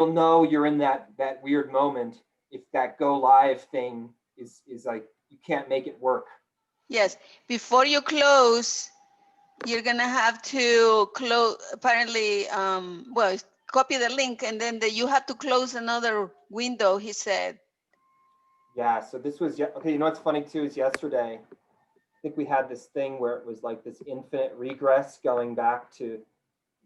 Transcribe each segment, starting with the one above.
you'll know you're in that weird moment if that go live thing is like you can't make it work. Yes, before you close, you're gonna have to close, apparently, well, copy the link and then you have to close another window, he said. Yeah, so this was okay. You know what's funny too is yesterday, I think we had this thing where it was like this infinite regress going back to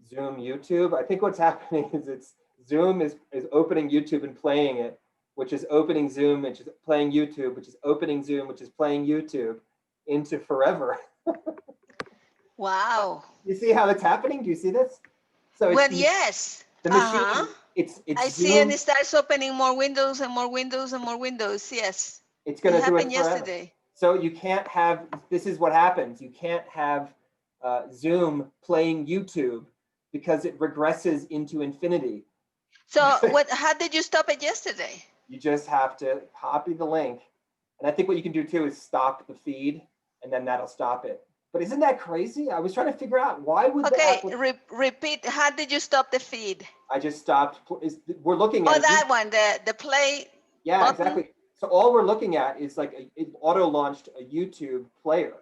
Zoom YouTube. I think what's happening is it's Zoom is opening YouTube and playing it, which is opening Zoom, which is playing YouTube, which is opening Zoom, which is playing YouTube into forever. Wow. You see how it's happening? Do you see this? So it's Well, yes. the Uh-huh. machine. It's I see, and Zoom. it starts opening more windows and more windows and more windows. Yes. It's It going to do happened it forever. yesterday. So you can't have. This is what happens. You can't have Zoom playing YouTube because it regresses into infinity. So how did you stop it yesterday? You just have to copy the link. And I think what you can do too is stop the feed and then that'll stop it. But isn't that crazy? I was trying to figure out why would the Okay, app. repeat. How did you stop the feed? I just stopped. We're looking at Oh, it. that one, the play Yeah, button. exactly. So all we're looking at is like it auto launched a YouTube player,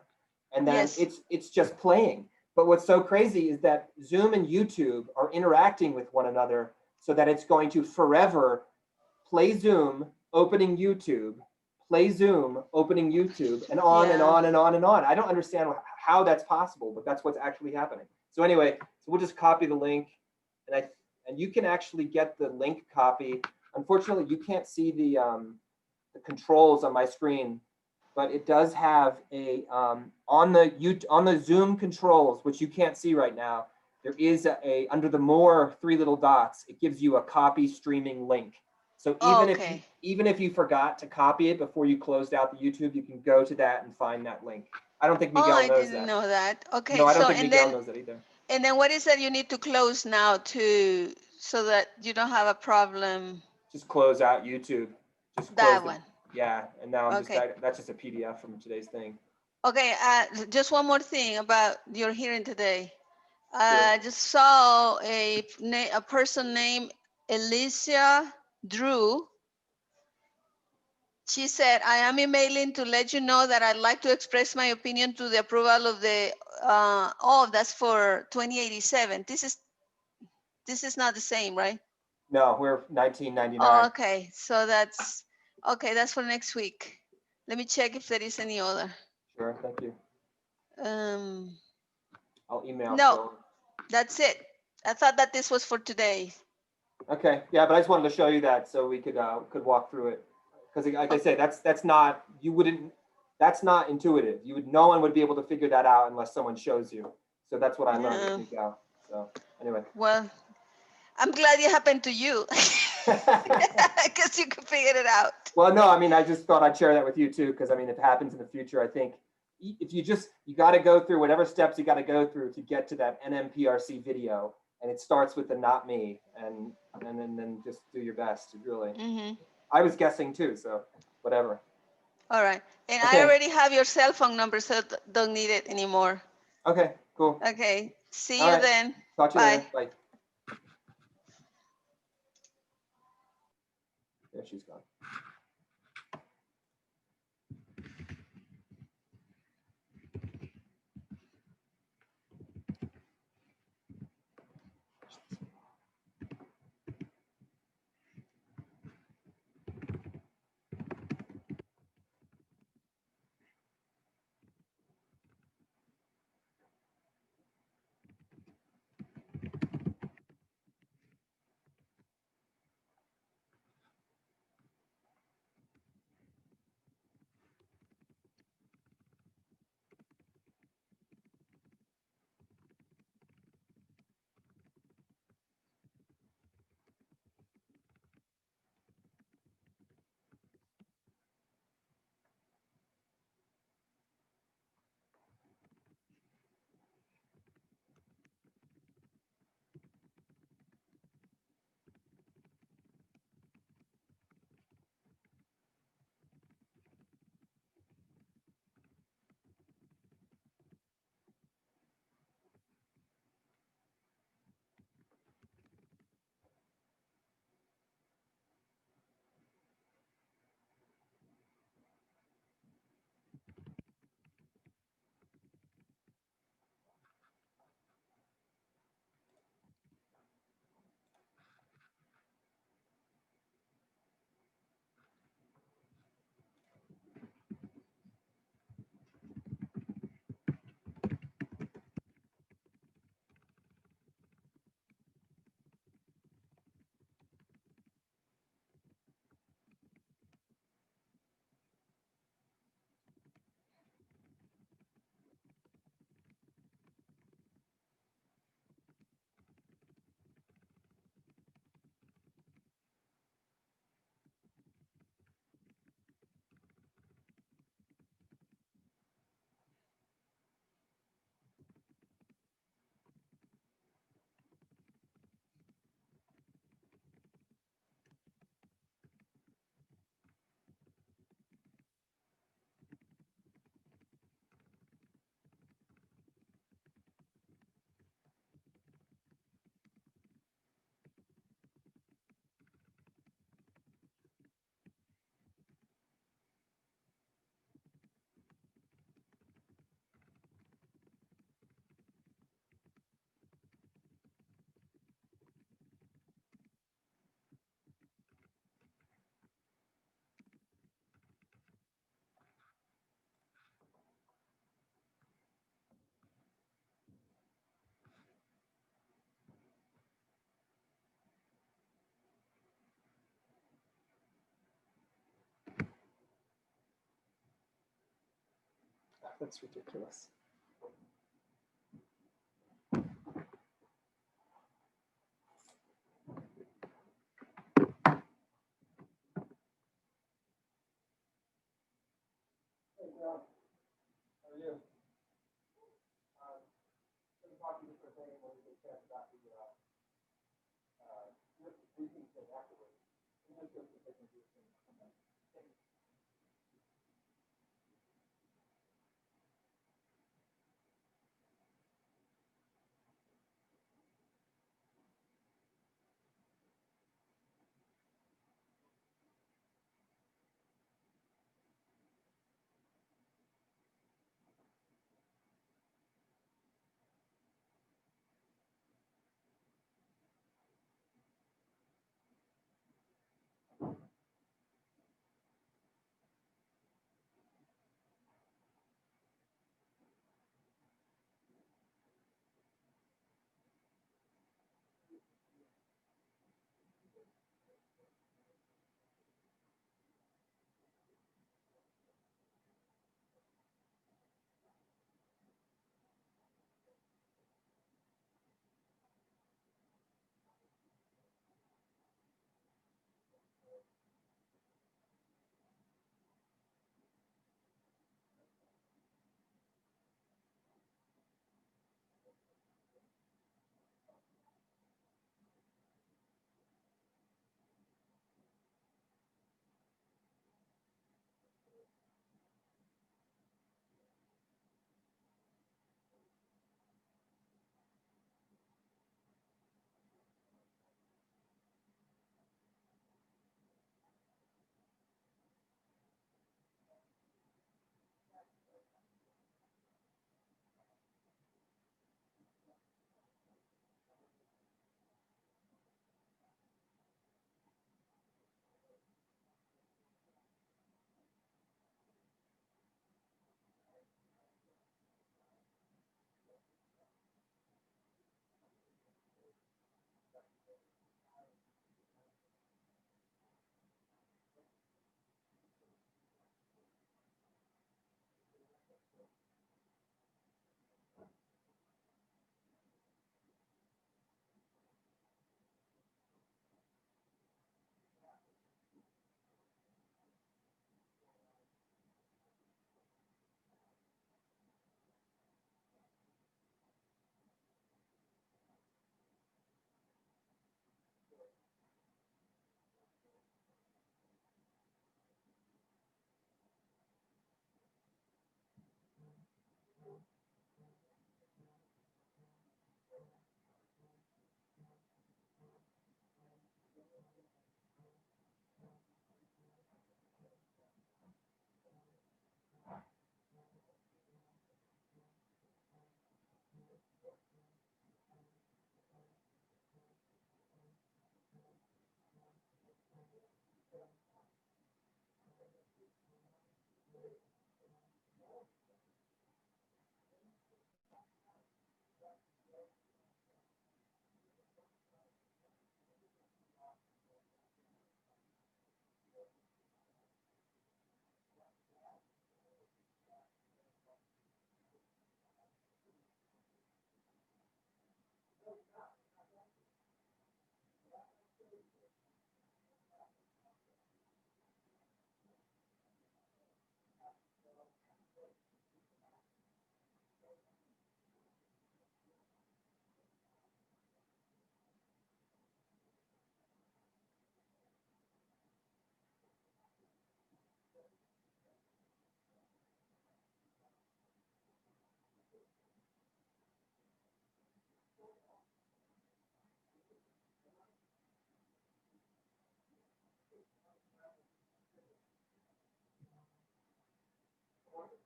and then Yes. it's just playing. But what's so crazy is that Zoom and YouTube are interacting with one another so that it's going to forever play Zoom, opening YouTube, play Zoom, opening YouTube, and on and Yeah. on and on and on. I don't understand how that's possible, but that's what's actually happening. So anyway, so we'll just copy the link, and you can actually get the link copy. Unfortunately, you can't see the controls on my screen, but it does have a on the Zoom controls, which you can't see right now. There is a under the more three little dots. It gives you a copy streaming link. So even if you forgot to copy it before you closed out the YouTube, you can go to that and find that link. I don't think Oh, Miguel I knows didn't that. know that. Okay, No, I don't so think Miguel knows that either. and then what is that you need to close now to so that you don't have a problem? Just close out YouTube. Just close That the one. yeah, and now I'm Okay. that's just a PDF from today's thing. Okay, just one more thing about your hearing today. Sure. I just saw a person named Alicia Drew. She said, I am emailing to let you know that I'd like to express my opinion to the approval of the, oh, that's for 2087. This is not the same, right? No, we're 1999. Oh, okay, so that's for next week. Let me check if there is any other. Sure, thank you. Um, I'll email no, Phil. that's it. I thought that this was for today. Okay, yeah, but I just wanted to show you that so we could walk through it because, like I said, that's not that's not intuitive. No one would be able to figure that out unless someone shows you. So that's what I learned with Miguel. So anyway. Well, I'm glad it happened to you because you could figure it out. Well, no, I mean, I just thought I'd share that with you too, because I mean, if it happens in the future, I think if you got to go through whatever steps you got to go through to get to that NMPRC video, and it starts with the not me, and then just do your best. Really, I was guessing too, so whatever. All right, and Okay. I already have your cell phone number, so don't need it anymore. Okay, cool. Okay, see you then. Talk to you later. Bye. There she's gone. That's ridiculous. Hey, John, how are you? Let me talk to you for a second when we get a chance about the briefing thing afterwards. I'm just going to take a briefing.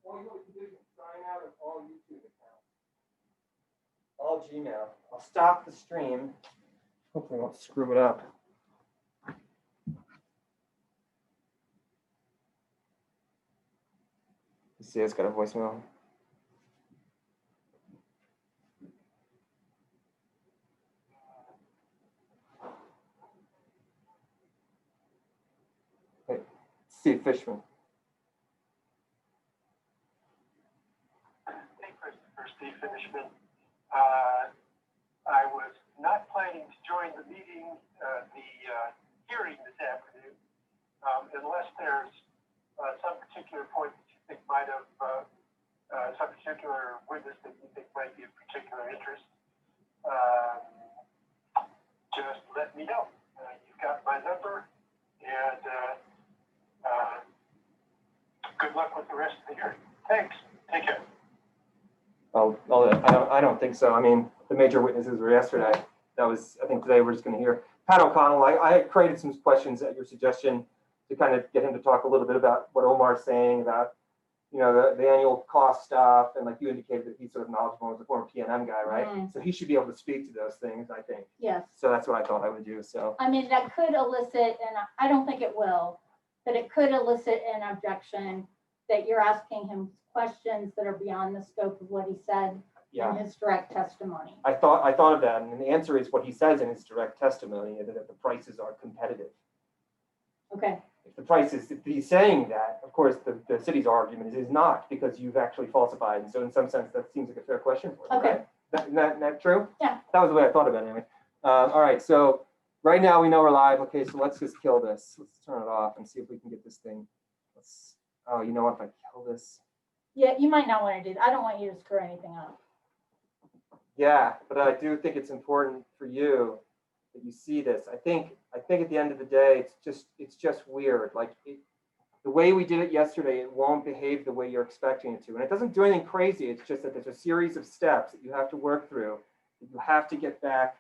Well, you know what you do? You can sign out of all YouTube accounts, all Gmail. I'll stop the stream. Hopefully, I won't screw it up. You see, it's got a voicemail. Hey, Steve Fishman. Congressman. I was not planning to join the meeting, the hearing this afternoon, unless there's some particular point that you think might have, some particular witness that you think might be of particular interest. Just let me know. You've got my number, and good luck with the rest of the hearing. Thanks. Take care. Oh, I don't think so. I mean, the major witnesses were yesterday. That was, I think today we're just going to hear Pat O'Connell. I had created some questions at your suggestion to kind of get him to talk a little bit about what Omar's saying about, you know, the annual cost stuff. And like you indicated that he's sort of knowledgeable as a former PNM guy, right? So he should be able to speak to those things, I think. Yes. So that's what I thought I would do. So, I mean, that could elicit, and I don't think it will, but it could elicit an objection that you're asking him questions that are beyond the scope of what he said yeah. in his direct testimony. I thought of that, and the answer is what he says in his direct testimony, that the prices are competitive. Okay. If the prices, if he's saying that, of course, the city's argument is not, because you've actually falsified. And so in some sense, that seems like a fair question for him. Okay. Right? That true? Yeah. That was the way I thought about it anyway. All right, so right now we know we're live. Okay, so let's just kill this. Let's turn it off and see if we can get this thing. Oh, you know what, if I kill this? Yeah, you might not want to do that. I don't want you to screw anything up. Yeah, but I do think it's important for you that you see this. I think at the end of the day, it's just weird. Like the way we did it yesterday, it won't behave the way you're expecting it to. And it doesn't do anything crazy. It's just that there's a series of steps that you have to work through. That you have to get back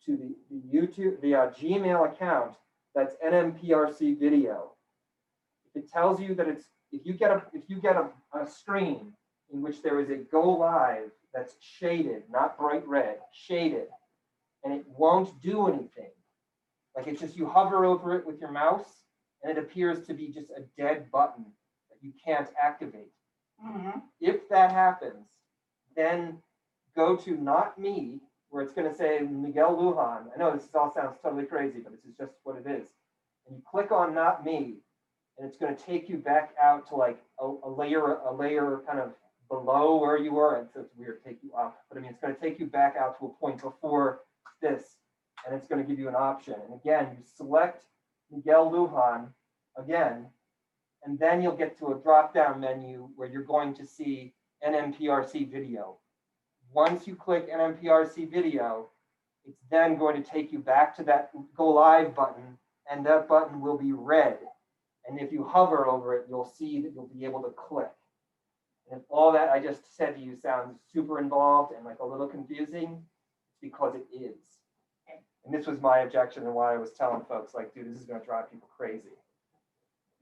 to the YouTube, the Gmail account that's NMPRC video. If it tells you that it's, if you get a screen in which there is a go live that's shaded, not bright red, shaded, and it won't do anything. Like it's just you hover over it with your mouse and it appears to be just a dead button that you can't activate. Mm-hmm. If that happens, then go to Not Me, where it's going to say Miguel Lujan. I know this all sounds totally crazy, but this is just what it is. And you click on Not Me, and it's going to take you back out to like a layer kind of below where you were. And so it's weird to take you up, but I mean, it's going to take you back out to a point before this, and it's going to give you an option. And again, you select Miguel Lujan again, and then you'll get to a drop-down menu where you're going to see NMPRC video. Once you click NMPRC video, it's then going to take you back to that go live button, and that button will be red. And if you hover over it, you'll see that you'll be able to click. And if all that I just said to you sounds super involved and like a little confusing, it's because it is. And this was my objection and why I was telling folks, like, dude, this is going to drive people crazy.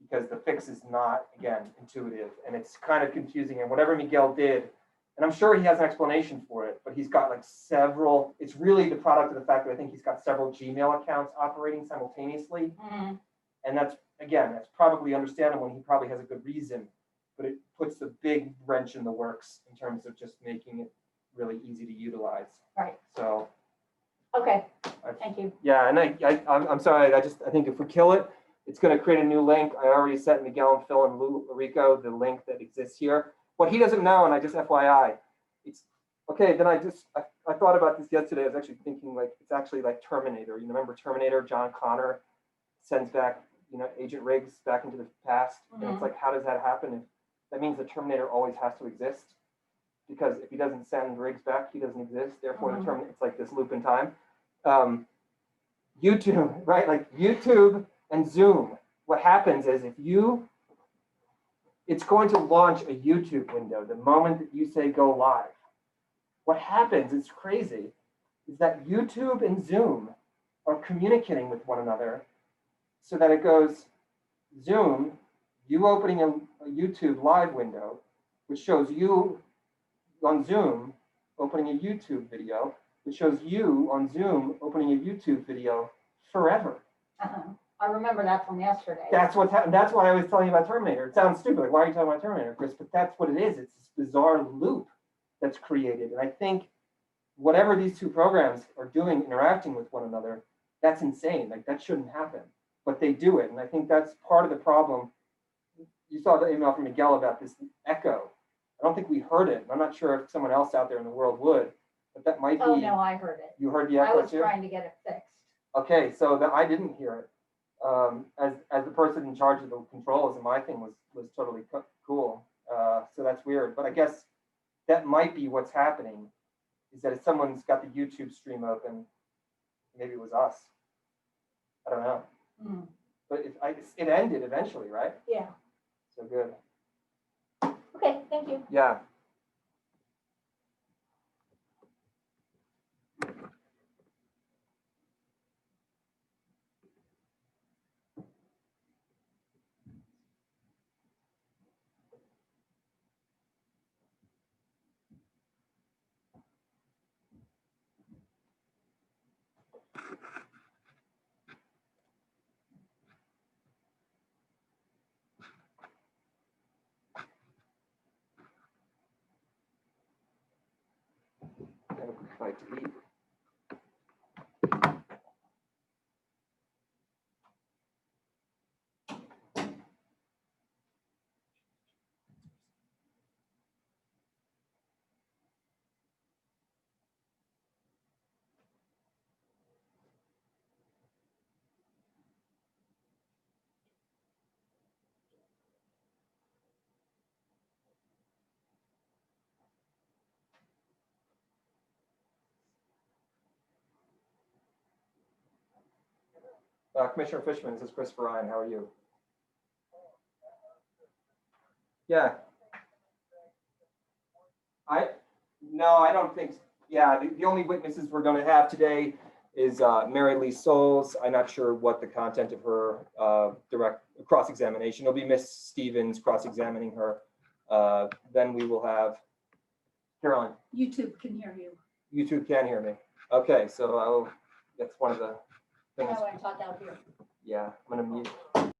Because the fix is not, again, intuitive. And it's kind of confusing. And whatever Miguel did, and I'm sure he has an explanation for it, but he's got like several, it's really the product of the fact that I think he's got several Gmail accounts operating simultaneously. Mm-hmm. And that's, again, that's probably understandable, and he probably has a good reason, but it puts the big wrench in the works in terms of just making it really easy to utilize. Right. So. Okay, thank you. Yeah, and I'm sorry, I think if we kill it, it's going to create a new link. I already sent Miguel and Phil and Rico the link that exists here. What he doesn't know, and I just FYI, it's okay. Then I thought about this yesterday. I was actually thinking like it's actually like Terminator. You remember Terminator? John Connor sends back, you know, Agent Riggs back into the past, and it's like, how does that happen? If that means the Terminator always has to exist, because if he doesn't send Riggs back, he doesn't exist. Therefore, the Terminator, it's like this loop in time. YouTube, right? Like YouTube and Zoom. What happens is it's going to launch a YouTube window the moment that you say go live. What happens, it's crazy, is that YouTube and Zoom are communicating with one another so that it goes Zoom, you opening a YouTube live window, which shows you on Zoom opening a YouTube video, which shows you on Zoom opening a YouTube video forever. I remember that from yesterday. That's what's happening. That's why I was telling you about Terminator. It sounds stupid. Like, why are you talking about Terminator, Chris? But that's what it is. It's this bizarre loop that's created. And I think whatever these two programs are doing, interacting with one another, that's insane. Like, that shouldn't happen. But they do it. And I think that's part of the problem. You saw the email from Miguel about this echo. I don't think we heard it. I'm not sure if someone else out there in the world would, but that might be. Oh, no, I heard it. You heard the I echo was too? trying to get it fixed. Okay, so that I didn't hear it. As the person in charge of the controls, and my thing was totally cool. So that's weird, but I guess that might be what's happening. Is that if someone's got the YouTube stream open, maybe it was us. I don't know. Mm, But it ended eventually, right? yeah. So good. Okay, thank you. Yeah. Have a quick bite to eat. Commissioner Fishman, this is Christopher Ryan. How are you? Yeah. No, I don't think. Yeah, the only witnesses we're going to have today is Mary Lee Souls. I'm not sure what the content of her direct cross-examination. It'll be Miss Stevens cross-examining her. Then we will have Caroline. YouTube can hear you. YouTube can hear me. Okay, so that's one of the I things. want to talk out here. Yeah, I'm going to mute.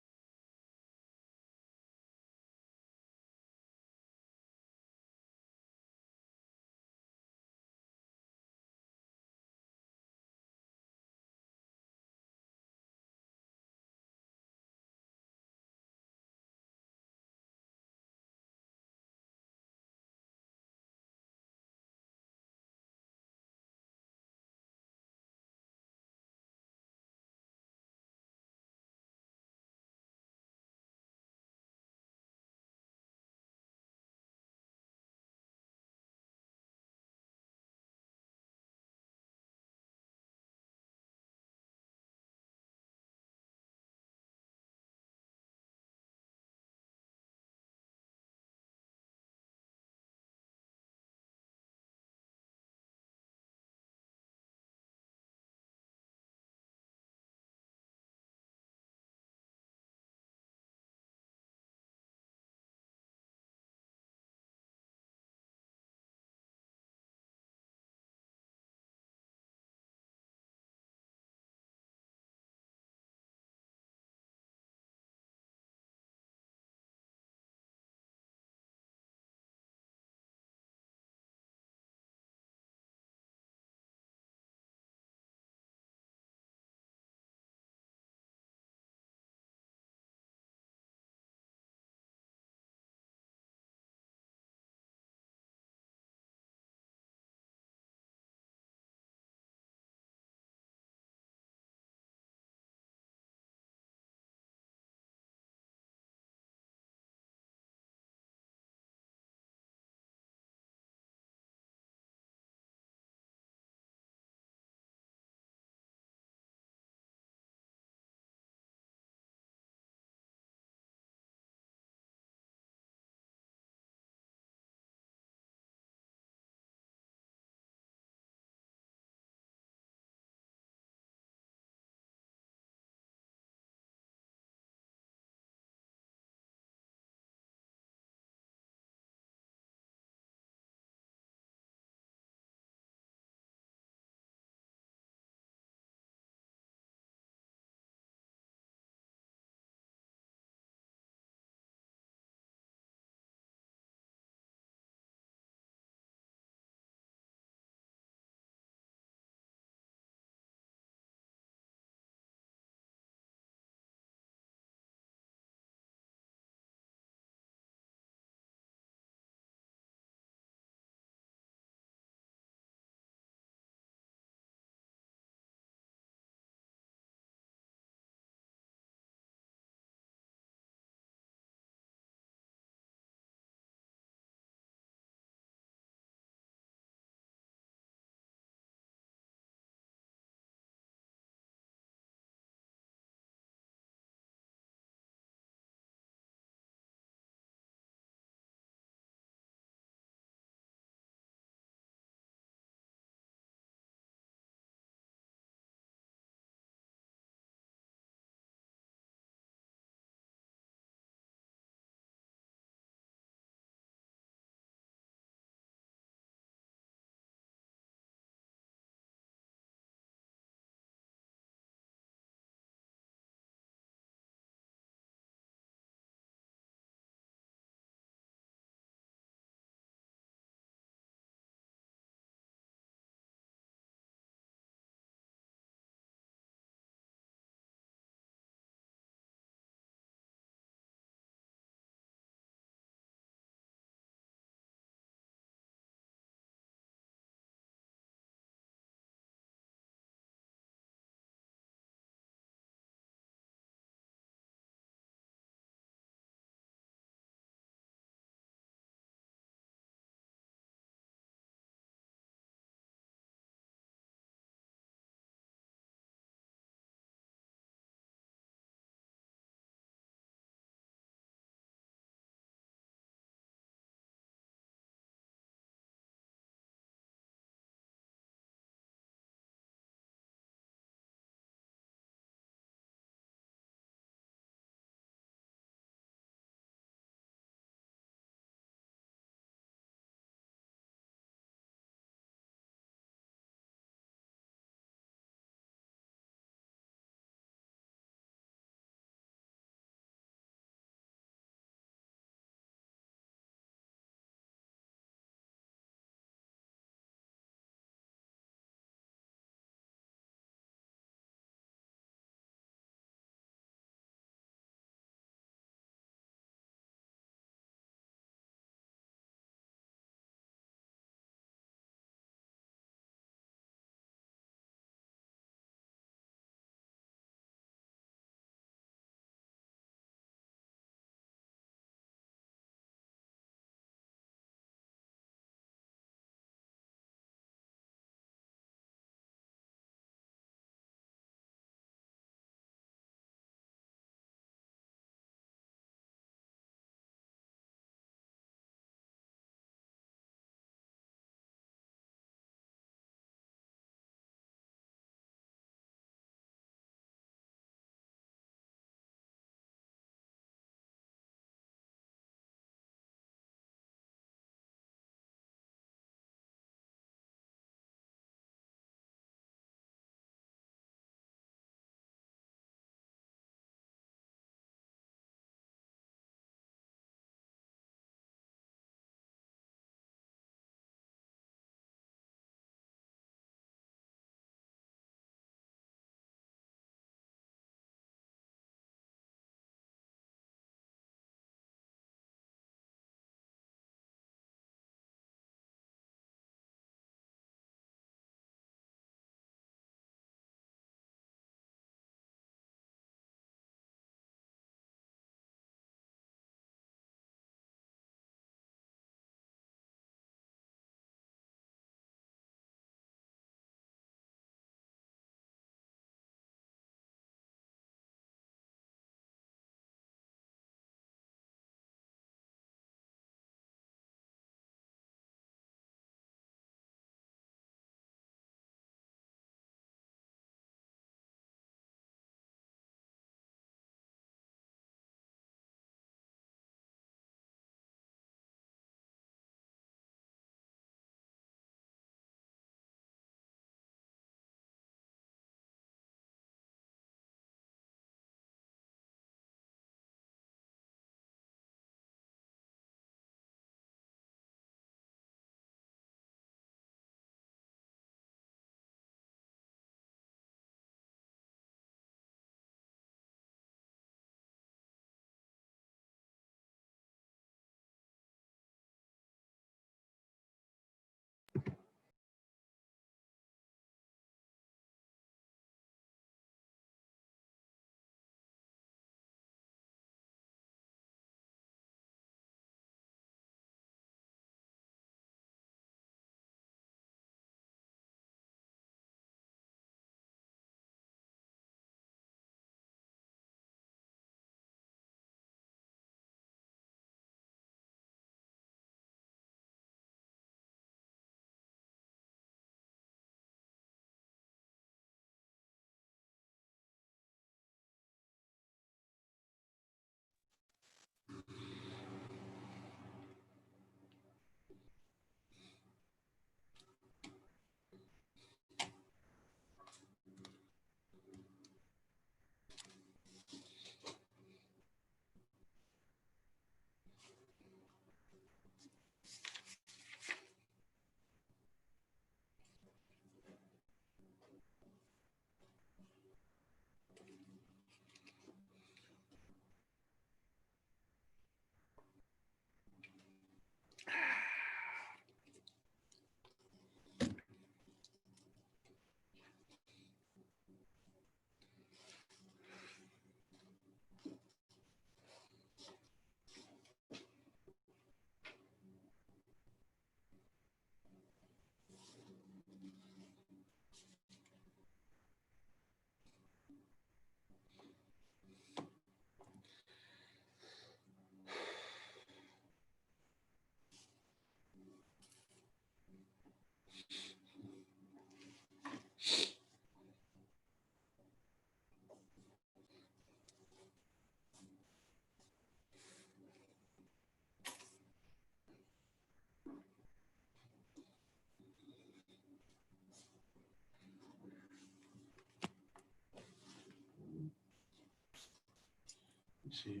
Let's see.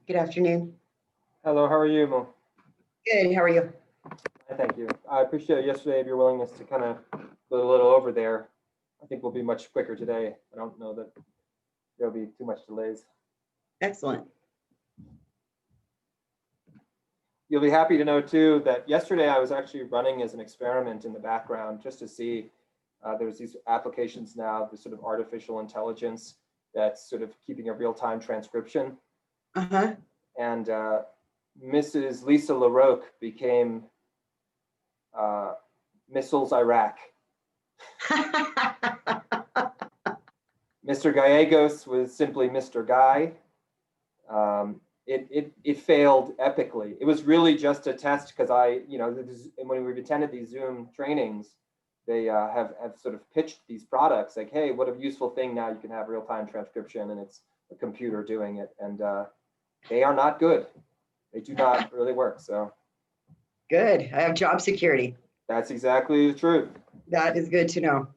Good afternoon. Hello, how are you, Mo? Good, how are you? Thank you. I appreciate yesterday of your willingness to kind of go a little over there. I think we'll be much quicker today. I don't know that there'll be too much delays. Excellent. You'll be happy to know too that yesterday I was actually running as an experiment in the background just to see there's these applications now, the sort of artificial intelligence that's sort of keeping a real-time transcription. Uh-huh. And Mrs. Lisa LaRoque became Missiles Iraq. Mr. Gallegos was simply Mr. Guy. It failed epically. It was really just a test because when we've attended these Zoom trainings, they have sort of pitched these products like, hey, what a useful thing, now you can have real-time transcription and it's a computer doing it. And they are not good. They do not really work. So Good. I have job security. that's exactly the truth. That is good to know.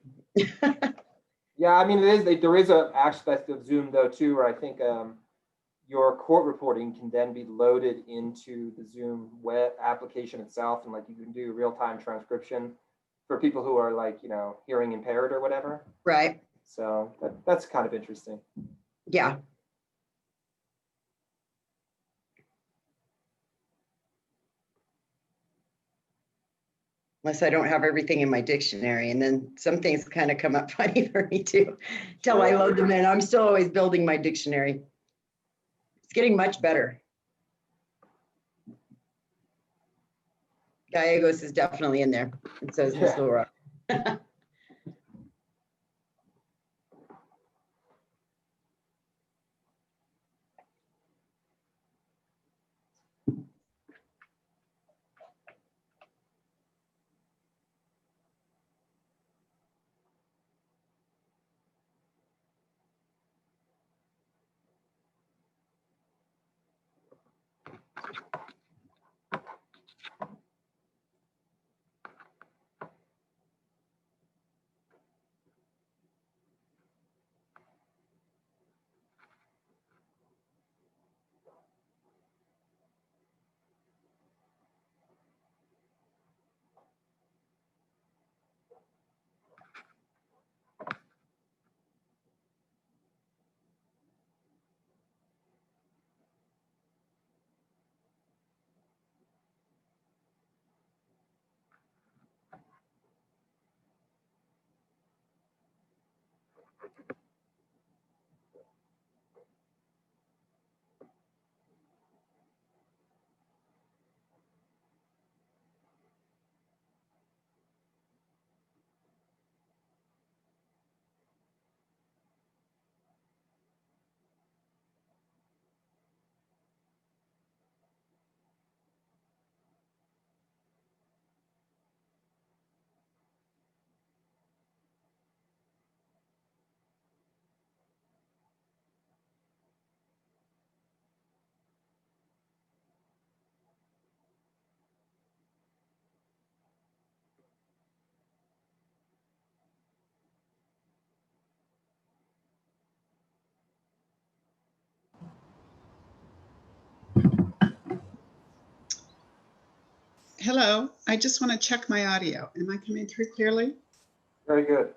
Yeah, I mean, there is an aspect of Zoom though too, where I think your court reporting can then be loaded into the Zoom web application itself, and like you can do real-time transcription for people who are like, hearing impaired or whatever. Right. So that's kind of interesting. Yeah. Unless I don't have everything in my dictionary, and then some things kind of come up funny for me too. Till I load them in. I'm still always building my dictionary. It's getting much better. Gallegos is definitely in there. It says Miss Yeah. Laura. Hello, I just want to check my audio. Am I coming through clearly? Very good.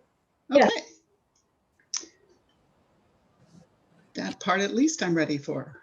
Okay. Yes. That part at least I'm ready for.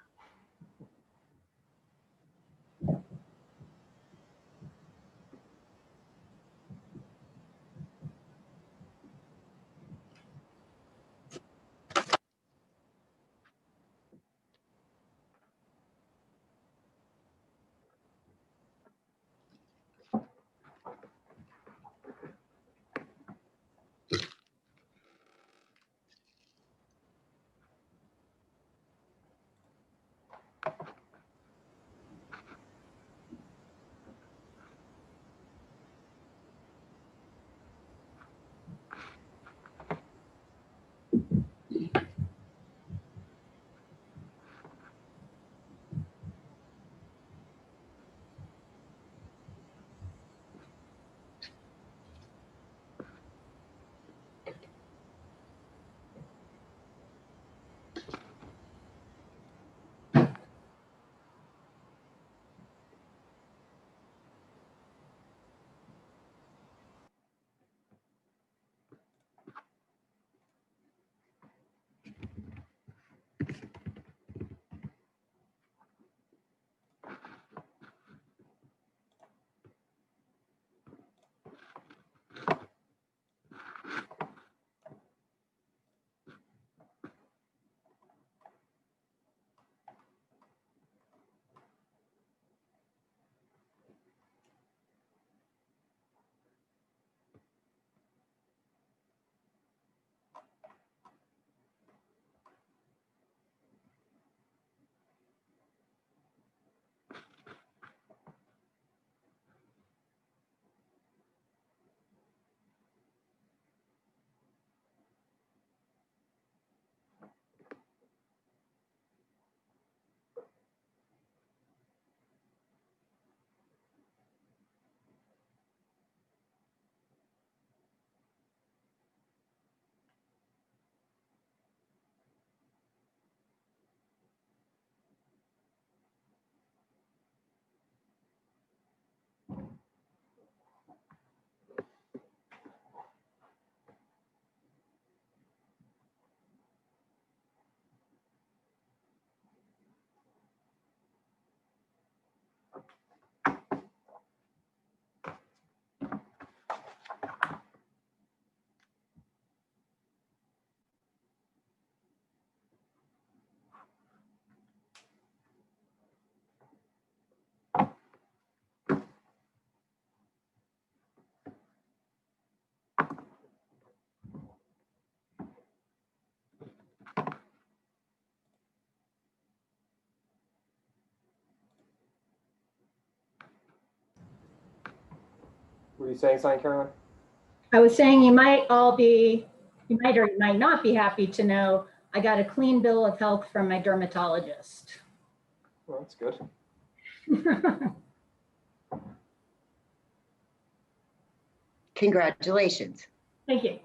Were you saying something, Carolyn? I was saying you might all be, you might or you might not be happy to know I got a clean bill of health from my dermatologist. Well, that's good. Congratulations. Thank you.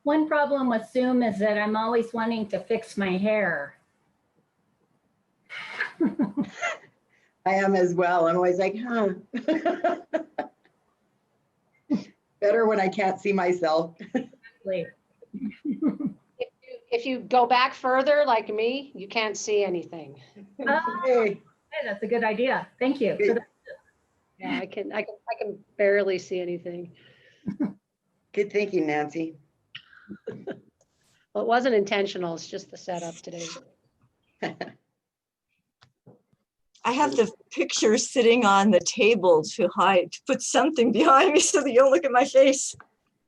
One problem with Zoom is that I'm always wanting to fix my hair. I am as well. I'm always like, huh. Better when I can't see myself. Wait. If you go back further like me, you can't see anything. Oh, Hey, hey, that's a good idea. Thank you. good, Yeah, I can barely see anything. good thinking, Nancy. Well, it wasn't intentional. It's just the setup today. I have the picture sitting on the table to hide, to put something behind me so that you don't look at my face.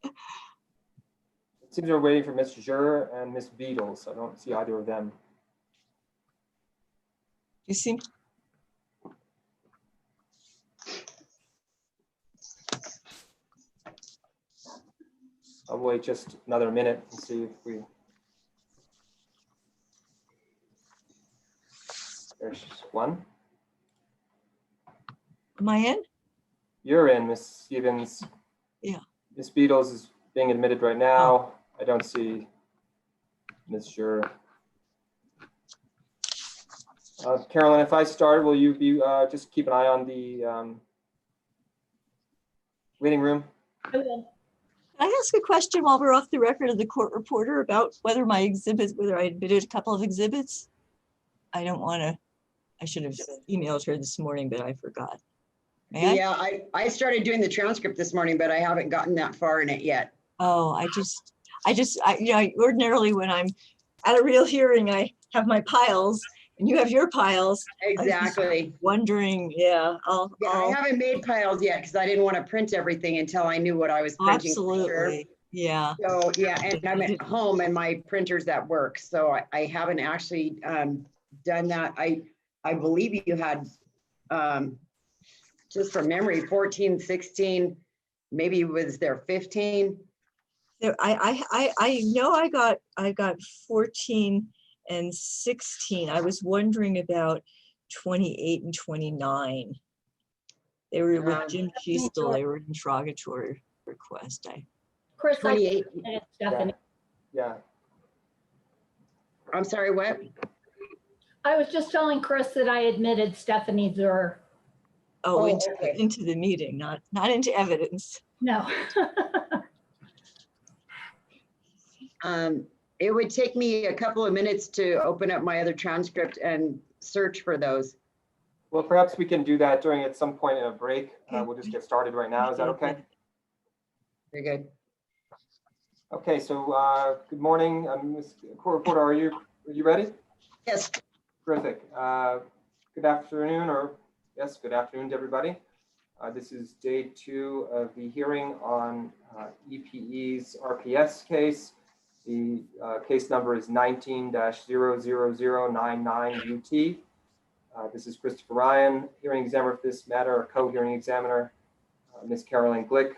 It seems we're waiting for Miss Jur and Miss Beatles. I don't see either of them. You see? I'll wait just another minute and see if we. There's one. Am I in? You're in, Miss Stevens. Yeah. Miss Beatles is being admitted right now. I don't see Miss Jur. Carolyn, if I start, will you be just keep an eye on the Waiting room. I will. Can I ask a question while we're off the record of the court reporter about whether my exhibits, whether I admitted a couple of exhibits? I don't want to, I should have emailed her this morning, but I forgot. May I? Yeah, I started doing the transcript this morning, but I haven't gotten that far in it yet. Oh, you know, ordinarily when I'm at a real hearing, I have my piles and you have your piles. I was just Exactly. wondering, yeah, Yeah, I haven't made piles yet because I didn't want to print everything until I knew what I was printing. for sure. absolutely, yeah. So, yeah, and I'm at home and my printer's at work, so I haven't actually done that. I believe you had, just from memory, 14, 16, maybe was there 15? There, I know I got 14 and 16. I was wondering about 28 and 29. They were with Jim Chisel, they were interrogatory request. Chris, I 28. it's Stephanie. Yeah. I'm sorry, what? I was just telling Chris that I admitted Stephanie Zur. Oh, Oh, into, okay. into the meeting, not into evidence. No. It would take me a couple of minutes to open up my other transcript and search for those. Well, perhaps we can do that during at some point in a break. Okay. We'll just get started right now. Is that okay? Very good. Okay, so good morning, Ms. Court Reporter. Are you ready? Yes, Terrific. Good afternoon, or yes, good afternoon to everybody. This is day 2 of the hearing on EPE's RPS case. The case number is 19-00099 UT. This is Christopher Ryan, hearing examiner for this matter, co-hearing examiner. Ms. Carolyn Glick,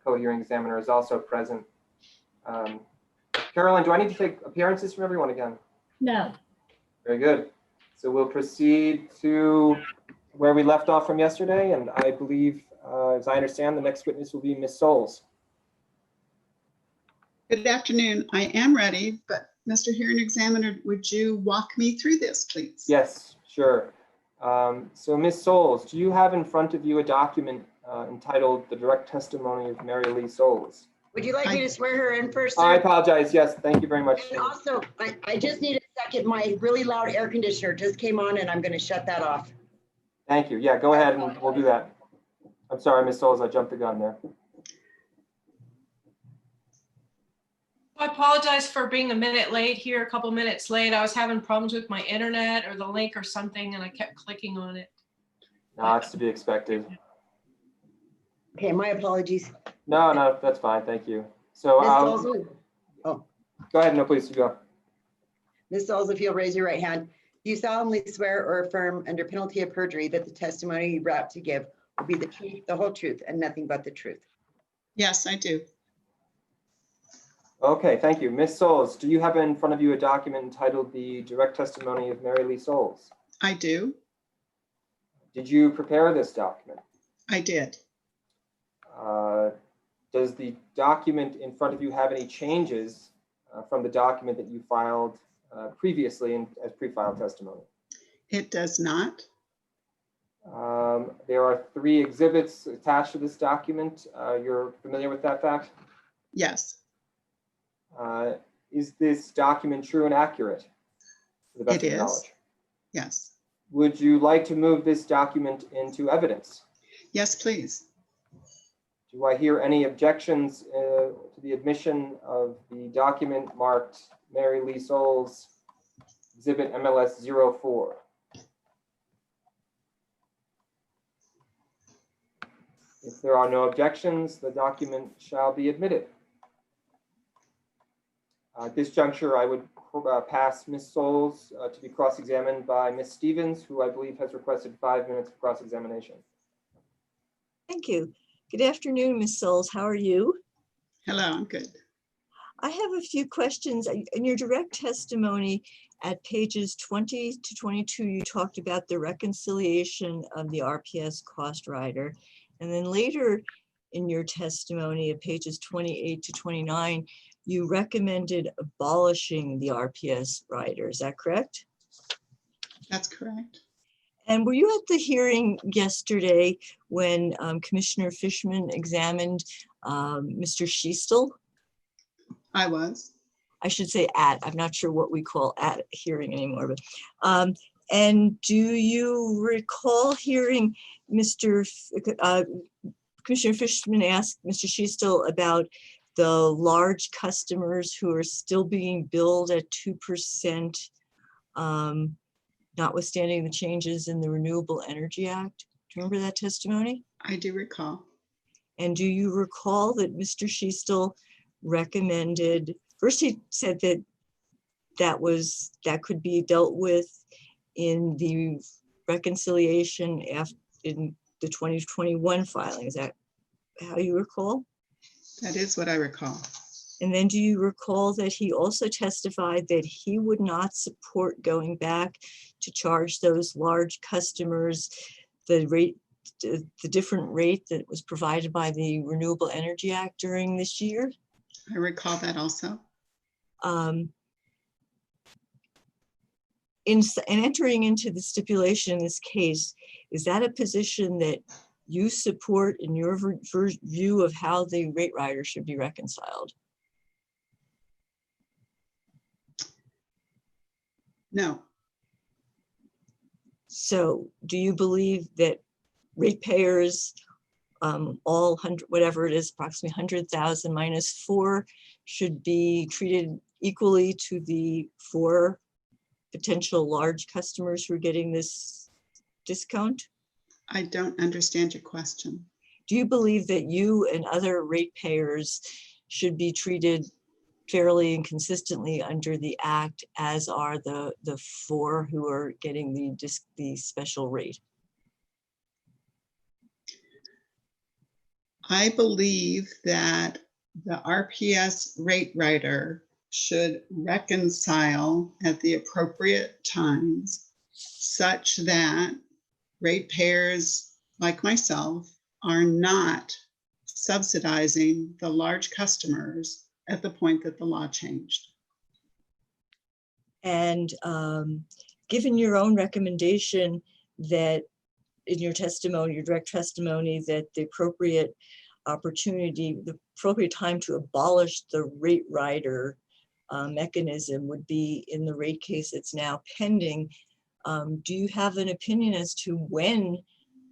co-hearing examiner, is also present. Carolyn, do I need to take appearances from everyone again? No. Very good. So we'll proceed to where we left off from yesterday, and I believe, as I understand, the next witness will be Ms. Souls. Good afternoon. I am ready, but Mr. Hearing Examiner, would you walk me through this, please? Yes, sure. So Ms. Souls, do you have in front of you a document entitled The Direct Testimony of Mary Lee Souls? would you like me to swear her in first? I Sir? apologize. Yes, thank you very much. And also, I just need a second. My really loud air conditioner just came on and I'm going to shut that off. Thank you. Yeah, go ahead and we'll do that. I'm sorry, Ms. Souls, I jumped the gun there. I apologize for being a minute late here, a couple minutes late. I was having problems with my internet or the link or something, and I kept clicking on it. No, it's to be expected. Okay, my apologies. No, that's fine. Thank you. So Ms. Souls, go ahead. No, please, you go. Ms. Souls, if you'll raise your right hand, do you solemnly swear or affirm under penalty of perjury that the testimony you're about to give will be the truth, the whole truth, and nothing but the truth? Yes, I do. Okay, thank you. Ms. Souls, do you have in front of you a document entitled The Direct Testimony of Mary Lee Souls? I do. Did you prepare this document? I did. Does the document in front of you have any changes from the document that you filed previously as pre-filed testimony? It does not. There are 3 exhibits attached to this document. You're familiar with that fact? Yes, Is this document true and accurate? To the best it of your is. knowledge? Yes. Would you like to move this document into evidence? Yes, please. Do I hear any objections to the admission of the document marked Mary Lee Souls, Exhibit MLS 04? If there are no objections, the document shall be admitted. At this juncture, I would pass Ms. Souls to be cross-examined by Ms. Stevens, who I believe has requested 5 minutes of cross-examination. Thank you. Good afternoon, Ms. Souls. How are you? Hello, I'm good. I have a few questions. In your direct testimony at pages 20 to 22, you talked about the reconciliation of the RPS cost rider. And then later in your testimony at pages 28 to 29, you recommended abolishing the RPS rider. Is that correct? That's correct. And were you at the hearing yesterday when Commissioner Fishman examined Mr. Schiestel? I was. I should say I'm not sure what we call at hearing anymore, but, and do you recall hearing Commissioner Fishman asked Mr. Schiestel about the large customers who are still being billed at 2%, notwithstanding the changes in the Renewable Energy Act? Do you remember that testimony? I do recall. And do you recall that Mr. Schiestel recommended, first he said that that could be dealt with in the reconciliation in the 2021 filing. Is that how you recall? That is what I recall. And then do you recall that he also testified that he would not support going back to charge those large customers the different rate that was provided by the Renewable Energy Act during this year? I recall that also. In entering into the stipulation in this case, is that a position that you support in your view of how the rate rider should be reconciled? No. So do you believe that ratepayers, all 100, whatever it is, approximately 100,000 minus 4, should be treated equally to the 4 potential large customers who are getting this discount? I don't understand your question. Do you believe that you and other ratepayers should be treated fairly and consistently under the Act, as are the 4 who are getting the special rate? I believe that the RPS rate rider should reconcile at the appropriate times such that ratepayers like myself are not subsidizing the large customers at the point that the law changed. And given your own recommendation that in your testimony, your direct testimony, that the appropriate opportunity, the appropriate time to abolish the rate rider mechanism would be in the rate case that's now pending, do you have an opinion as to when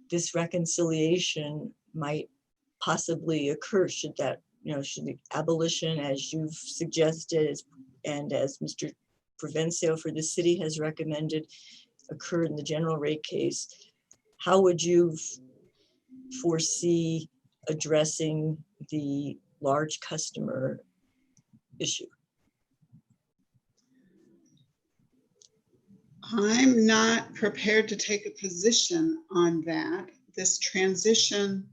this reconciliation might possibly occur? Should that, should the abolition, as you've suggested, and as Mr. Provencio for the city has recommended, occur in the general rate case? How would you foresee addressing the large customer issue? I'm not prepared to take a position on that. This transition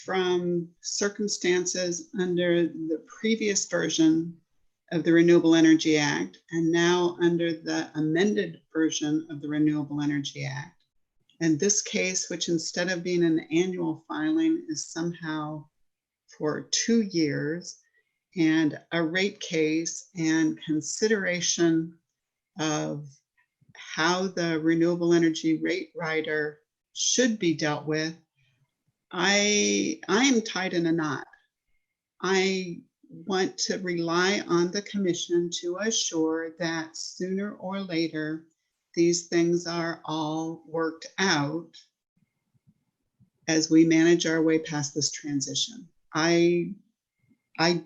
from circumstances under the previous version of the Renewable Energy Act and now under the amended version of the Renewable Energy Act. And this case, which instead of being an annual filing is somehow for 2 years, and a rate case and consideration of how the renewable energy rate rider should be dealt with, I am tied in a knot. I want to rely on the commission to assure that sooner or later, these things are all worked out as we manage our way past this transition. I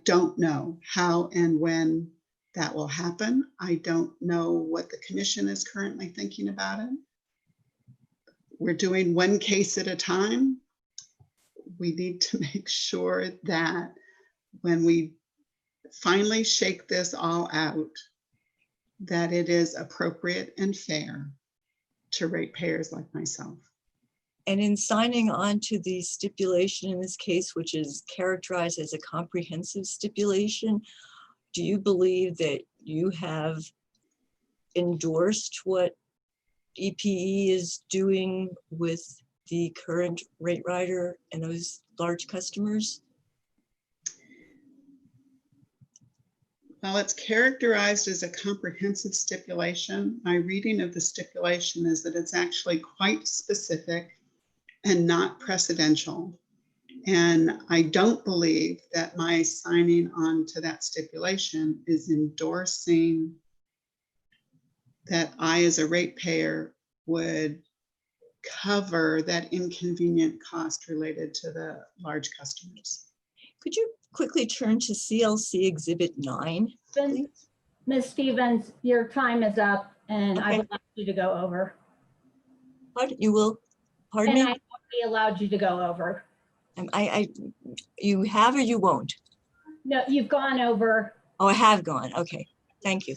don't know how and when that will happen. I don't know what the commission is currently thinking about it. We're doing one case at a time. We need to make sure that when we finally shake this all out, that it is appropriate and fair to ratepayers like myself. And in signing on to the stipulation in this case, which is characterized as a comprehensive stipulation, do you believe that you have endorsed what EPE is doing with the current rate rider and those large customers? While it's characterized as a comprehensive stipulation, my reading of the stipulation is that it's actually quite specific and not precedential. And I don't believe that my signing on to that stipulation is endorsing that I, as a ratepayer, would cover that inconvenient cost related to the large customers. Could you quickly turn to CLC Exhibit 9, please? Ms. Stevens, your time is up and I Okay. would like you to go over. Pardon, you will, pardon And me? I already allowed you to go over. You have or you won't? No, you've gone over. Oh, I have gone. Okay, thank you.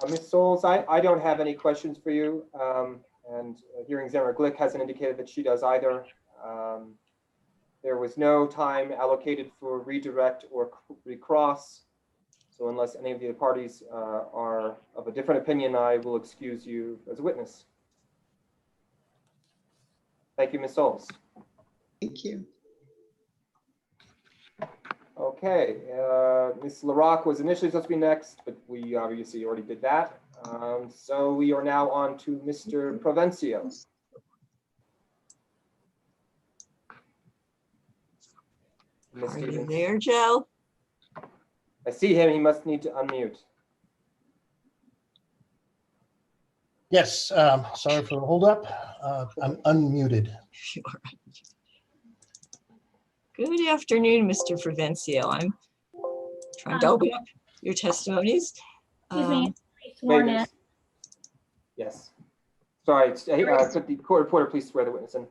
Ms. Souls, I don't have any questions for you. And hearing Examiner Glick hasn't indicated that she does either. There was no time allocated for redirect or recross. So unless any of the parties are of a different opinion, I will excuse you as a witness. Thank you, Ms. Souls. Thank you. Okay, Ms. LaRock was initially supposed to be next, but we obviously already did that. So we are now on to Mr. Provencio. Ms. Are you Stevens. there, Joe? I see him. He must need to unmute. Yes, sorry for the holdup. I'm unmuted. Sure. Good afternoon, Mr. Provencio. I'm trying to open up your testimonies. Excuse me, sworn in. Maybe. Yes. Sorry, could the court reporter please swear the witness in?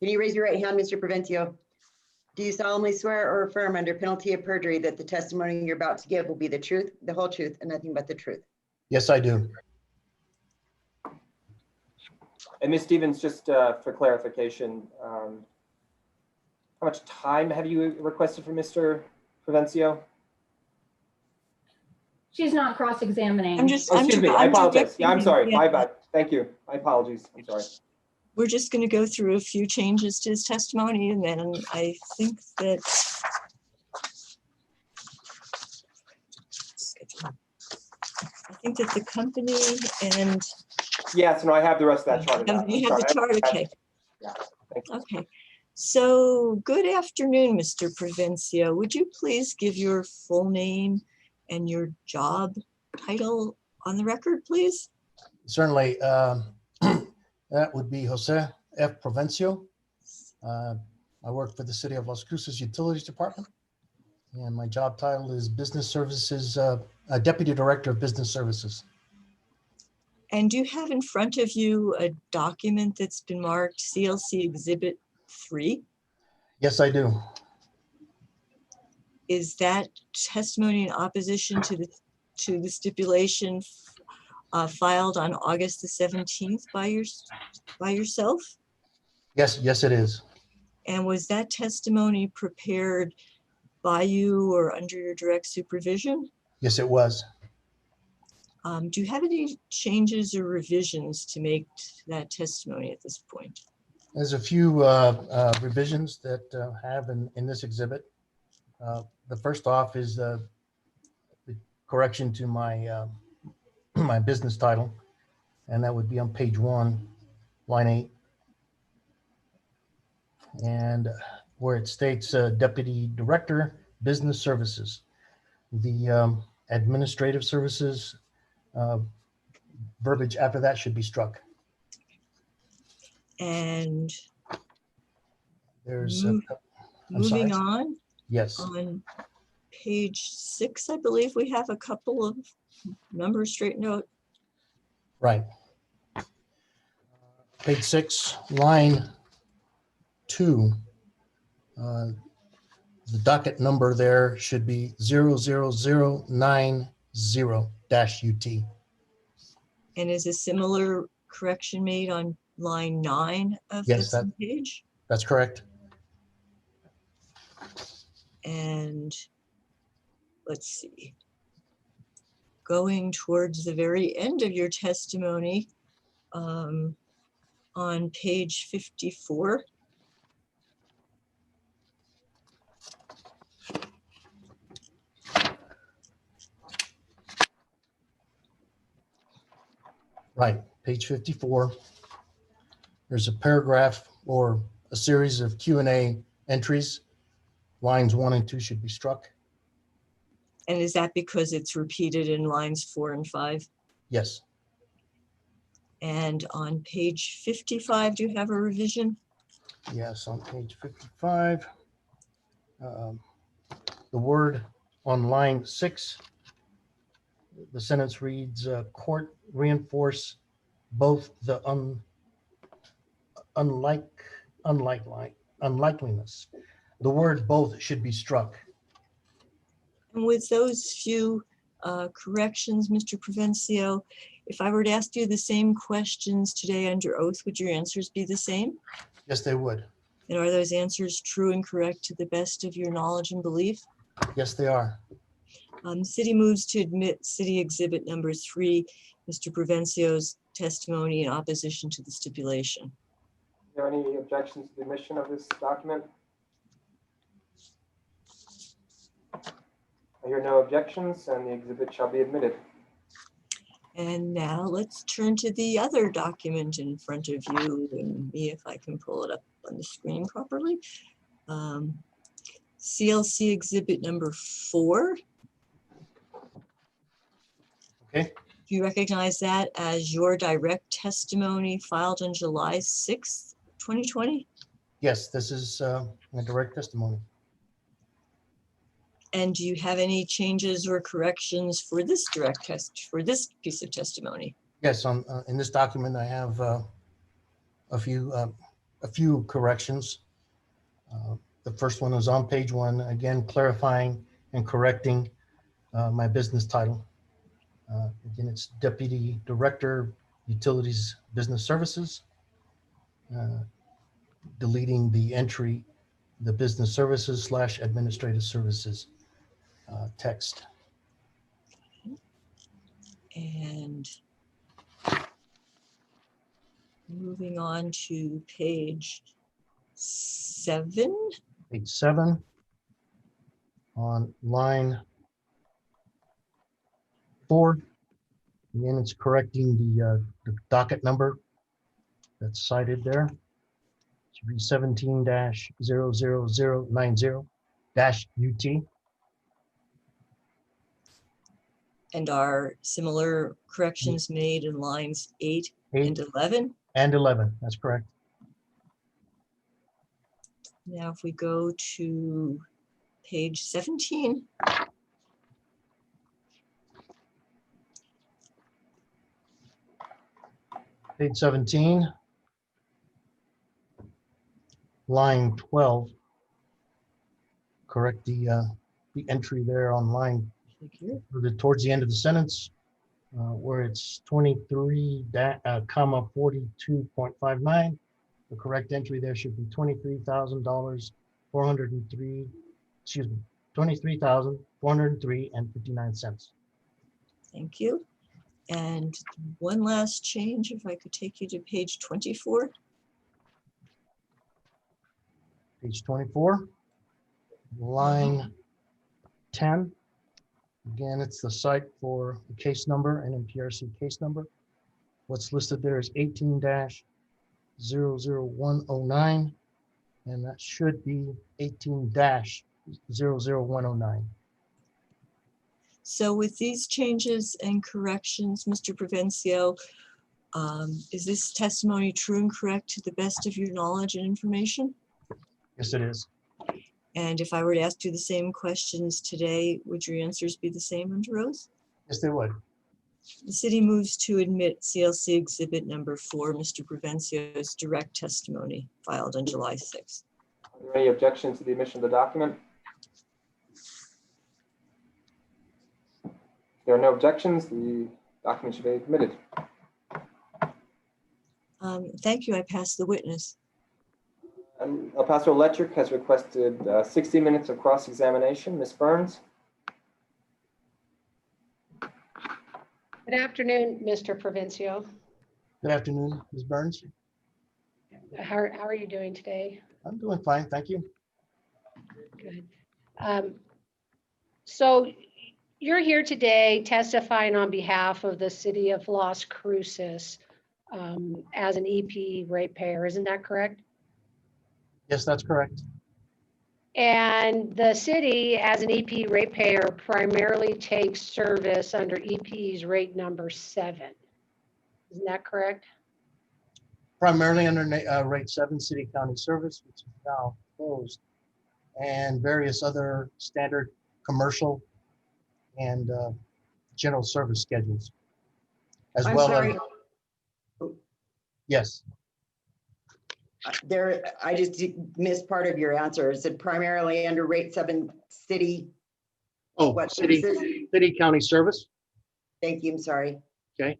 Can you raise your right hand, Mr. Provencio? Do you solemnly swear or affirm under penalty of perjury that the testimony you're about to give will be the truth, the whole truth, and nothing but the truth? Yes, I do. And Ms. Stevens, just for clarification, how much time have you requested for Mr. Provencio? She's not cross-examining. I'm just, Oh, excuse me, I apologize. directing Yeah, I'm him. sorry. Yeah. My bad. Thank you. My apologies. I'm sorry. We're just going to go through a few changes to his testimony, and then I think that the company and Yes, no, I have the rest of that chart. you have the chart. Okay. Yeah, thank you. Okay. So good afternoon, Mr. Provencio. Would you please give your full name and your job title on the record, please? Certainly, that would be Jose F. Provencio. I work for the City of Las Cruces Utilities Department, and my job title is Business Services, Deputy Director of Business Services. And do you have in front of you a document that's been marked CLC Exhibit 3? Yes, I do. Is that testimony in opposition to the stipulation filed on August the 17th by yourself? Yes, it is. And was that testimony prepared by you or under your direct supervision? Yes, it was. Do you have any changes or revisions to make to that testimony at this point? There's a few revisions that have in this exhibit. The first off is the correction to my my business title, and that would be on page 1, line 8. And where it states Deputy Director, Business Services. The administrative services verbiage after that should be struck. And There's moving sorry. on, Yes, on page 6, I believe we have a couple of numbers straightened out. right. Page 6, line 2. The docket number there should be 00090-UT. And is a similar correction made on line 9 of Yes, the same page? That's correct. And let's see. Going towards the very end of your testimony, on page 54, Right, page 54. There's a paragraph or a series of Q&A entries. Lines 1 and 2 should be struck. And is that because it's repeated in lines 4 and 5? Yes, And on page 55, do you have a revision? yes, on page 55. um, The word on line 6, the sentence reads, court reinforce both the unlikeliness. The word both should be struck. And with those few corrections, Mr. Provencio, if I were to ask you the same questions today under oath, would your answers be the same? Yes, they would. And are those answers true and correct to the best of your knowledge and belief? Yes, they are. City moves to admit city exhibit number 3, Mr. Provencio's testimony in opposition to the stipulation. Are there any objections to the admission of this document? I hear no objections, and the exhibit shall be admitted. And now let's turn to the other document in front of you and me, if I can pull it up on the screen properly. CLC exhibit number 4. Okay. Do you recognize that as your direct testimony filed on July 6th, 2020? Yes, this is my direct testimony. And do you have any changes or corrections for this for this piece of testimony? Yes, on in this document, I have a few corrections. The first one is on page 1, again, clarifying and correcting my business title. Again, it's Deputy Director, Utilities Business Services. Deleting the entry, the Business Services / Administrative Services text. And moving on to page 7. Page 7, on line 4. Again, it's correcting the docket number that's cited there. It should be 17-00090-UT. And are similar corrections made in lines 8 and 11? And 11, that's correct. Now, if we go to page 17. Page 17, line 12. Correct the entry there on line towards the end of the sentence, where it's 23, comma 42.59. The correct entry there should be $23,000, 403. Excuse me, 23,403 and 59 cents. Thank you. And one last change, if I could take you to page 24. Page 24, line 10. Again, it's the site for the case number and NPRC case number. What's listed there is 18-00109, and that should be 18-00109. So with these changes and corrections, Mr. Provencio, is this testimony true and correct to the best of your knowledge and information? Yes, it is. And if I were to ask you the same questions today, would your answers be the same under oath? Yes, they would. The city moves to admit CLC exhibit number 4, Mr. Provencio's direct testimony filed on July 6th. Are there any objections to the admission of the document? If there are no objections, the document should be admitted. Thank you. I pass the witness. El Paso Electric has requested 60 minutes of cross-examination. Ms. Burns? Good afternoon, Mr. Provencio. Good afternoon, Ms. Burns. How are you doing today? I'm doing fine, thank you. Good. So you're here today testifying on behalf of the city of Las Cruces as an EP ratepayer, isn't that correct? Yes, that's correct. And the city, as an EP ratepayer, primarily takes service under EP's rate number 7. Isn't that correct? Primarily under rate 7 city county service, which is now closed, and various other standard commercial and general service schedules. As I'm well sorry. as, yes, There, I just missed part of your answer. Is it primarily under rate 7 city? oh, What city, services? city county service, Thank you, I'm sorry. okay.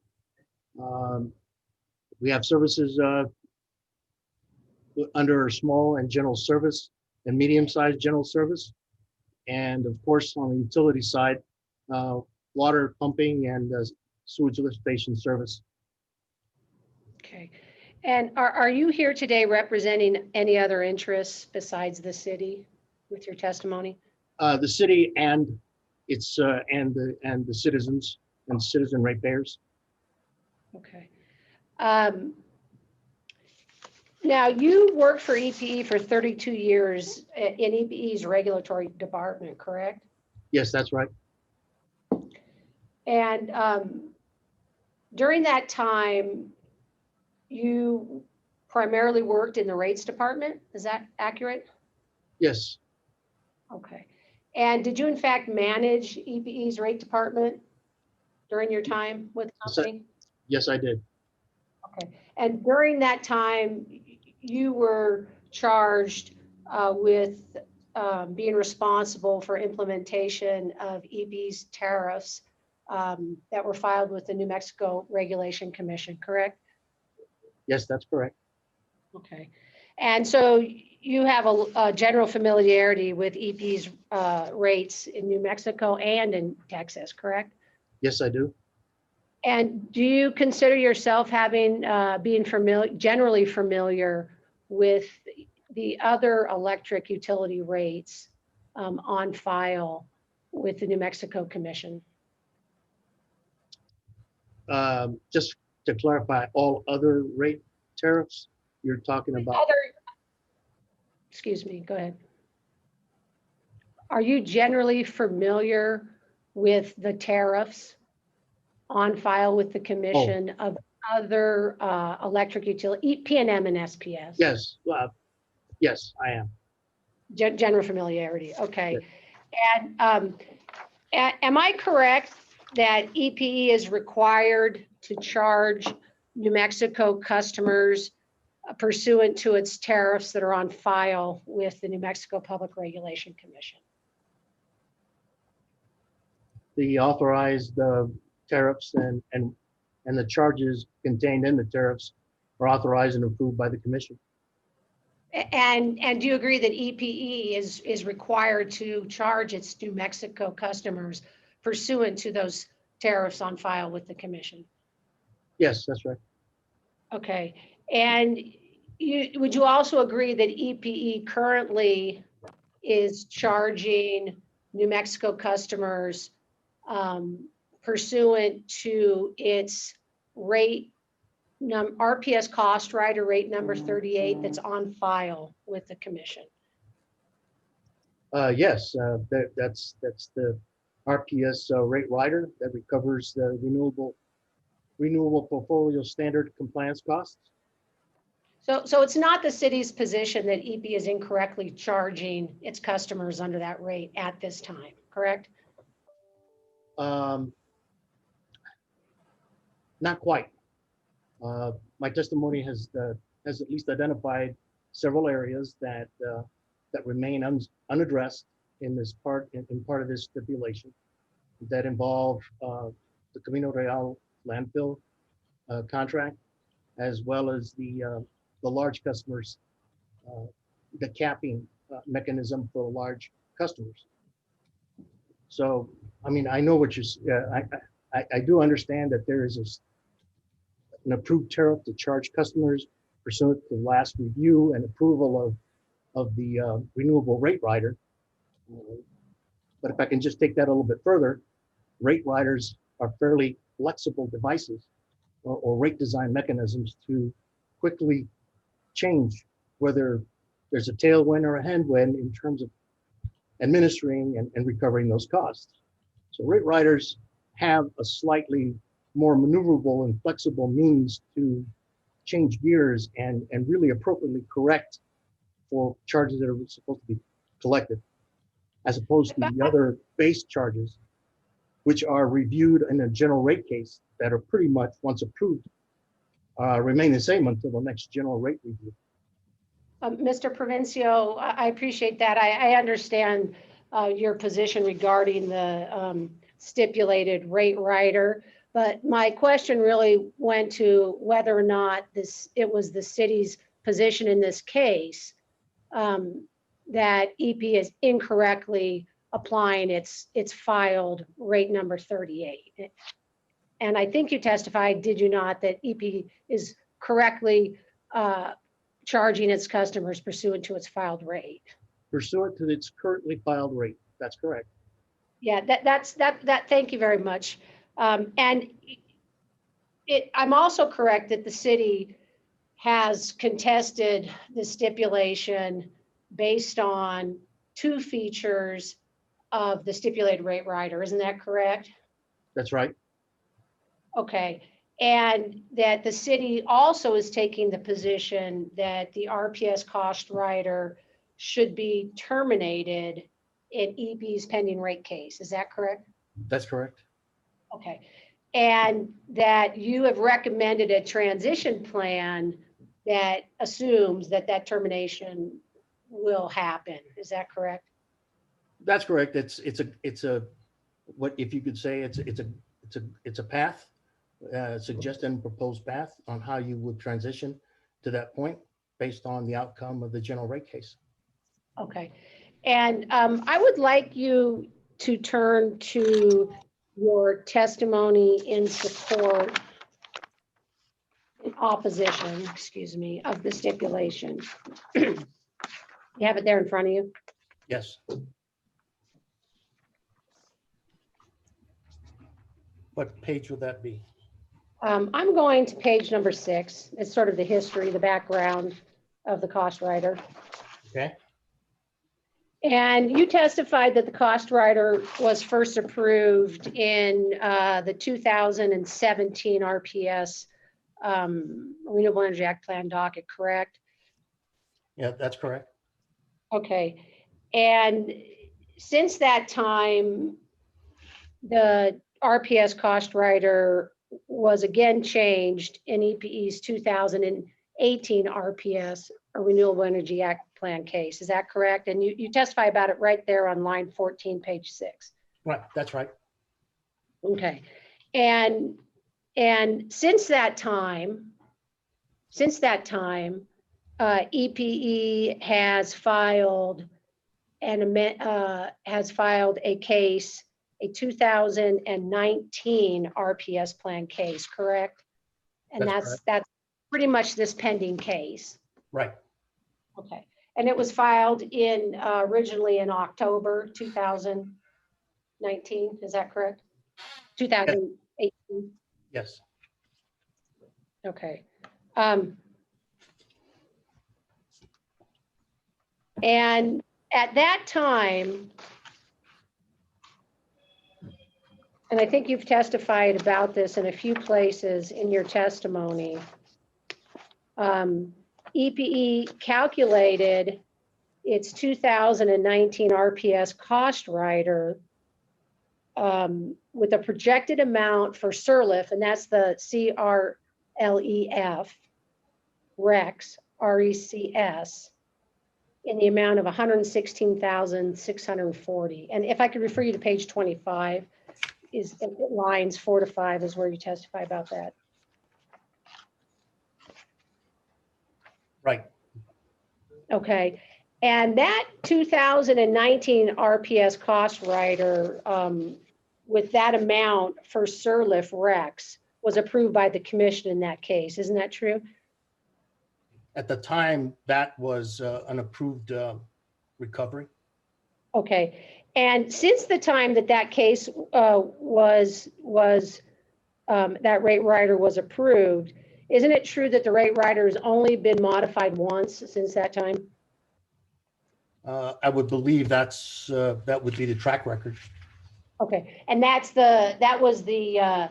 We have services under small and general service and medium-sized general service. And of course, on the utility side, water pumping and sewage lift station service. Okay. And are you here today representing any other interests besides the city with your testimony? The city and its and the citizens and citizen ratepayers. Okay. Now, you worked for EPE for 32 years in EPE's regulatory department, correct? Yes, that's right. And during that time, you primarily worked in the rates department. Is that accurate? Yes, Okay. And did you in fact manage EPE's rate department during your time with the Yes, I- company? yes, I did. Okay. And during that time, you were charged with being responsible for implementation of EP's tariffs that were filed with the New Mexico Regulation Commission, correct? Yes, that's correct. Okay. And so you have a general familiarity with EP's rates in New Mexico and in Texas, correct? Yes, I do. And do you consider yourself having being generally familiar with the other electric utility rates on file with the New Mexico Commission? Just to clarify, all other rate tariffs you're talking about? Excuse me, go ahead. Are you generally familiar with the tariffs on file with the commission of other electric utility, PNM and SPS? Yes, yes, I am. General familiarity, okay. And am I correct that EPE is required to charge New Mexico customers pursuant to its tariffs that are on file with the New Mexico Public Regulation Commission? The authorized tariffs and the charges contained in the tariffs are authorized and approved by the commission. And do you agree that EPE is required to charge its New Mexico customers pursuant to those tariffs on file with the commission? Yes, that's right. Okay. And would you also agree that EPE currently is charging New Mexico customers pursuant to its rate RPS cost rider rate number 38 that's on file with the commission? Yes, that's the RPS rate rider that recovers the renewable portfolio standard compliance costs. So it's not the city's position that EP is incorrectly charging its customers under that rate at this time, correct? Not quite. My testimony has at least identified several areas that remain unaddressed in this part in part of this stipulation that involve the Camino Real landfill contract, as well as the large customers, the capping mechanism for large customers. So, I mean, I know what I do understand that there is an approved tariff to charge customers pursuant to the last review and approval of the renewable rate rider. But if I can just take that a little bit further, rate riders are fairly flexible devices or rate design mechanisms to quickly change whether there's a tailwind or a headwind in terms of administering and recovering those costs. So rate riders have a slightly more maneuverable and flexible means to change gears and really appropriately correct for charges that are supposed to be collected, as opposed to the other base charges, which are reviewed in a general rate case that are pretty much, once approved, remain the same until the next general rate review. Mr. Provencio, I appreciate that. I understand your position regarding the stipulated rate rider, but my question really went to whether or not it was the city's position in this case that EP is incorrectly applying its filed rate number 38. And I think you testified, did you not, that EP is correctly charging its customers pursuant to its filed rate? Pursuant to its currently filed rate, that's correct. Yeah, thank you very much. And I'm also correct that the city has contested the stipulation based on two features of the stipulated rate rider. Isn't that correct? That's right. Okay. And that the city also is taking the position that the RPS cost rider should be terminated in EP's pending rate case. Is that correct? That's correct. Okay. And that you have recommended a transition plan that assumes that that termination will happen. Is that correct? That's correct. It's a what if you could say it's a path, suggested and proposed path on how you would transition to that point based on the outcome of the general rate case. Okay. And I would like you to turn to your testimony in support, in opposition, excuse me, of the stipulation. You have it there in front of you? Yes. What page would that be? I'm going to page number 6. It's sort of the history, the background of the cost rider. Okay. And you testified that the cost rider was first approved in the 2017 RPS Renewable Energy Act Plan docket, correct? Yeah, that's correct. Okay. And since that time, the RPS cost rider was again changed in EPE's 2018 RPS, a Renewable Energy Act Plan case. Is that correct? And you testify about it right there on line 14, page 6. Right, that's right. Okay. And since that time, EPE has filed a case, a 2019 RPS plan case, correct? And that's pretty much this pending case. Right. Okay. And it was filed in originally in October 2019. Is that correct? 2018. Yes. Okay. And at that time, and I think you've testified about this in a few places in your testimony, EPE calculated its 2019 RPS cost rider with a projected amount for SIRLIF, and that's the CRLEF, RECS, RECS, in the amount of 116,640. And if I could refer you to page 25, is lines 4 to 5 is where you testify about that. Right. Okay. And that 2019 RPS cost rider with that amount for SIRLIF RECS was approved by the commission in that case. Isn't that true? At the time, that was an approved recovery. Okay, and since the time that that case that rate rider was approved, isn't it true that the rate rider has only been modified once since that time? I would believe that would be the track record. Okay, and that was the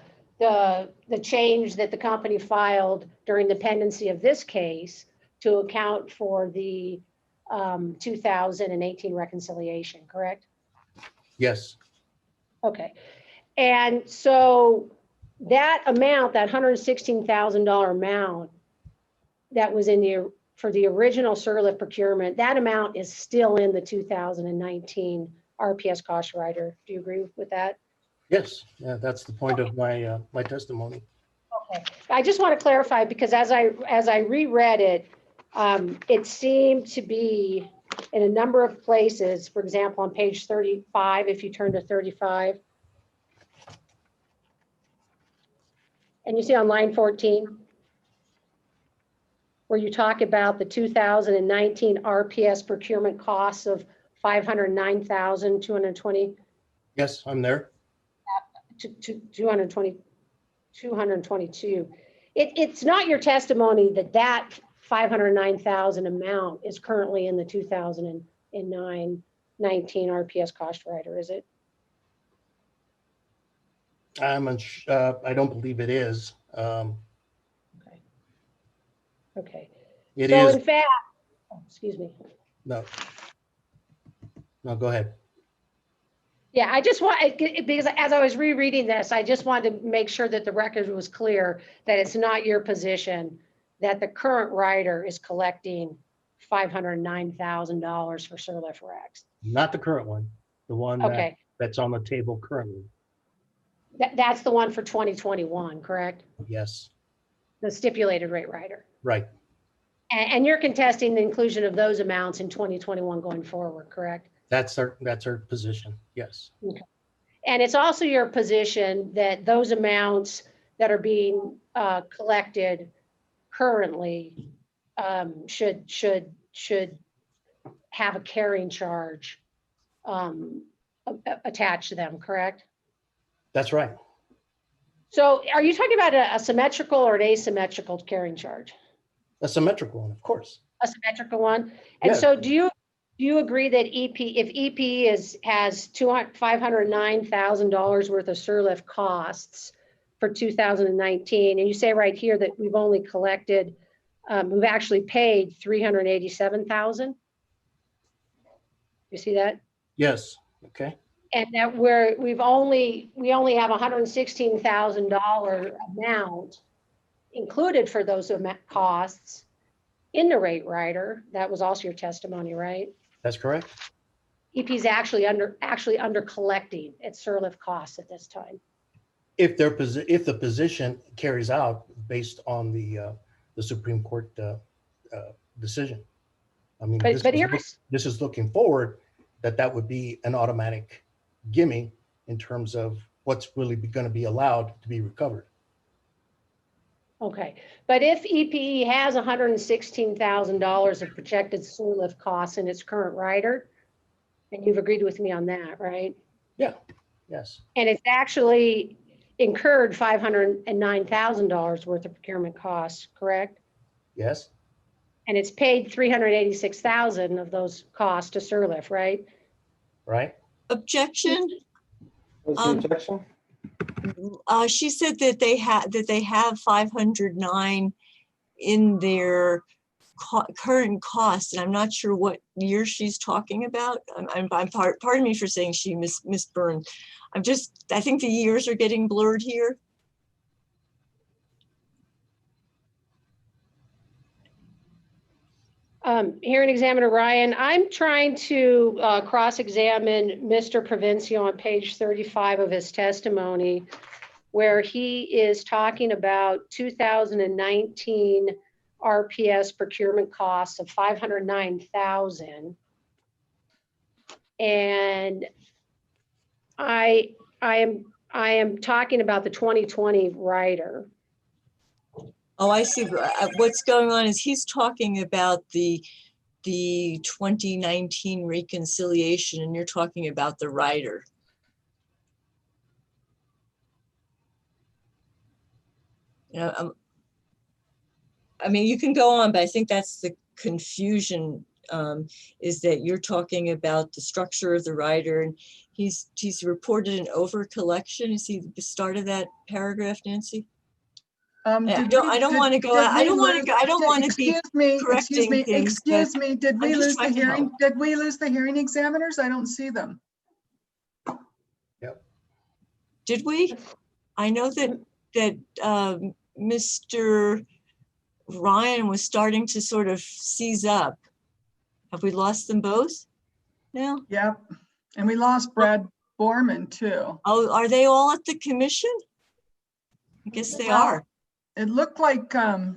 change that the company filed during the pendency of this case to account for the 2018 reconciliation, correct? Yes, Okay, and so that amount, that $116,000 amount that was for the original Surlift procurement, that amount is still in the 2019 RPS cost rider. Do you agree with that? yes, yeah, that's the point of my my testimony. Okay, I just want to clarify because as I reread it, it seemed to be in a number of places. For example, on page 35, if you turn to 35, and you see on line 14, where you talk about the 2019 RPS procurement costs of $509,220 Yes, I'm there. to 222. It's not your testimony that 509,000 amount is currently in the 2019 RPS cost rider, is it? I don't believe it is. Okay. It So is. in fact, excuse me. No, go ahead. Yeah, I just want, because as I was rereading this, I just wanted to make sure that the record was clear that it's not your position that the current writer is collecting $509,000 for Surlift Rex. Not the current one, the one Okay, that's on the table currently. that's the one for 2021, correct? Yes, The stipulated rate rider. right. And you're contesting the inclusion of those amounts in 2021 going forward, correct? That's our position. Yes. And it's also your position that those amounts that are being collected currently should have a carrying charge attached to them, correct? That's right. So are you talking about a symmetrical or an asymmetrical carrying charge? A symmetrical one, of course. A symmetrical one? And Yes. so do you agree that if EP has $509,000 worth of Surlift costs for 2019, and you say right here that we've only collected, we've actually paid 387,000? You see that? Yes. Okay. And that we only have $116,000 amount included for those costs in the rate rider. That was also your testimony, right? That's correct. EP's actually under collecting its Surlift costs at this time. If the position carries out based on the Supreme Court decision. I mean, this is looking forward that would be an automatic gimme in terms of what's really going to be allowed to be recovered. Okay, but if EPE has $116,000 of projected Surlift costs in its current rider, and you've agreed with me on that, right? Yeah. Yes. And it's actually incurred $509,000 worth of procurement costs, correct? Yes. And it's paid $386,000 of those costs to Surlift, right? Right. Objection. Was the objection? She said that they have 509 in their current costs, and I'm not sure what year she's talking about. Pardon me for saying she misburned. I think the years are getting blurred here. Hearing Examiner Ryan, I'm trying to cross-examine Mr. Provencio on page 35 of his testimony, where he is talking about 2019 RPS procurement costs of $509,000. And I am talking about the 2020 rider. Oh, I see. What's going on is he's talking about the the 2019 reconciliation, and you're talking about the rider. I mean, you can go on, but I think that's the confusion, is that you're talking about the structure of the rider, and he's reported an over collection. Is he the start of that paragraph, Nancy? I don't want to go. I don't want to be correcting things. Excuse me, did we I'm just lose the trying to help. hearing? Did we lose the hearing examiners? I don't see them. Did we? I know that Mr. Ryan was starting to sort of seize up. Have we lost them both now? Yep. And we lost Brad Borman too. Oh, are they all at the commission? I guess they are. It looked like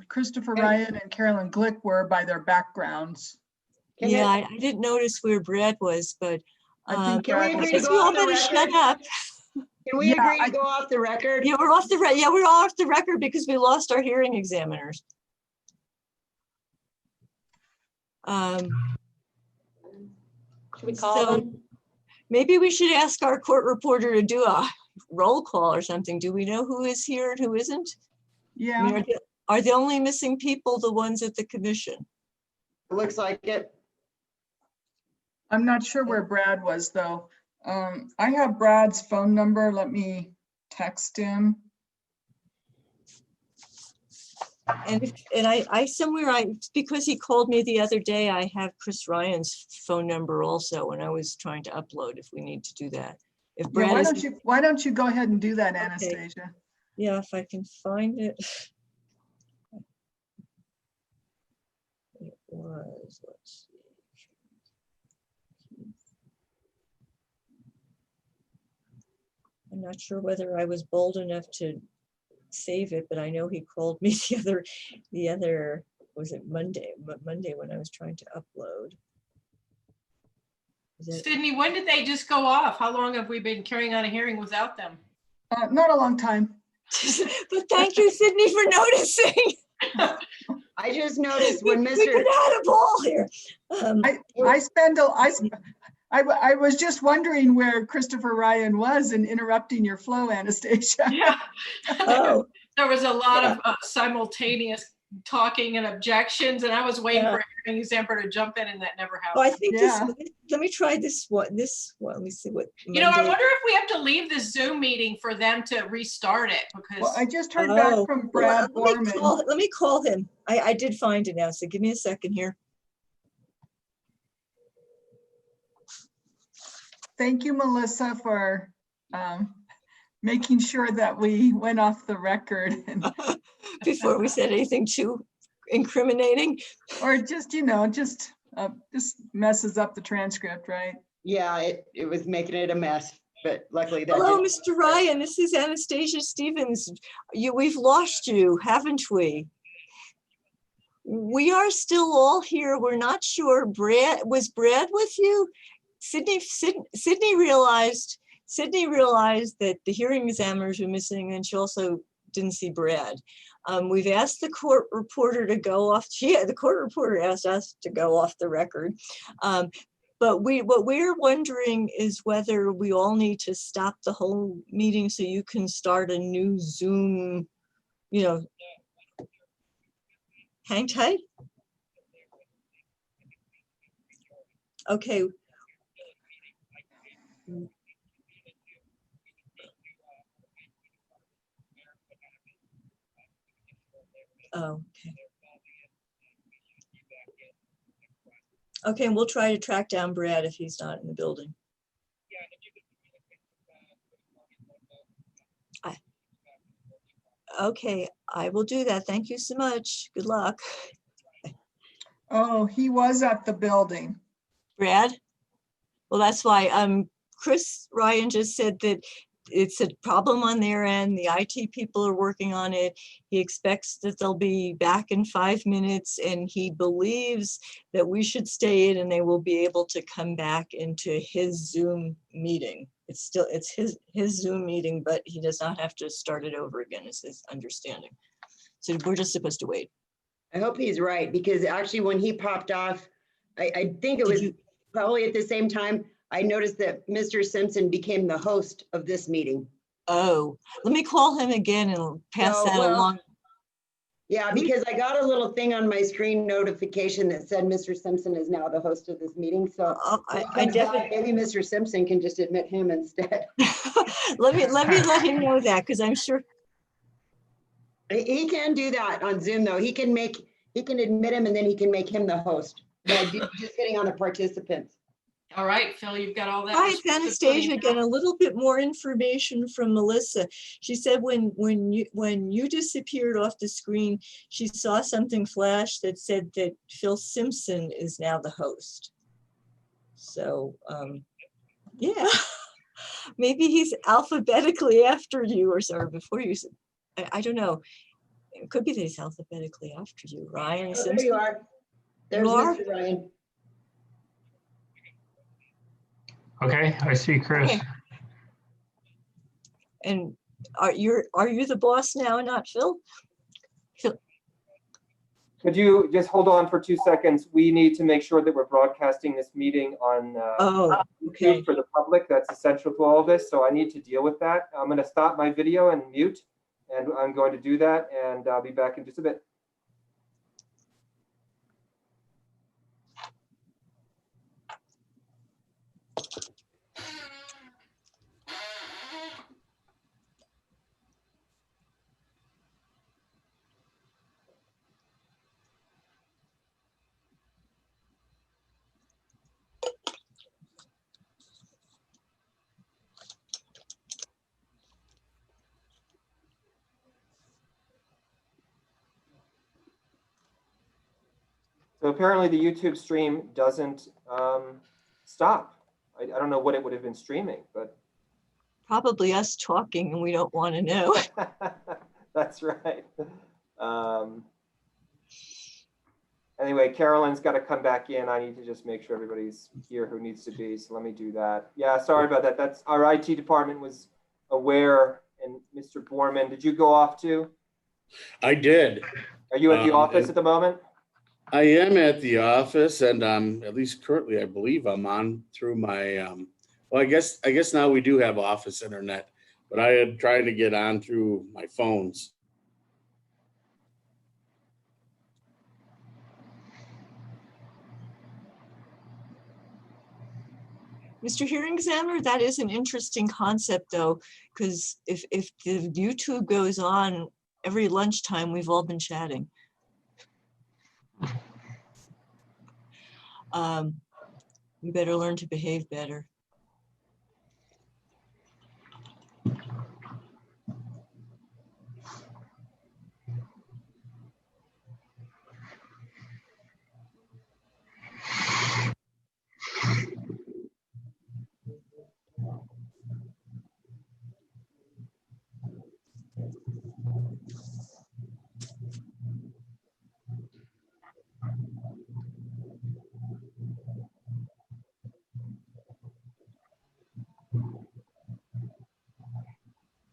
Christopher Ryan and Carolyn Glick were by their backgrounds. Yeah, I didn't notice where Brad was, but I think Can we Brad agree was- to guess we go all off the better shut record? up. Can we Yeah, agree to go off the record? Yeah, we're off the yeah, we're all off the record because we lost our hearing examiners. Should we call So them? maybe we should ask our court reporter to do a roll call or something. Do we know who is here and who isn't? I Yeah, mean, are the only missing people the ones at the commission? It looks like it. I'm not sure where Brad was though. I have Brad's phone number. Let me text him. And because he called me the other day, I have Chris Ryan's phone number also when I was trying to upload, if we need to do that. If Yeah, Brad why don't you go ahead and do that, Okay. Anastasia? Yeah, if I can find it. It was, let's see. I'm not sure whether I was bold enough to save it, but I know he called me the other, was it Monday when I was trying to upload. Is it- Sydney, when did they just go off? How long have we been carrying on a hearing without them? Not a long time. But thank you, Sydney, for noticing. I just noticed when We Mr. could add a ball here. I was just wondering where Christopher Ryan was and interrupting your flow, Anastasia. Yeah. Oh, There was a lot of simultaneous talking and objections, and I was waiting for a hearing examiner to jump in, and that never oh, I happened. think Yeah. let me try this one. Let me see what. You know, I Monday- wonder if we have to leave the Zoom meeting for them to restart it, because Well, I just heard back Oh, from well, Brad Borman. let me call him. I did find it now, so give me a second here. Thank you, Melissa, for making sure that we went off the record and, Before we said anything too incriminating. or just, just messes up the transcript, right? Yeah, it was making it a mess, but luckily that Hello, didn't. Mr. Ryan. This is Anastasia Stevens. We've lost you, haven't we? We are still all here. We're not sure. Was Brad with you? Sydney realized that the hearing examiners were missing, and she also didn't see Brad. We've asked the court reporter to go off. The court reporter asked us to go off the record. But what we're wondering is whether we all need to stop the whole meeting so you can start a new Zoom, hang tight. Okay. Oh, okay. Okay, and we'll try to track down Brad if he's not in the building. Okay, I will do that. Thank you so much. Good luck. Oh, he was at the building. Brad? Well, that's why Chris Ryan just said that it's a problem on their end. The IT people are working on it. He expects that they'll be back in 5 minutes, and he believes that we should stay in and they will be able to come back into his Zoom meeting. It's his Zoom meeting, but he does not have to start it over again, is his understanding. So we're just supposed to wait. I hope he's right, because actually when he popped off, I think it Did was you- probably at the same time, I noticed that Mr. Simpson became the host of this meeting. Oh, let me call him again and pass No, that well, along. Yeah, because I got a little thing on my screen notification that said Mr. Simpson is now the host of this meeting, so I definitely, maybe Mr. Simpson can just admit him instead. let me let him know that, because I'm sure, He can do that on Zoom, though. He can admit him and then he can make him the host by just getting on the participants. All right, Phil, you've got all that. hi, restricted Anastasia, footing again, now. a little bit more information from Melissa. She said when you disappeared off the screen, she saw something flash that said that Phil Simpson is now the host. So, yeah, maybe he's alphabetically after you or sorry, before you. I don't know. It could be that he's alphabetically after you, Ryan Oh, there Simpson. you are. There's You are? Mr. Ryan. Okay, I see Chris. Okay. And are you the boss now, not Phil? Phil, Could you just hold on for 2 seconds? We need to make sure that we're broadcasting this meeting on oh, okay. YouTube for the public. That's essential to all of this. So I need to deal with that. I'm going to stop my video and mute, and I'm going to do that, and I'll be back in just a bit. So apparently the YouTube stream doesn't stop. I don't know what it would have been streaming, but Probably us talking and we don't want to know. that's right. Anyway, Carolyn's got to come back in. I need to just make sure everybody's here who needs to be. So let me do that. Yeah, sorry about that. That's our IT department was aware. And Mr. Borman, did you go off too? I did. Are you at the office and at the moment? I am at the office, and at least currently, I believe I'm on through my. Well, I guess now we do have office internet, but I had tried to get on through my phones. Mr. Hearing Examiner, that is an interesting concept though, because if the YouTube goes on every lunchtime, we've all been chatting. We better learn to behave better.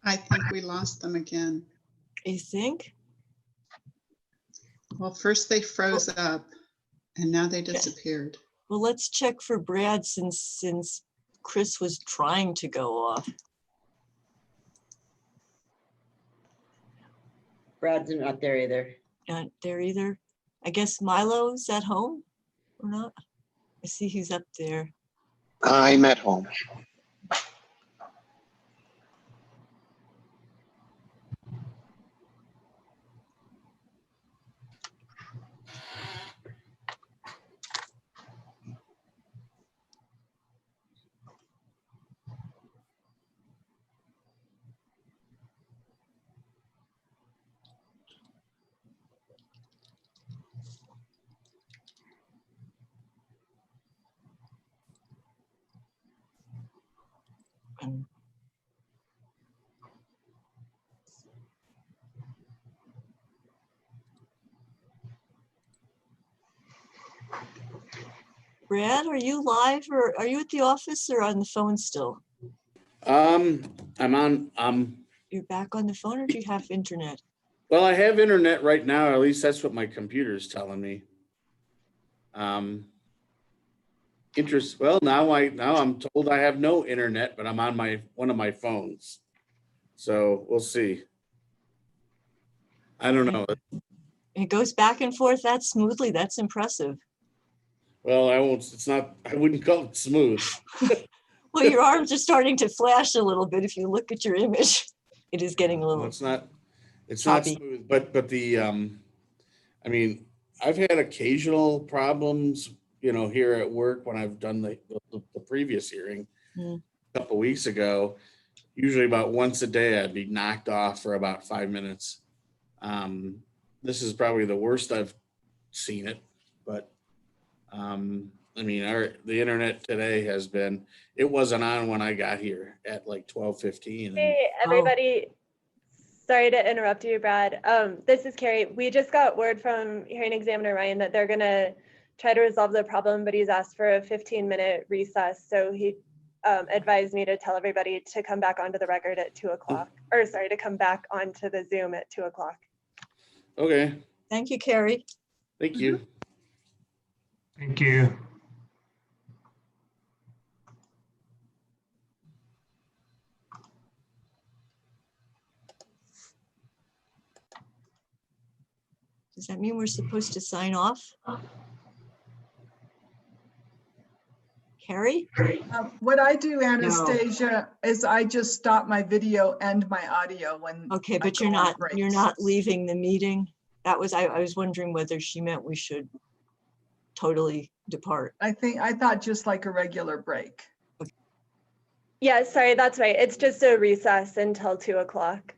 I think we lost them again. You think? Well, first they froze up and now they disappeared. Well, let's check for Brad since Chris was trying to go off. Brad's not there either. Not there either. I guess Milo's at home or not? I see he's up there. I'm at home. Brad, are you live or are you at the office or on the phone still? I'm on. You're back on the phone or do you have internet? Well, I have internet right now. Or at least that's what my computer's telling me. Well, now I'm told I have no internet, but I'm on one of my phones. So we'll see. I don't know. It goes back and forth that smoothly. That's impressive. Well, I wouldn't call it smooth. Well, your arms are starting to flash a little bit if you look at your image. It is getting a Well, little it's not choppy. smooth, but the, I mean, I've had occasional problems, here at work when I've done the previous hearing Mm. a couple weeks ago. Usually about once a day, I'd be knocked off for about 5 minutes. This is probably the worst I've seen it, but I mean, the internet today it wasn't on when I got here at like 12:15. Hey, everybody. Sorry to interrupt you, Brad. This is Carrie. We just got word from hearing examiner Ryan that they're gonna try to resolve the problem, but he's asked for a 15-minute recess. So he advised me to tell everybody to come back onto the record at 2 o'clock, or sorry, to come back onto the Zoom at 2 o'clock. Okay. Thank you, Carrie. Thank you. Thank you. Does that mean we're supposed to sign off? Carrie? What I do, Anastasia, is I just stop my video and my audio when. Okay, I but go you're on not breaks. leaving the meeting. I was wondering whether she meant we should totally depart. I thought just like a regular break. Yeah, sorry, that's right. It's just a recess until 2 o'clock.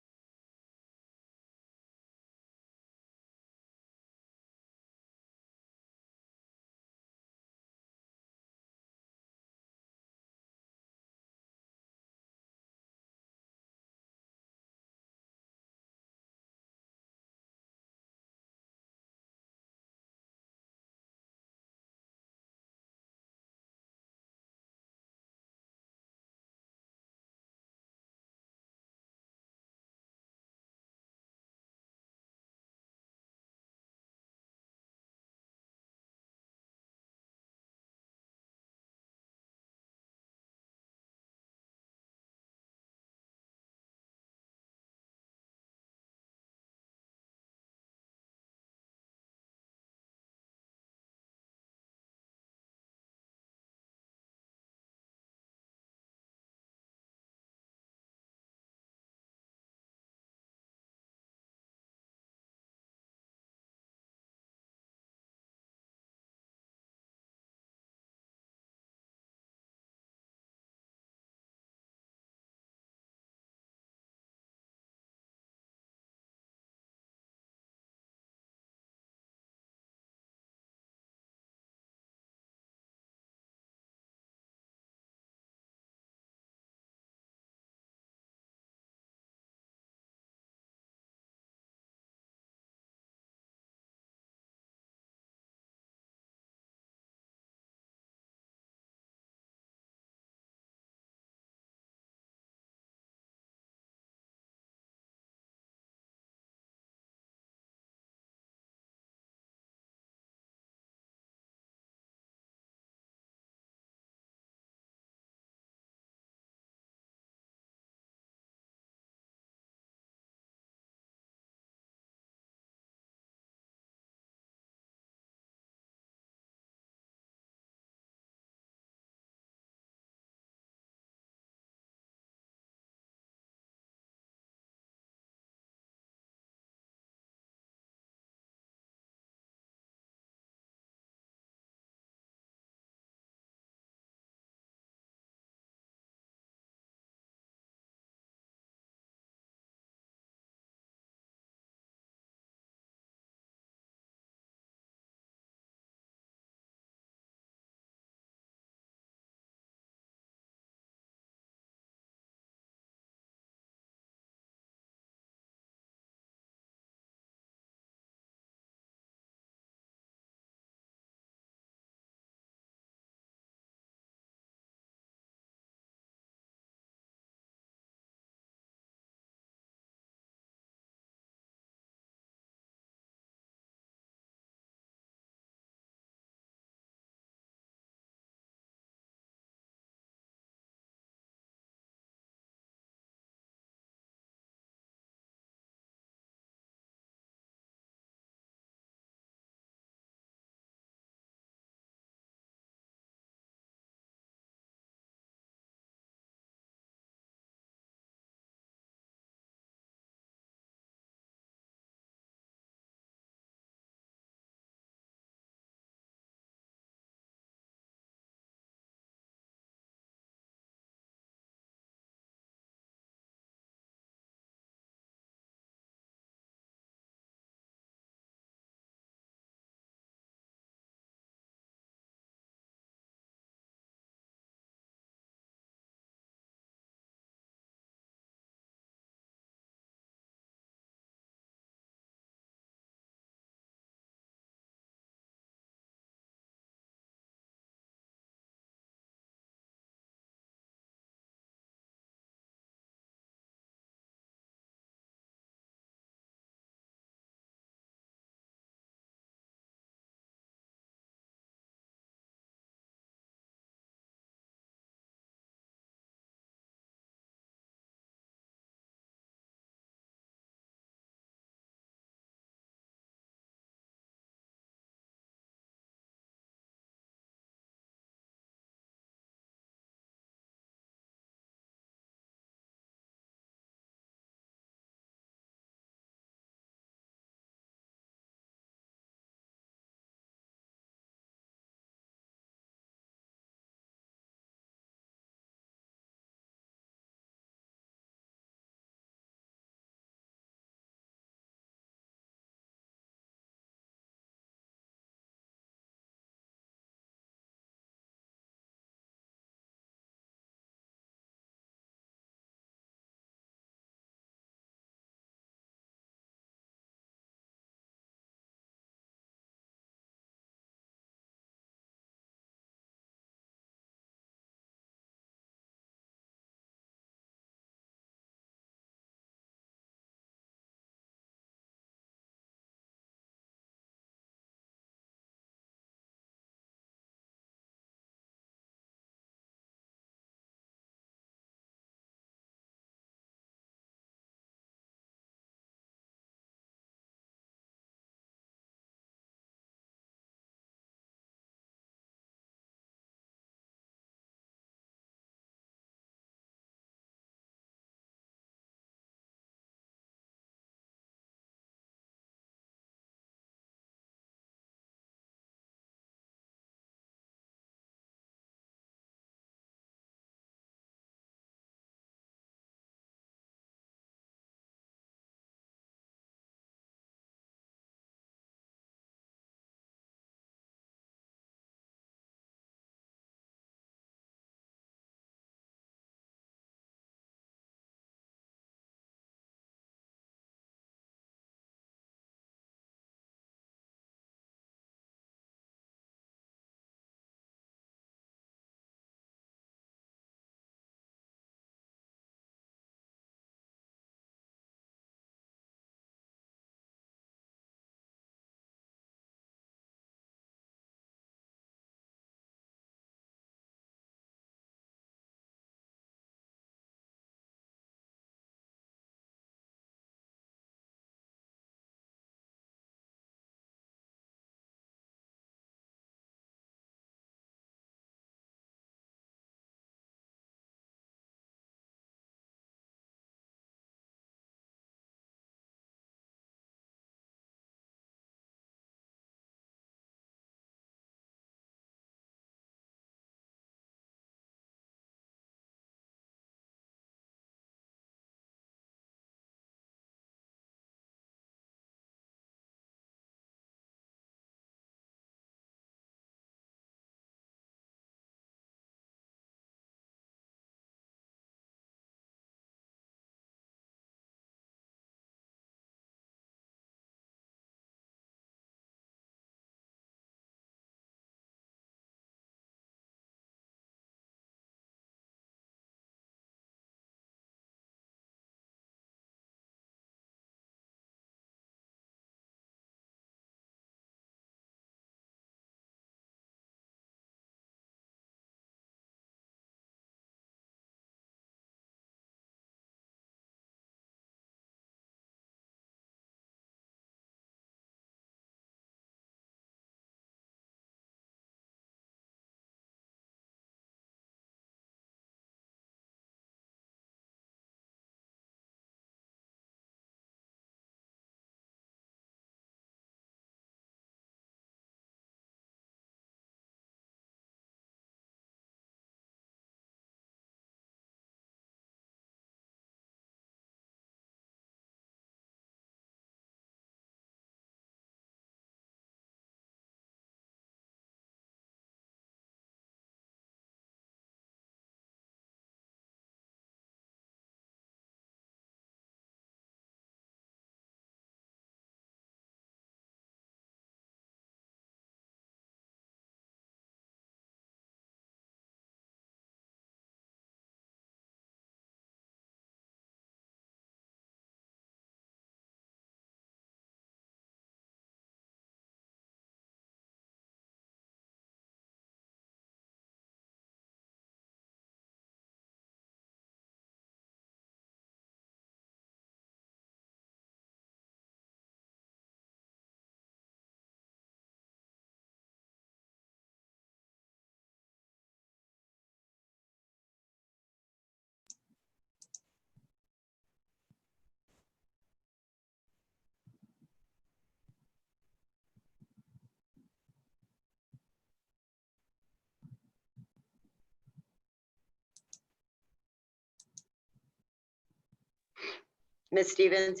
Ms. Stevens?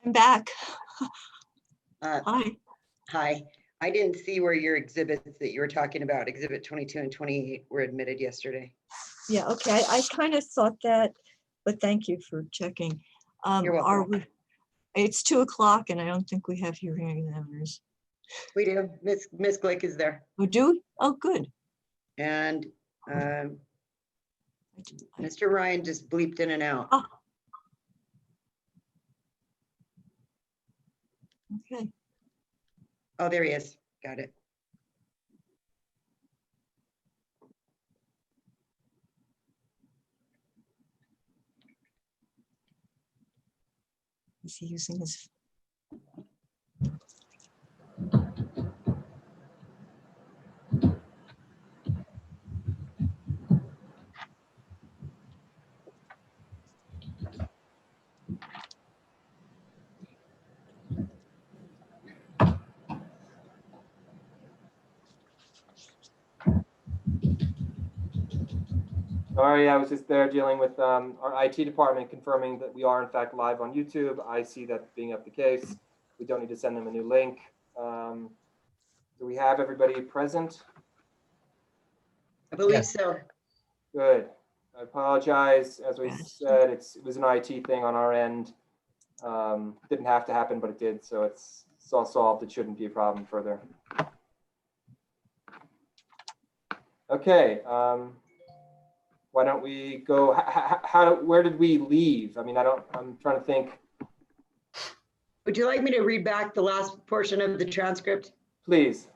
I'm back. Uh, Hi. Hi. I didn't see where your exhibits that you were talking about, exhibit 22 and 28, were admitted yesterday. Yeah, okay. I kind of thought that, but thank you for checking. You're Are welcome. we, it's 2 o'clock and I don't think we have hearing examiners. We do. Miss Glick is there. Oh, do we? Oh, good. And I Mr. Ryan just bleeped in and out. Oh. Okay. Oh, there he is. Got it. Is he using his? Sorry, I was just there dealing with our IT department confirming that we are in fact live on YouTube. I see that being up the case. We don't need to send them a new link. Do we have everybody present? I believe Yes. so. Good. I apologize. As we said, it was an IT thing on our end. Didn't have to happen, but it did. So it's all solved. It shouldn't be a problem further. Okay. Why don't we go? Where did we leave? I mean, I'm trying to think. Would you like me to read back the last portion of the transcript? Please.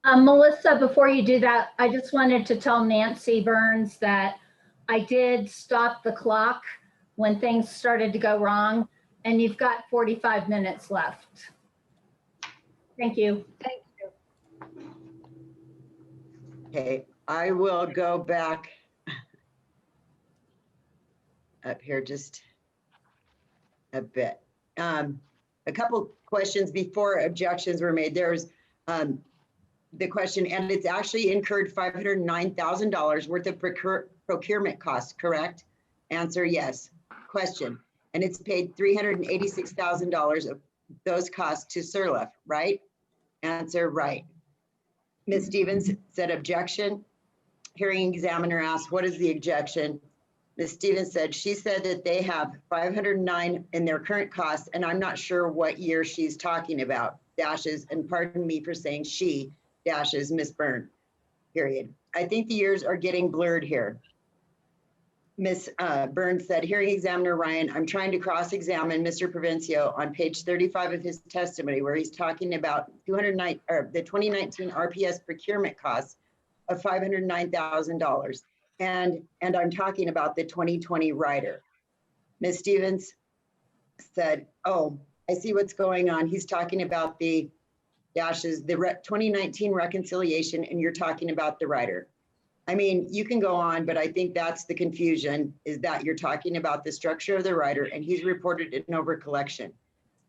Melissa, before you do that, I just wanted to tell Nancy Burns that I did stop the clock when things started to go wrong, and you've got 45 minutes left. Thank you. Thank you. Okay, I will go back up here just a bit. A couple questions before objections were made. There's the question, and it's actually incurred $509,000 worth of procurement costs, correct? Answer, yes. Question, and it's paid $386,000 of those costs to Surliff, right? Answer, right. Ms. Stevens said objection. Hearing examiner asked, what is the objection? Ms. Stevens said, she said that they have 509 in their current costs, and I'm not sure what year she's talking about, dashes, and pardon me for saying she, dashes, Ms. Byrne, period. I think the years are getting blurred here. Ms. Burns said, hearing examiner Ryan, I'm trying to cross-examine Mr. Provencio on page 35 of his testimony where he's talking about the 2019 RPS procurement costs of $509,000. And I'm talking about the 2020 rider. Ms. Stevens said, oh, I see what's going on. He's talking about the dashes, the 2019 reconciliation, and you're talking about the rider. I mean, you can go on, but I think that's the confusion, is that you're talking about the structure of the rider and he's reported an over collection.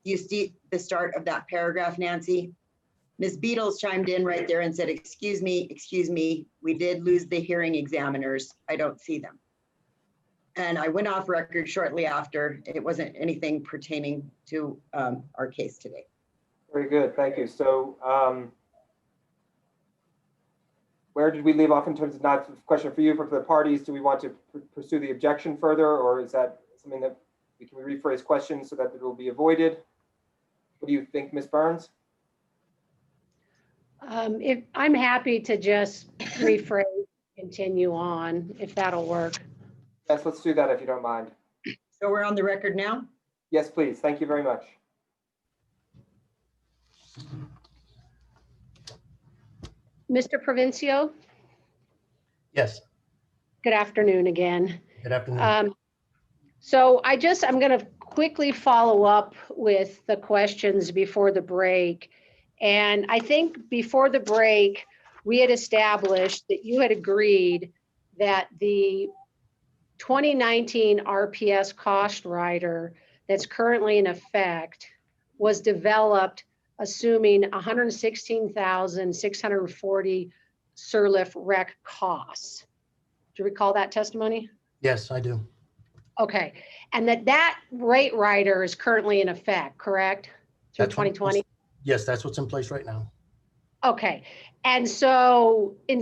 You see the start of that paragraph, Nancy? Ms. Beatles chimed in right there and said, excuse me, we did lose the hearing examiners. I don't see them. And I went off record shortly after. It wasn't anything pertaining to our case today. Very good. Thank you. So where did we leave off in terms of, not a question for you, but for the parties? Do we want to pursue the objection further, or is that something that we can rephrase questions so that it will be avoided? What do you think, Ms. Burns? If I'm happy to just rephrase, continue on, if that'll work. Yes, let's do that if you don't mind. So we're on the record now? Yes, please. Thank you very much. Mr. Provencio, Yes, good afternoon again. good afternoon. So I'm going to quickly follow up with the questions before the break. And I think before the break, we had established that you had agreed that the 2019 RPS cost rider that's currently in effect was developed assuming 116,640 Surliff rec costs. Do you recall that testimony? Yes, I do. Okay, and that rate rider is currently in effect, correct? Through That's what- 2020? Yes, that's what's in place right now. Okay, and so in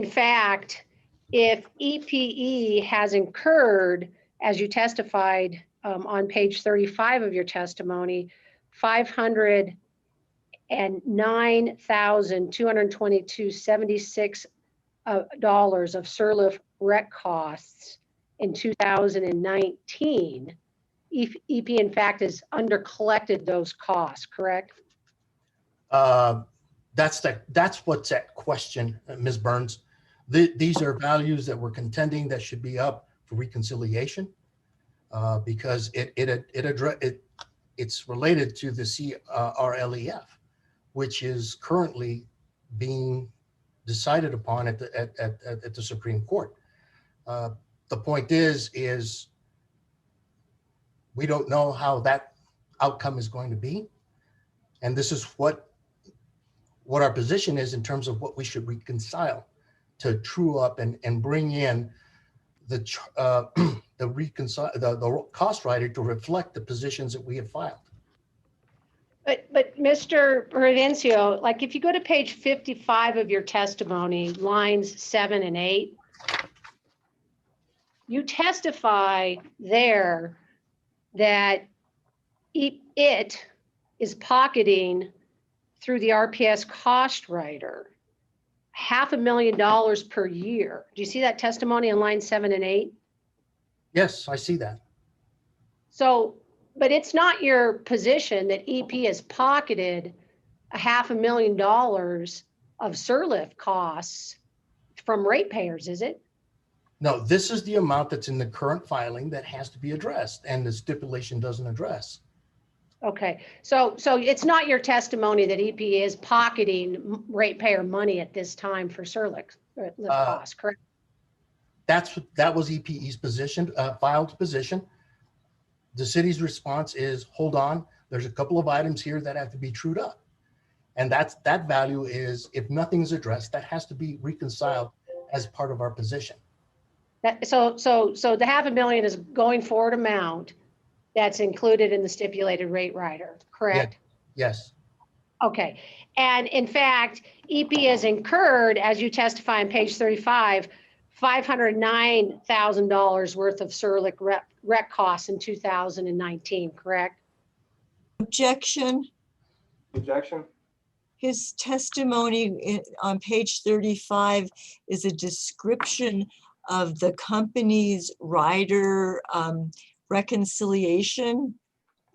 fact, if EPE has incurred, as you testified on page 35 of your testimony, $509,222.76 of Surlift rec costs in 2019, EP in fact has undercollected those costs, correct? That's what's at question, Ms. Burns. These are values that we're contending that should be up for reconciliation because it's related to the CRLEF, which is currently being decided upon at the Supreme Court. The point is we don't know how that outcome is going to be, and this is what our position is in terms of what we should reconcile to true up and bring in the cost rider to reflect the positions that we have filed. But Mr. Provencio, like if you go to page 55 of your testimony, lines 7 and 8, you testify there that it is pocketing through the RPS cost rider $500,000 per year. Do you see that testimony in line 7 and 8? Yes, I see that. So, but it's not your position that EP has pocketed $500,000 of Surlift costs from ratepayers, is it? No, this is the amount that's in the current filing that has to be addressed, and the stipulation doesn't address. Okay, so it's not your testimony that EP is pocketing ratepayer money at this time for Surlift costs, correct? That was EPE's position, filed position. The city's response is, hold on, there's a couple of items here that have to be trued up. And that value is, if nothing's addressed, that has to be reconciled as part of our position. So the $500,000 is going forward amount that's included in the stipulated rate rider, correct? Yes. Okay, and in fact, EP has incurred, as you testify on page 35, $509,000 worth of Surlift rec costs in 2019, correct? Objection. Objection. His testimony on page 35 is a description of the company's rider reconciliation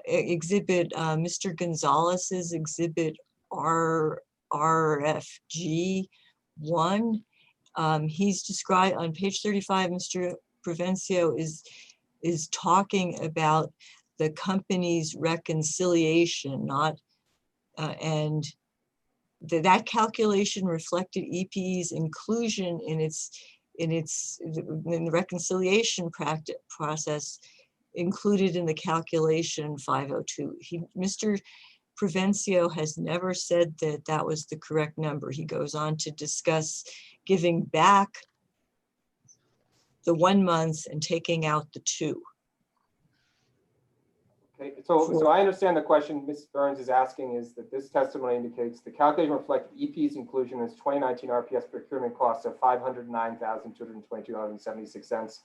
exhibit, Mr. Gonzalez's exhibit RFG 1. He's described on page 35, Mr. Provencio is talking about the company's reconciliation, not and that calculation reflected EPE's inclusion in the reconciliation process included in the calculation 502. Mr. Provencio has never said that that was the correct number. He goes on to discuss giving back the 1 month and taking out the 2. Okay, so I understand the question Ms. Burns is asking is that this testimony indicates the calculation reflected EP's inclusion as 2019 RPS procurement costs of $509,222.76.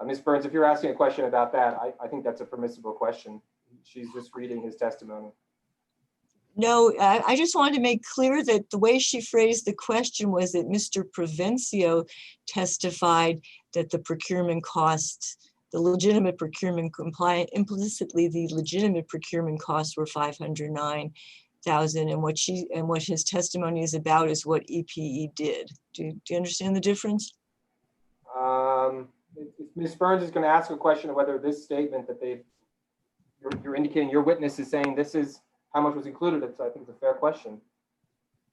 Ms. Burns, if you're asking a question about that, I think that's a permissible question. She's just reading his testimony. No, I just wanted to make clear that the way she phrased the question was that Mr. Provencio testified that the procurement costs, the legitimate procurement compliant, implicitly the legitimate procurement costs were $509,000, and what his testimony is about is what EPE did. Do you understand the difference? If Ms. Burns is going to ask a question of whether this statement that you're indicating your witness is saying this is how much was included, I think it's a fair question.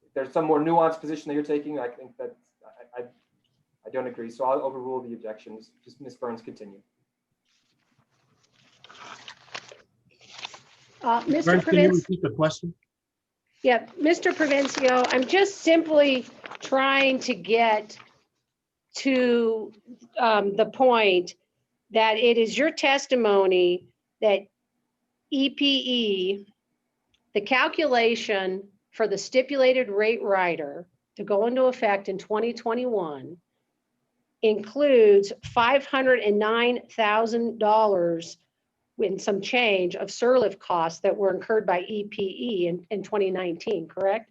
If there's some more nuanced position that you're taking, I think that I don't agree. So I'll overrule the objections. Just Ms. Burns, continue. Mr. Burns, can you Provencio, repeat the question? yeah, Mr. Provencio, I'm just simply trying to get to the point that it is your testimony that EPE, the calculation for the stipulated rate rider to go into effect in 2021 includes $509,000 in some change of SIRLIF costs that were incurred by EPE in 2019, correct?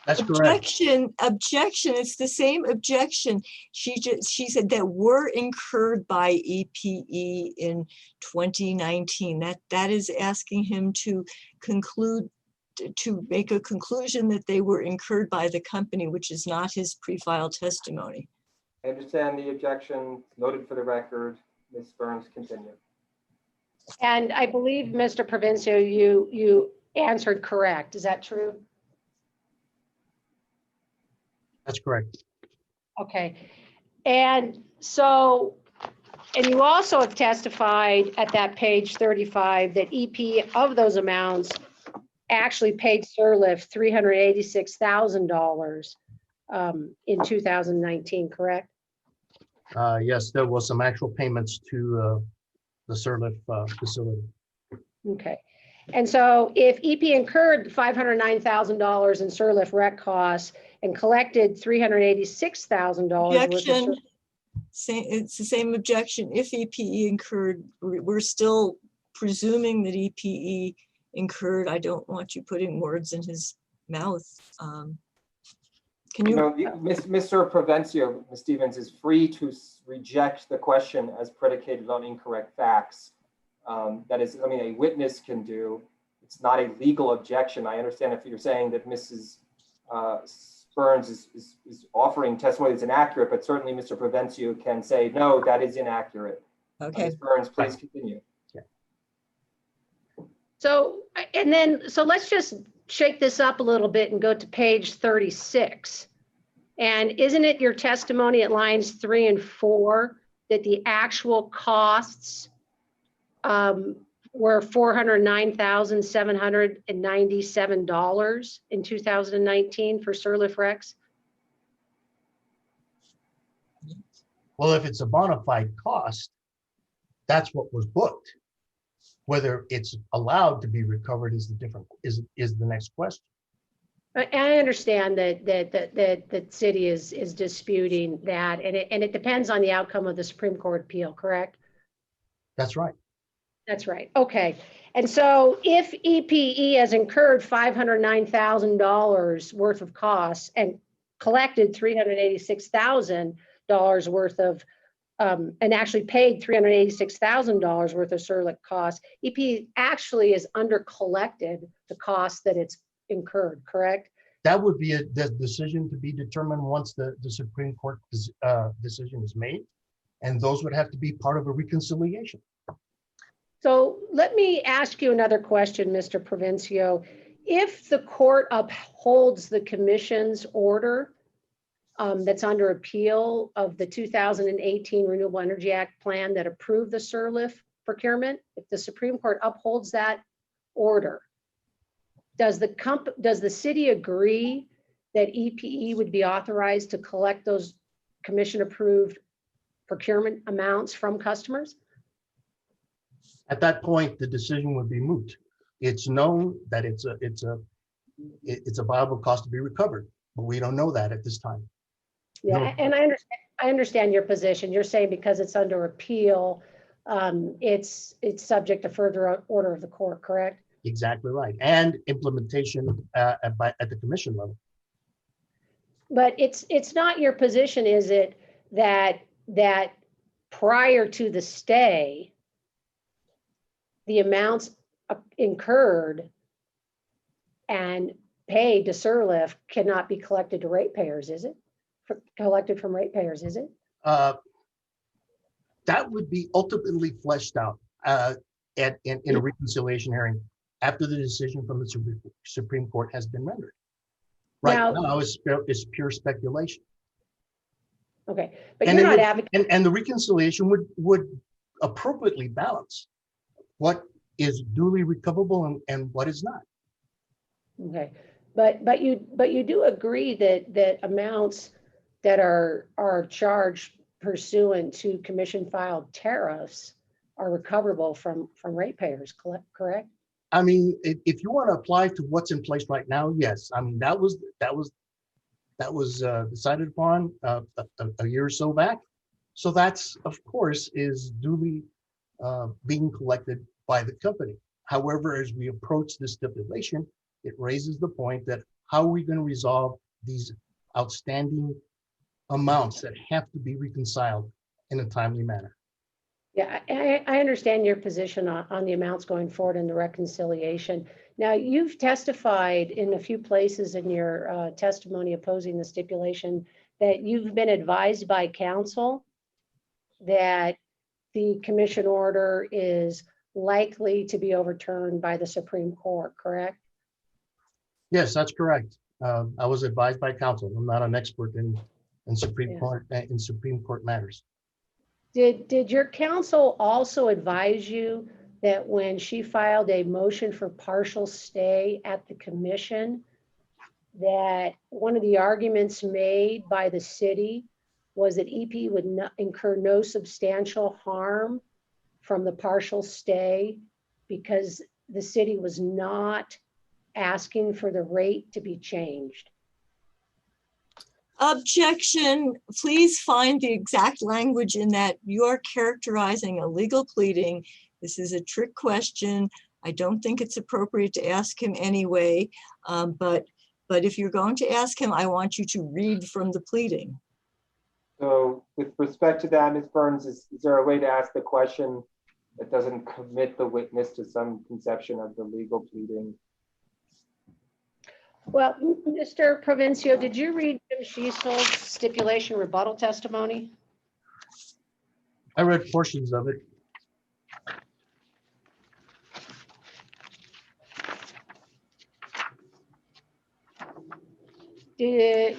That's correct. Objection, it's the same objection. She said that were incurred by EPE in 2019. That is asking him to make a conclusion that they were incurred by the company, which is not his pre-file testimony. I understand the objection, noted for the record. Ms. Burns, continue. And I believe, Mr. Provencio, you answered correct. Is that true? That's correct. Okay. And so, and you also have testified at that page 35 that EP of those amounts actually paid SIRLIF $386,000 in 2019, correct? Yes, there was some actual payments to the SIRLIF facility. Okay. And so if EP incurred $509,000 in SIRLIF rec costs and collected $386,000 Objection. It's the same objection. If EPE incurred, we're still presuming that EPE incurred. I don't want you putting words in his mouth. Can you? Mr. Provencio, Ms. Stevens, is free to reject the question as predicated on incorrect facts. That is something a witness can do. It's not a legal objection. I understand if you're saying that Mrs. Burns is offering testimony that's inaccurate, but certainly Mr. Provencio can say, no, that is inaccurate. Okay. Ms. Burns, please continue. So, so let's just shake this up a little bit and go to page 36. And isn't it your testimony at lines 3 and 4 that the actual costs were $409,797 in 2019 for SIRLIF Rex? Well, if it's a bona fide cost, that's what was booked. Whether it's allowed to be recovered is the next question. I understand that the city is disputing that, and it depends on the outcome of the Supreme Court appeal, correct? That's right. That's right. Okay. And so if EPE has incurred $509,000 worth of costs and collected $386,000 worth of and actually paid $386,000 worth of SIRLIF costs, EP actually is under collected the cost that it's incurred, correct? That would be the decision to be determined once the Supreme Court decision is made, and those would have to be part of a reconciliation. So let me ask you another question, Mr. Provencio. If the court upholds the commission's order that's under appeal of the 2018 Renewable Energy Act plan that approved the SIRLIF procurement, if the Supreme Court upholds that order, does the city agree that EPE would be authorized to collect those commission approved procurement amounts from customers? At that point, the decision would be moot. It's known that it's a viable cost to be recovered, but we don't know that at this time. Yeah, no. And I understand your position. You're saying because it's under appeal, it's subject to further order of the court, correct? Exactly right, and implementation at the commission level. But it's not your position, is it, that prior to the stay, the amounts incurred and paid to SIRLIF cannot be collected to ratepayers, is it? Collected from ratepayers, is it? That would be ultimately fleshed out in a reconciliation hearing after the decision from the Supreme Court has been rendered. Right now, it's pure speculation. Okay, but you're not advocating. And the reconciliation would appropriately balance what is duly recoverable and what is not. Okay, but you do agree that amounts that are charged pursuant to commission filed tariffs are recoverable from ratepayers, correct? I mean, if you want to apply to what's in place right now, yes. I mean, that was decided upon a year or so back. So that's, of course, is duly being collected by the company. However, as we approach this stipulation, it raises the point that how are we going to resolve these outstanding amounts that have to be reconciled in a timely manner? Yeah, I understand your position on the amounts going forward in the reconciliation. Now, you've testified in a few places in your testimony opposing the stipulation that you've been advised by counsel that the commission order is likely to be overturned by the Supreme Court, correct? Yes, that's correct. I was advised by counsel. I'm not an expert in Supreme Court matters. Did your counsel also advise you that when she filed a motion for partial stay at the commission, that one of the arguments made by the city was that EP would not incur no substantial harm from the partial stay because the city was not asking for the rate to be changed? Objection. Please find the exact language in that. You're characterizing a legal pleading. This is a trick question. I don't think it's appropriate to ask him anyway. But if you're going to ask him, I want you to read from the pleading. So with respect to that, Ms. Burns, is there a way to ask the question that doesn't commit the witness to some conception of the legal pleading? Well, Mr. Provencio, did you read Jim Schiesel's stipulation rebuttal testimony? I read portions of it. Do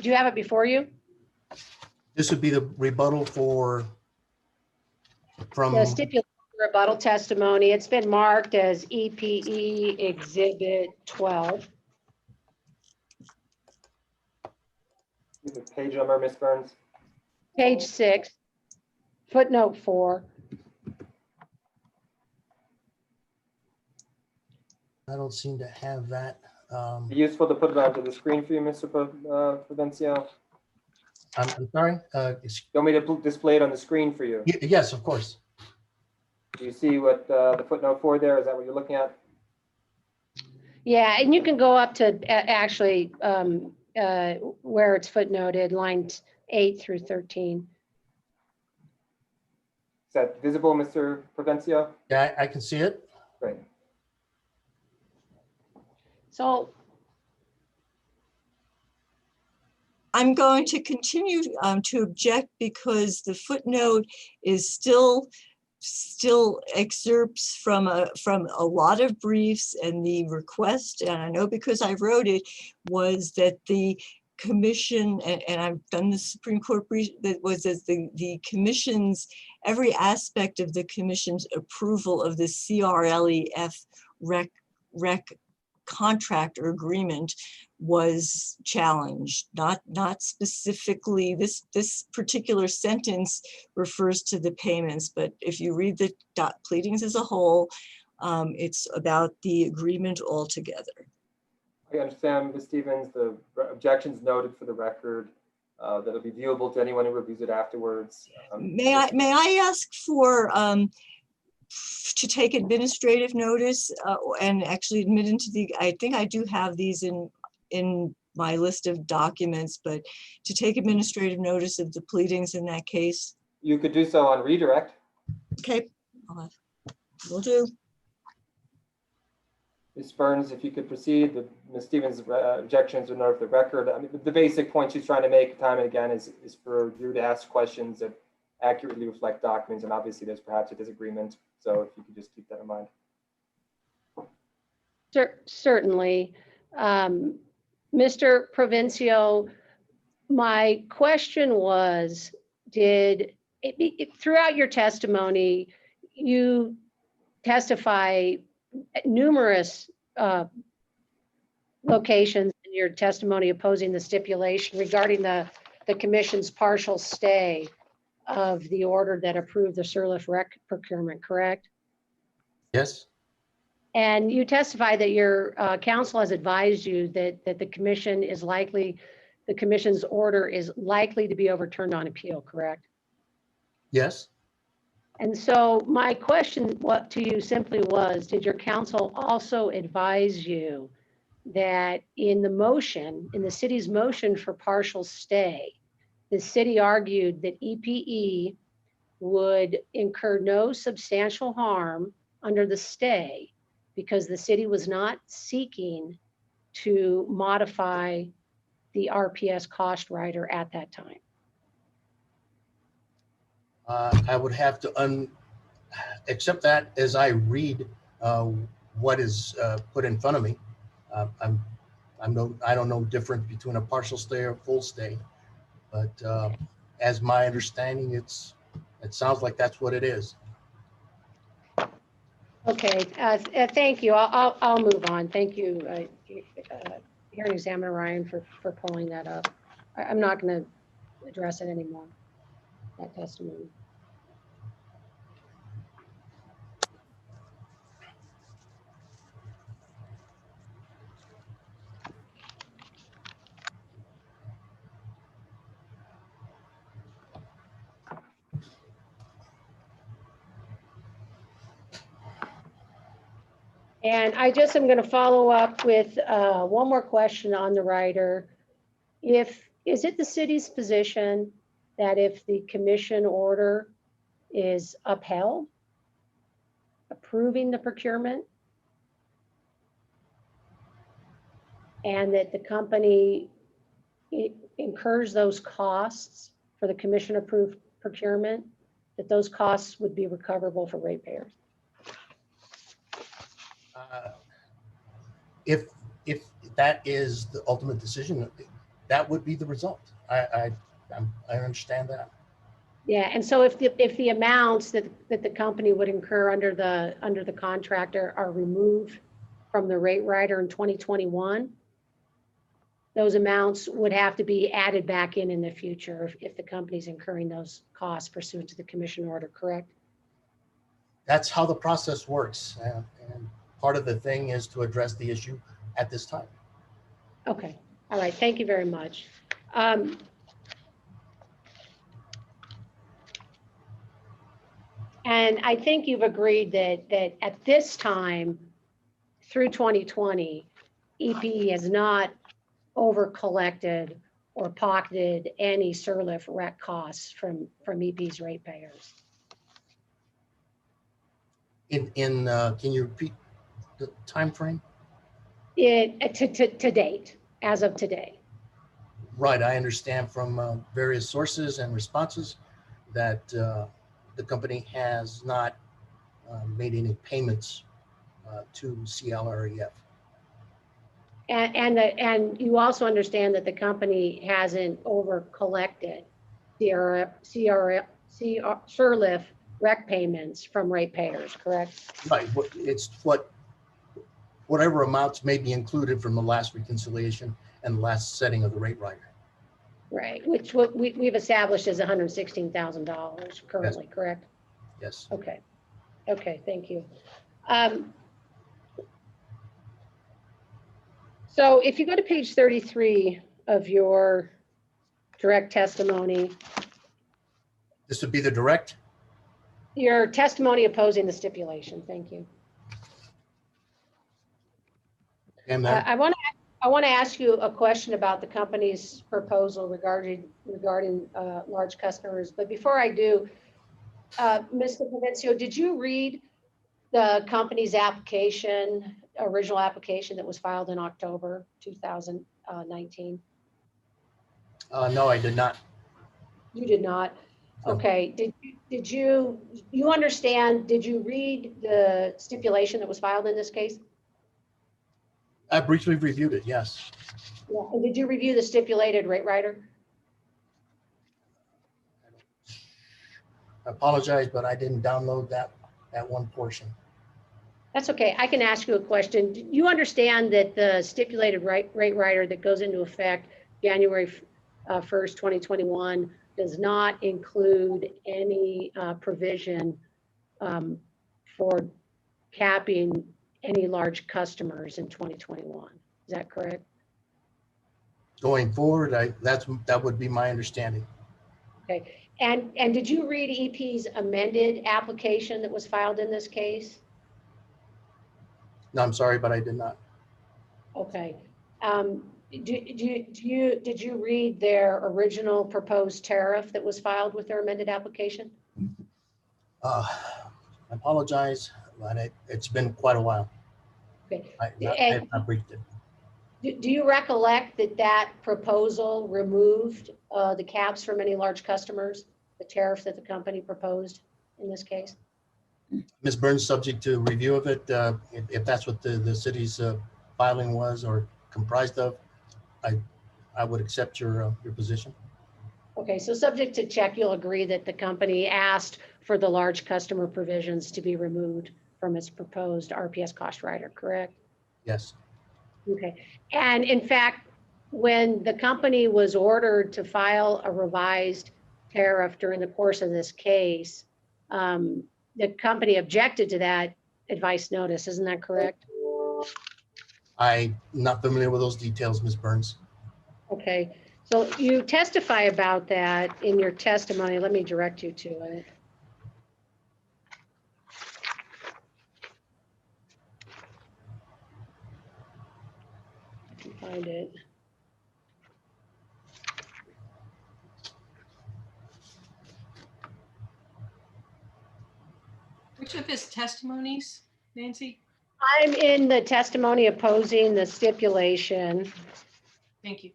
you have it before you? This would be the rebuttal from The stipulation rebuttal testimony. It's been marked as EPE Exhibit 12. The page number, Ms. Burns? Page 6, footnote 4. I don't seem to have that. Useful to put it onto the screen for you, Mr. Provencio? I'm sorry? You want me to display it on the screen for you? Yes, of course. Do you see what the footnote 4 there? Is that what you're looking at? Yeah, and you can go up to actually where it's footnoted, lines 8 through 13. Is that visible, Mr. Provencio? Yeah, I can see it. Great. So I'm going to continue to object because the footnote is still excerpts from a lot of briefs, and the request, and I know because I wrote it, was that the commission, and I've done the Supreme Court brief, that was that the commission's, every aspect of the commission's approval of the CRLEF rec contract or agreement was challenged, not specifically, this particular sentence refers to the payments, but if you read the pleadings as a whole, it's about the agreement altogether. I understand, Ms. Stevens, the objections noted for the record, that'll be viewable to anyone who reviews it afterwards. May I ask for to take administrative notice and actually admit into the, I think I do have these in my list of documents, but to take administrative notice of the pleadings in that case? You could do so on redirect. Okay, will do. Ms. Burns, if you could proceed, Ms. Stevens' objections are noted for the record. I mean, the basic point she's trying to make time and again is for you to ask questions that accurately reflect documents, and obviously there's perhaps a disagreement. So if you could just keep that in mind. Certainly. Mr. Provencio, my question was, throughout your testimony, you testify numerous locations in your testimony opposing the stipulation regarding the commission's partial stay. of the order that approved the Surliff rec procurement, correct? Yes, And you testify that your counsel has advised you that the commission is likely, the commission's order is likely to be overturned on appeal, correct? yes. And so my question to you simply was, did your counsel also advise you that in the motion, in the city's motion for partial stay, the city argued that EPE would incur no substantial harm under the stay because the city was not seeking to modify the RPS cost rider at that time? I would have to accept that as I read what is put in front of me. I don't know difference between a partial stay or full stay, but as my understanding, it sounds like that's what it is. Okay, thank you. I'll move on. Thank you, hearing examiner Ryan, for pulling that up. I'm not going to address it anymore, that testimony. And I just am going to follow up with one more question on the rider. Is it the city's position that if the commission order is upheld, approving the procurement, and that the company incurs those costs for the commission approved procurement, that those costs would be recoverable for ratepayers? If that is the ultimate decision, that would be the result. I understand that. Yeah, and so if the amounts that the company would incur under the contractor are removed from the rate rider in 2021, those amounts would have to be added back in the future if the company's incurring those costs pursuant to the commission order, correct? That's how the process works. And part of the thing is to address the issue at this time. Okay, all right, thank you very much. And I think you've agreed that at this time, through 2020, EPE has not over collected or pocketed any Surliff rec costs from EP's ratepayers. Can you repeat the time frame? To date, as of today. Right, I understand from various sources and responses that the company has not made any payments to CLREF. And you also understand that the company hasn't over collected Surliff rec payments from ratepayers, correct? Right, it's whatever amounts may be included from the last reconciliation and the last setting of the rate rider. Right, which we've established as $116,000 currently, yes. Correct? Yes. Okay, thank you. So if you go to page 33 of your direct testimony. This would be the direct? Your testimony opposing the stipulation, thank you. I want to ask you a question about the company's proposal regarding large customers. But before I do, Mr. Provencio, did you read the company's original application that was filed in October 2019? No, I did not. You did not? Okay. Did you understand, did you read the stipulation that was filed in this case? I briefly reviewed it, yes. Yeah. And did you review the stipulated rate rider? I apologize, but I didn't download that one portion. That's okay. I can ask you a question. Do you understand that the stipulated rate rider that goes into effect January 1st, 2021 does not include any provision for capping any large customers in 2021. Is that correct? Going forward, that would be my understanding. Okay. And did you read EP's amended application that was filed in this case? No, I'm sorry, but I did not. Okay. Did you read their original proposed tariff that was filed with their amended application? I apologize, but it's been quite a while. Okay. I have not read it. Do you recollect that proposal removed the caps from any large customers, the tariff that the company proposed in this case? Ms. Burns, subject to review of it, if that's what the city's filing was or comprised of, I would accept your position. Okay, so subject to check, you'll agree that the company asked for the large customer provisions to be removed from its proposed RPS cost rider, correct? Yes. Okay, and in fact, when the company was ordered to file a revised tariff during the course of this case, the company objected to that advice notice, isn't that correct? I'm not familiar with those details, Ms. Burns. Okay, so you testify about that in your testimony. Let me direct you to it. I can find it. Which of his testimonies, Nancy? I'm in the testimony opposing the stipulation. Thank you.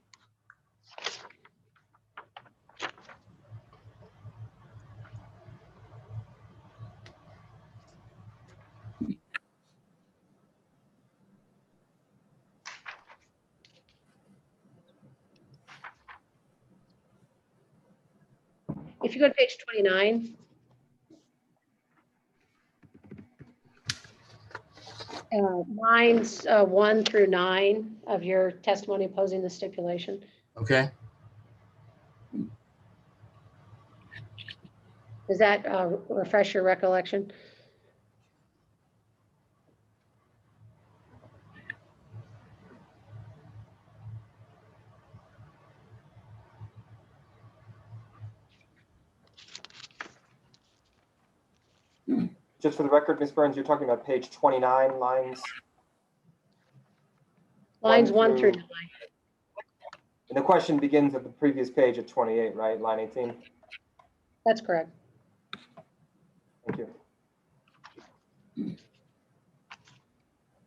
If you go to page 29. Lines 1 through 9 of your testimony opposing the stipulation. Okay. Does that refresh your recollection? Just for the record, Ms. Burns, you're talking about page 29, lines Lines 1 through 9. And the question begins at the previous page at 28, right? Line 18. That's correct. Thank you.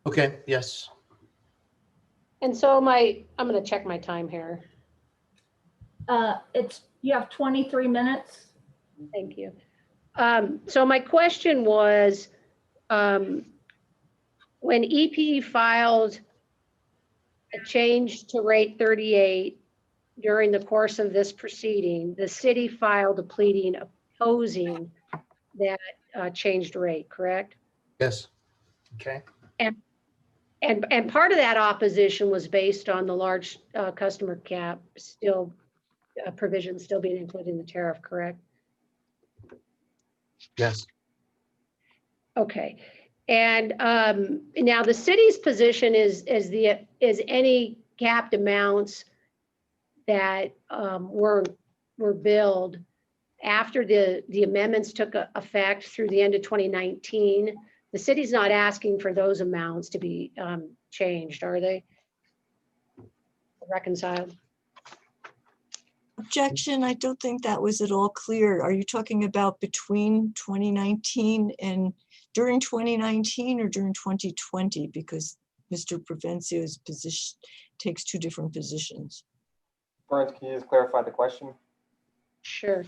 Okay, yes. And so I'm going to check my time here. You have 23 minutes. Thank you. So my question was, when EP filed a change to rate 38 during the course of this proceeding, the city filed a pleading opposing that changed rate, correct? Yes. Okay. And part of that opposition was based on the large customer cap still provision still being included in the tariff, correct? Yes. Okay. And now the city's position is any capped amounts that were billed after the amendments took effect through the end of 2019. The city's not asking for those amounts to be changed, are they? Reconciled? Objection, I don't think that was at all clear. Are you talking about between 2019 and during 2019 or during 2020? Because Mr. Provencio's position takes two different positions. Burns, can you just clarify the question? Sure.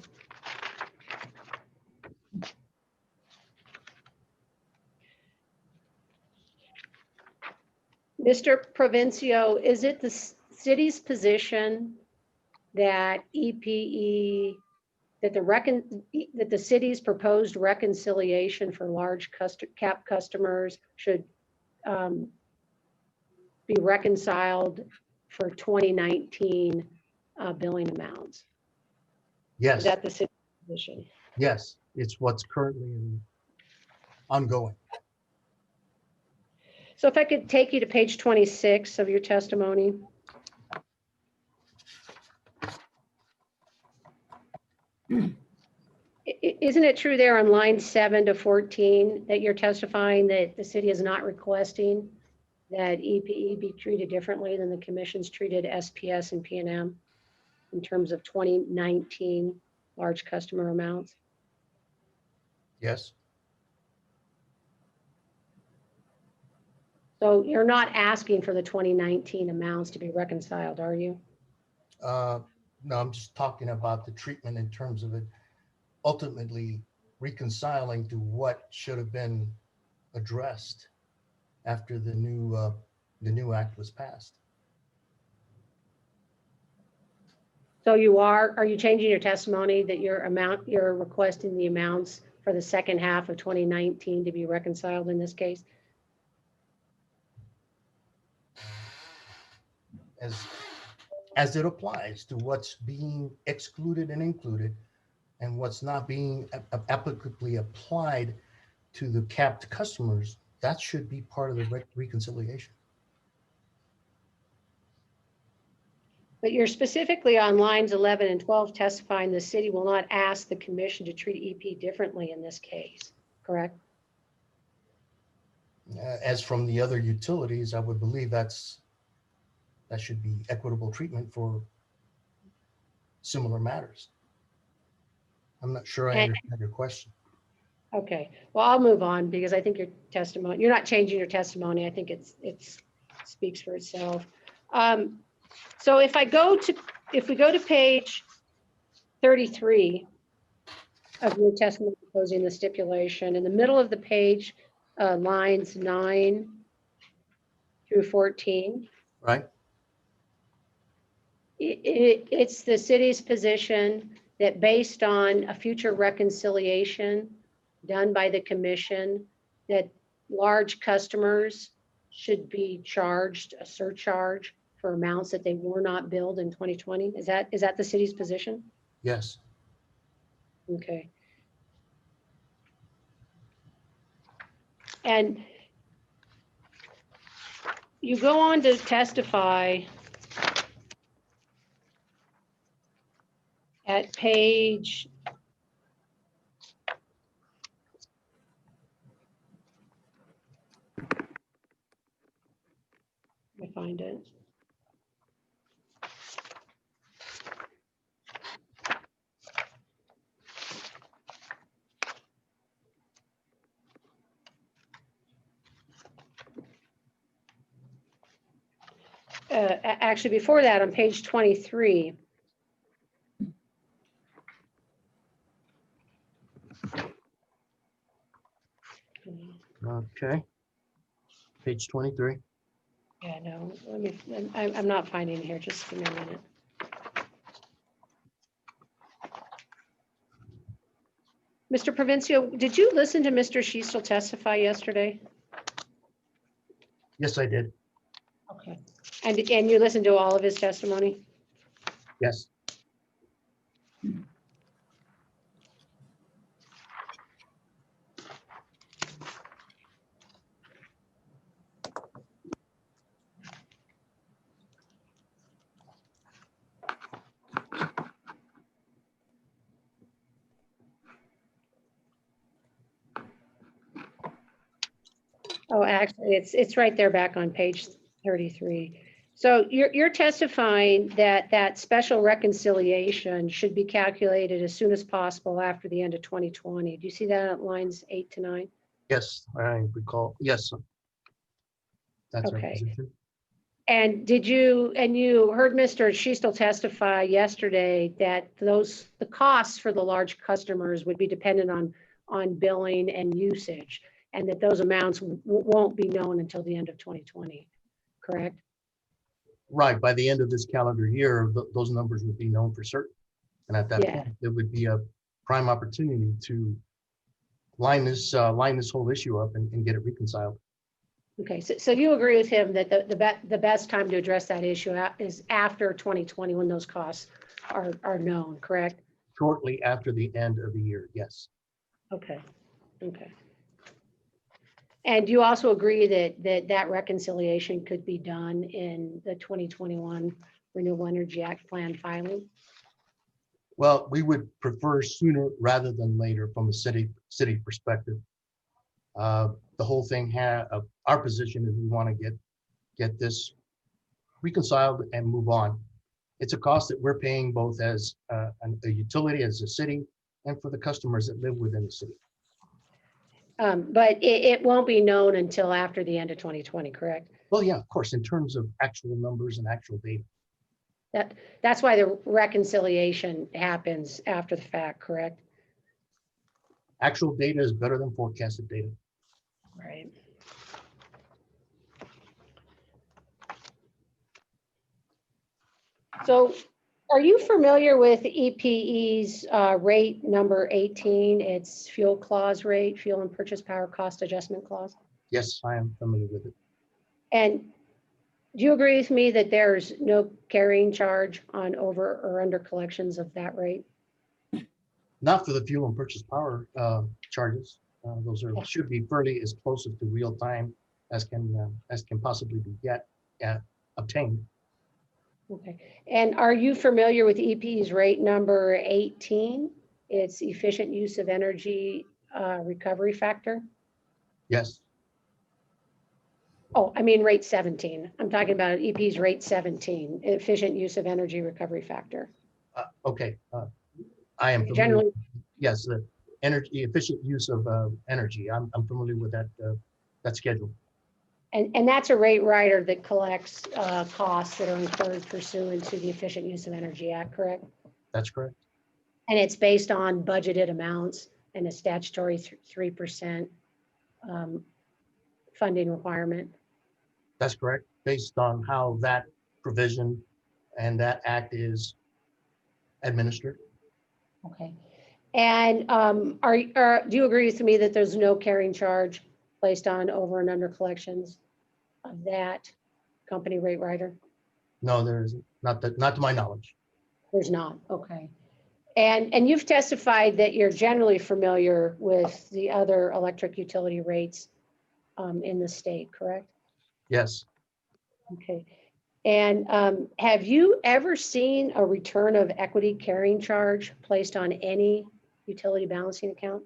Mr. Provencio, is it the city's position that EPE, that the city's proposed reconciliation for large cap customers should be reconciled for 2019 billing amounts? Yes, Is that the city position? yes, it's what's currently ongoing. So if I could take you to page 26 of your testimony. Isn't it true there on line 7 to 14 that you're testifying that the city is not requesting that EPE be treated differently than the commission's treated SPS and P&M in terms of 2019 large customer amounts? Yes, So you're not asking for the 2019 amounts to be reconciled, are you? no, I'm just talking about the treatment in terms of it ultimately reconciling to what should have been addressed after the new act was passed. So are you changing your testimony that you're requesting the amounts for the second half of 2019 to be reconciled in this case? As it applies to what's being excluded and included and what's not being applicably applied to the capped customers, that should be part of the reconciliation. But you're specifically on lines 11 and 12 testifying the city will not ask the commission to treat EP differently in this case, correct? As from the other utilities, I would believe that should be equitable treatment for similar matters. I'm not sure I understand your question. Okay, well, I'll move on because I think your testimony, you're not changing your testimony. I think it speaks for itself. So if we go to page 33 of your testimony proposing the stipulation, in the middle of the page, lines 9 through 14. Right. It's the city's position that based on a future reconciliation done by the commission, that large customers should be charged a surcharge for amounts that they were not billed in 2020. Is that the city's position? Yes. Okay. And you go on to testify at page 'Actually, before that, on page 23. Okay. Page 23. Yeah, no, I'm not finding it here, just give me a minute. Mr. Provencio, did you listen to Mr. Schiestel testify yesterday? Yes, I did. Okay. And you listened to all of his testimony? Yes. Oh, actually, it's right there back on page 33. So you're testifying that special reconciliation should be calculated as soon as possible after the end of 2020. Do you see that at lines 8 to 9? Yes, I recall. Yes. That's our Okay. position. And you heard Mr. Schiestel testify yesterday that the costs for the large customers would be dependent on billing and usage, and that those amounts won't be known until the end of 2020, correct? Right. By the end of this calendar year, those numbers would be known for certain. And at that point, there would be a prime opportunity to line this whole issue up and get it reconciled. Okay, so you agree with him that the best time to address that issue is after 2020 when those costs are known, correct? shortly after the end of the year, yes. Okay, okay. And you also agree that reconciliation could be done in the 2021 Renewable Energy Act plan filing? Well, we would prefer sooner rather than later from a city perspective. The whole thing our position is we want to get this reconciled and move on. It's a cost that we're paying both as a utility, as a city, and for the customers that live within the city. But it won't be known until after the end of 2020, correct? Well, yeah, of course, in terms of actual numbers and actual data. That's why the reconciliation happens after the fact, correct? Actual data is better than forecasted data. Right. So are you familiar with EPE's rate number 18? It's fuel clause rate, fuel and purchase power cost adjustment clause. Yes, I am familiar with it. And do you agree with me that there's no carrying charge on over or under collections of that rate? Not for the fuel and purchase power charges. Those should be fairly as close to real time as can possibly be obtained. Okay. And are you familiar with EPE's rate number 18? It's efficient use of energy recovery factor. Yes. Oh, I mean rate 17. I'm talking about EPE's rate 17, efficient use of energy recovery factor. Okay. I am familiar. Generally, Yes, the energy efficient use of energy. I'm familiar with that schedule. and that's a rate rider that collects costs that are incurred pursuant to the Efficient Use of Energy Act, correct? That's correct. And it's based on budgeted amounts and a statutory 3% funding requirement. That's correct. Based on how that provision and that act is administered. Okay. And do you agree with me that there's no carrying charge placed on over and under collections of that company rate rider? No, there isn't. Not to my knowledge. There's not. Okay. And you've testified that you're generally familiar with the other electric utility rates in the state, correct? Yes. Okay. And have you ever seen a return of equity carrying charge placed on any utility balancing account?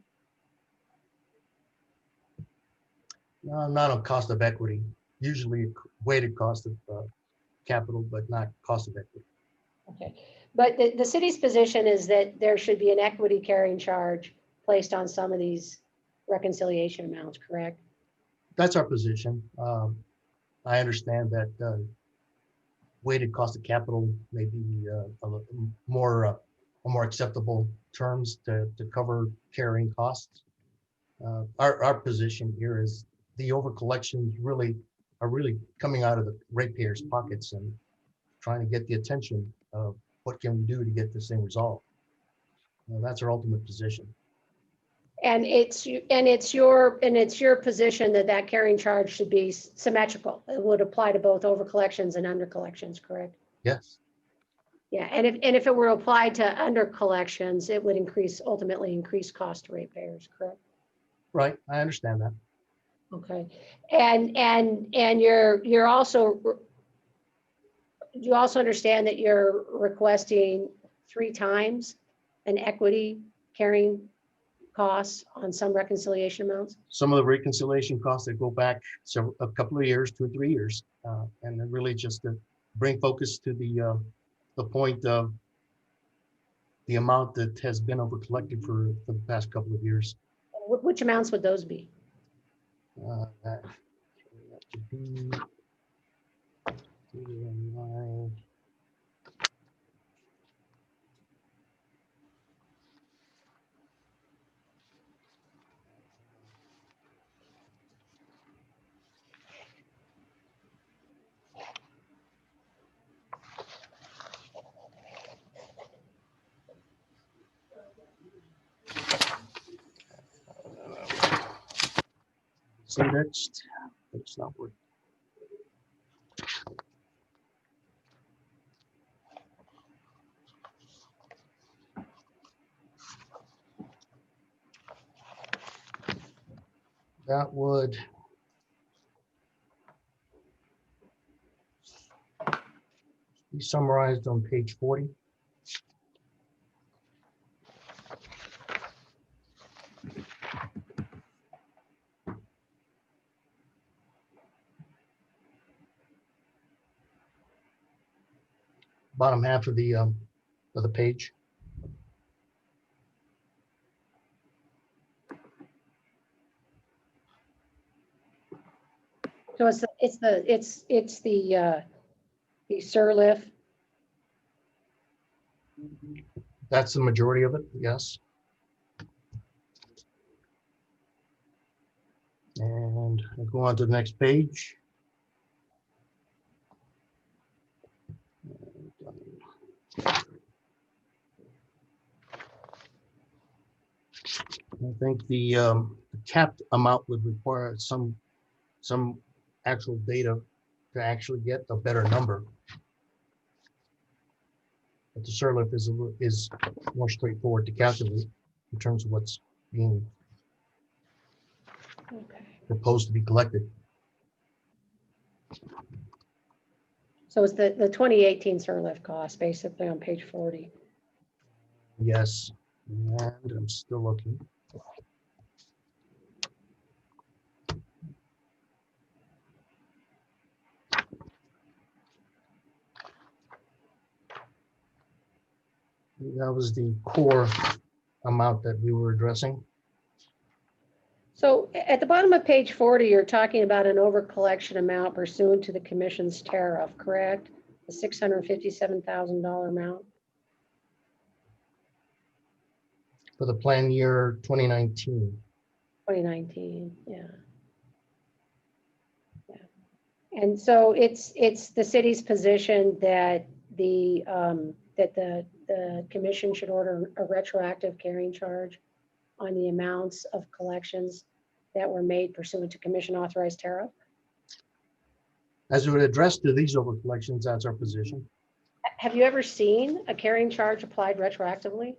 No, not on cost of equity. Usually weighted cost of capital, but not cost of equity. Okay. But the city's position is that there should be an equity carrying charge placed on some of these reconciliation amounts, correct? That's our position. I understand that weighted cost of capital may be a more acceptable terms to cover carrying costs. Our position here is the over collections are really coming out of the ratepayers' pockets and trying to get the attention of what can we do to get this thing resolved. That's our ultimate position. And it's your position that carrying charge should be symmetrical. It would apply to both over collections and under collections, correct? Yes. Yeah, and if it were applied to under collections, it would ultimately increase cost to ratepayers, correct? Right, I understand that. Okay, and you also understand that you're requesting 3 times an equity carrying costs on some reconciliation amounts? Some of the reconciliation costs that go back a couple of years, 2 or 3 years, and then really just to bring focus to the point of the amount that has been over collected for the past couple of years. Which amounts would those be? That should be 9. So next, it's not working. that would be summarized on page 40. Bottom half of the page. So it's the Surlift. That's the majority of it, yes. And I'll go on to the next page. I think the capped amount would require some actual data to actually get a better number. But the Surlift is more straightforward to calculate in terms of what's being proposed to be collected. So it's the 2018 Surlift cost, basically on page 40. Yes, and I'm still looking. That was the core amount that we were addressing. So at the bottom of page 40, you're talking about an over collection amount pursuant to the commission's tariff, correct? The $657,000 amount. For the plan year 2019. 2019, yeah. And so it's the city's position that the commission should order a retroactive carrying charge on the amounts of collections that were made pursuant to commission authorized tariff. As it would address to these over collections, that's our position. Have you ever seen a carrying charge applied retroactively?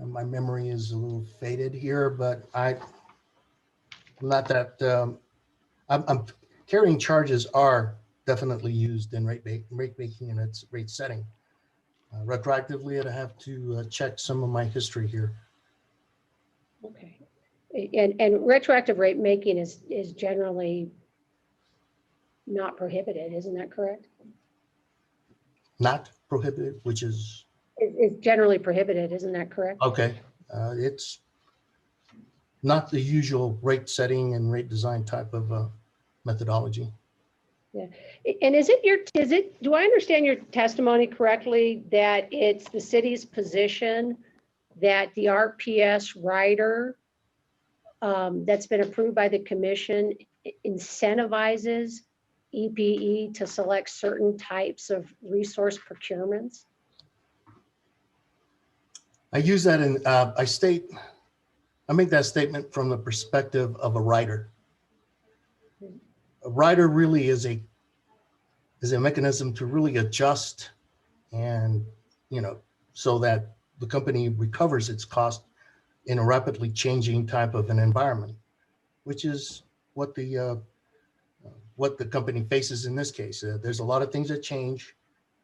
My memory is a little faded here, but I'm not that, I'm carrying charges are definitely used in rate making and its rate setting. Retroactively, I'd have to check some of my history here. Okay. And retroactive rate making is generally not prohibited, isn't that correct? Not prohibited, which is? Is generally prohibited, isn't that correct? Okay, it's not the usual rate setting and rate design type of methodology. Yeah, and do I understand your testimony correctly that it's the city's position that the RPS rider that's been approved by the commission incentivizes EPE to select certain types of resource procurements? I use that in, I make that statement from the perspective of a rider. A rider really is a mechanism to really adjust and, so that the company recovers its cost in a rapidly changing type of an environment, which is what the company faces in this case. There's a lot of things that change,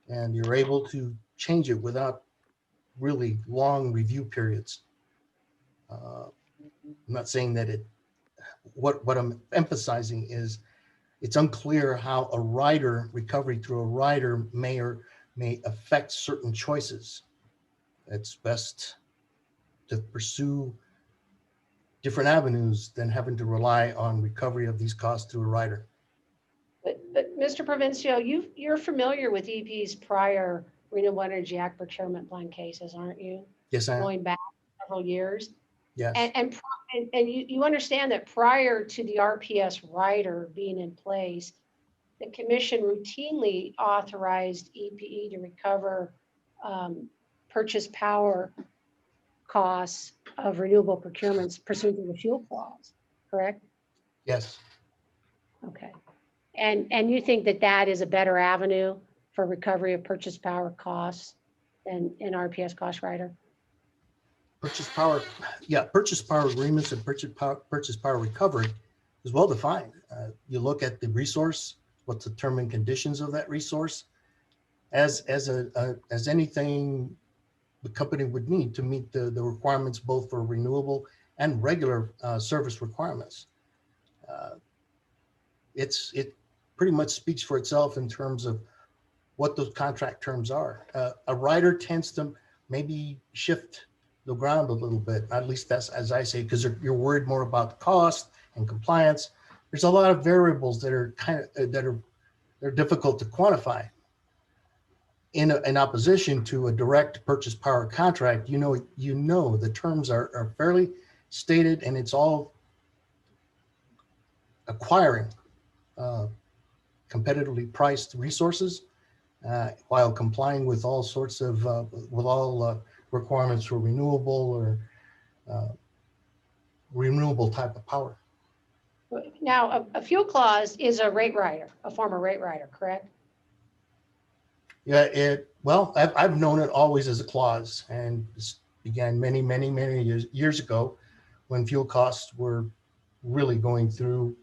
and you're able to change it without really long review periods. I'm not saying that what I'm emphasizing is it's unclear how a rider, recovery through a rider may affect certain choices. It's best to pursue different avenues than having to rely on recovery of these costs through a rider. But Mr. Provencio, you're familiar with EP's prior Renewable Energy Act procurement plan cases, aren't you? Yes, I am. Going back several years. Yes. And you understand that prior to the RPS rider being in place, the commission routinely authorized EPE to recover purchase power costs of renewable procurements pursuant to the fuel clause, correct? Yes. Okay. And you think that that is a better avenue for recovery of purchase power costs than an RPS cost rider? purchase power, purchase power agreements and purchase power recovery is well defined. You look at the resource, what's the term and conditions of that resource, as anything the company would need to meet the requirements both for renewable and regular service requirements. It pretty much speaks for itself in terms of what those contract terms are. A rider tends to maybe shift the ground a little bit, at least that's as I say, because you're worried more about cost and compliance. There's a lot of variables that are they're difficult to quantify. In opposition to a direct purchase power contract, you know the terms are fairly stated, and it's all acquiring competitively priced resources while complying with all sorts of requirements for renewable or renewable type of power. Now, a fuel clause is a rate rider, a former rate rider, correct? Yeah, I've known it always as a clause, and this began many years ago when fuel costs were really going through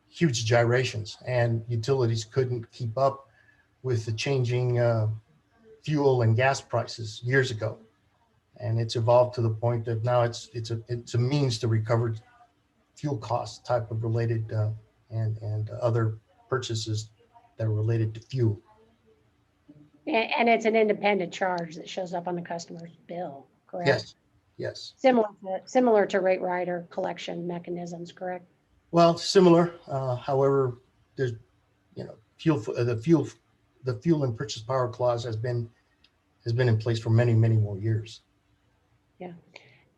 huge gyrations and utilities couldn't keep up with the changing fuel and gas prices years ago. And it's evolved to the point that now it's a means to recover fuel costs type of related and other purchases that are related to fuel. And it's an independent charge that shows up on the customer's bill, correct? Yes, yes. Similar to rate rider collection mechanisms, correct? Well, similar. However, there's the fuel and purchase power clause has been in place for many more years. Yeah,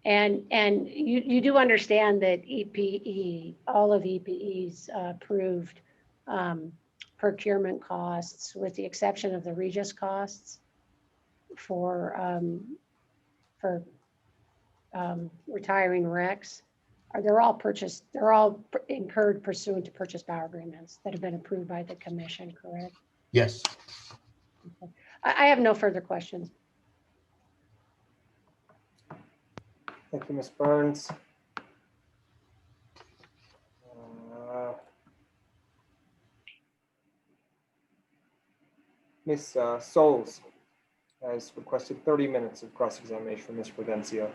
and you do understand that all of EPE's approved procurement costs, with the exception of the Regis costs for retiring RECs, they're all incurred pursuant to purchase power agreements that have been approved by the commission, correct? Yes. Okay. I have no further questions. Thank you, Ms. Burns. Ms. Souls has requested 30 minutes of cross-examination from Ms. Provencio.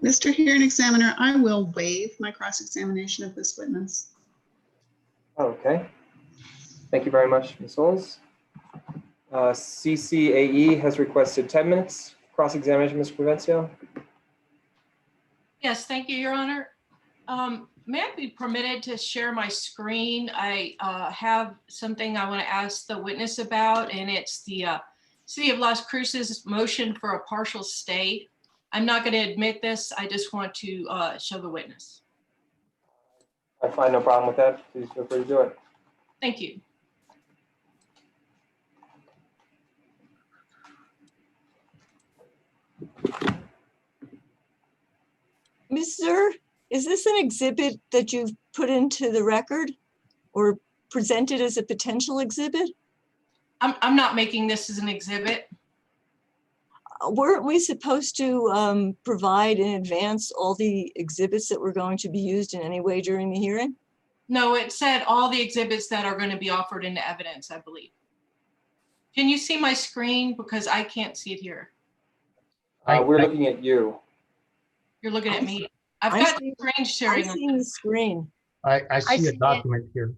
Mr. Hearing Examiner, I will waive my cross-examination of this witness. Okay. Thank you very much, Ms. Souls. CCAE has requested 10 minutes cross-examination, Ms. Provencio. Yes, thank you, Your Honor. May I be permitted to share my screen? I have something I want to ask the witness about, and it's the City of Las Cruces motion for a partial stay. I'm not going to admit this. I just want to show the witness. I find no problem with that. Please feel free to do it. Thank you. Ms. Zur, is this an exhibit that you've put into the record or presented as a potential exhibit? I'm not making this as an exhibit. Weren't we supposed to provide in advance all the exhibits that were going to be used in any way during the hearing? No, it said all the exhibits that are going to be offered into evidence, I believe. Can you see my screen? Because I can't see it here. We're looking at you. You're looking at me. I've got the screen sharing. I'm seeing the screen. I see a document here.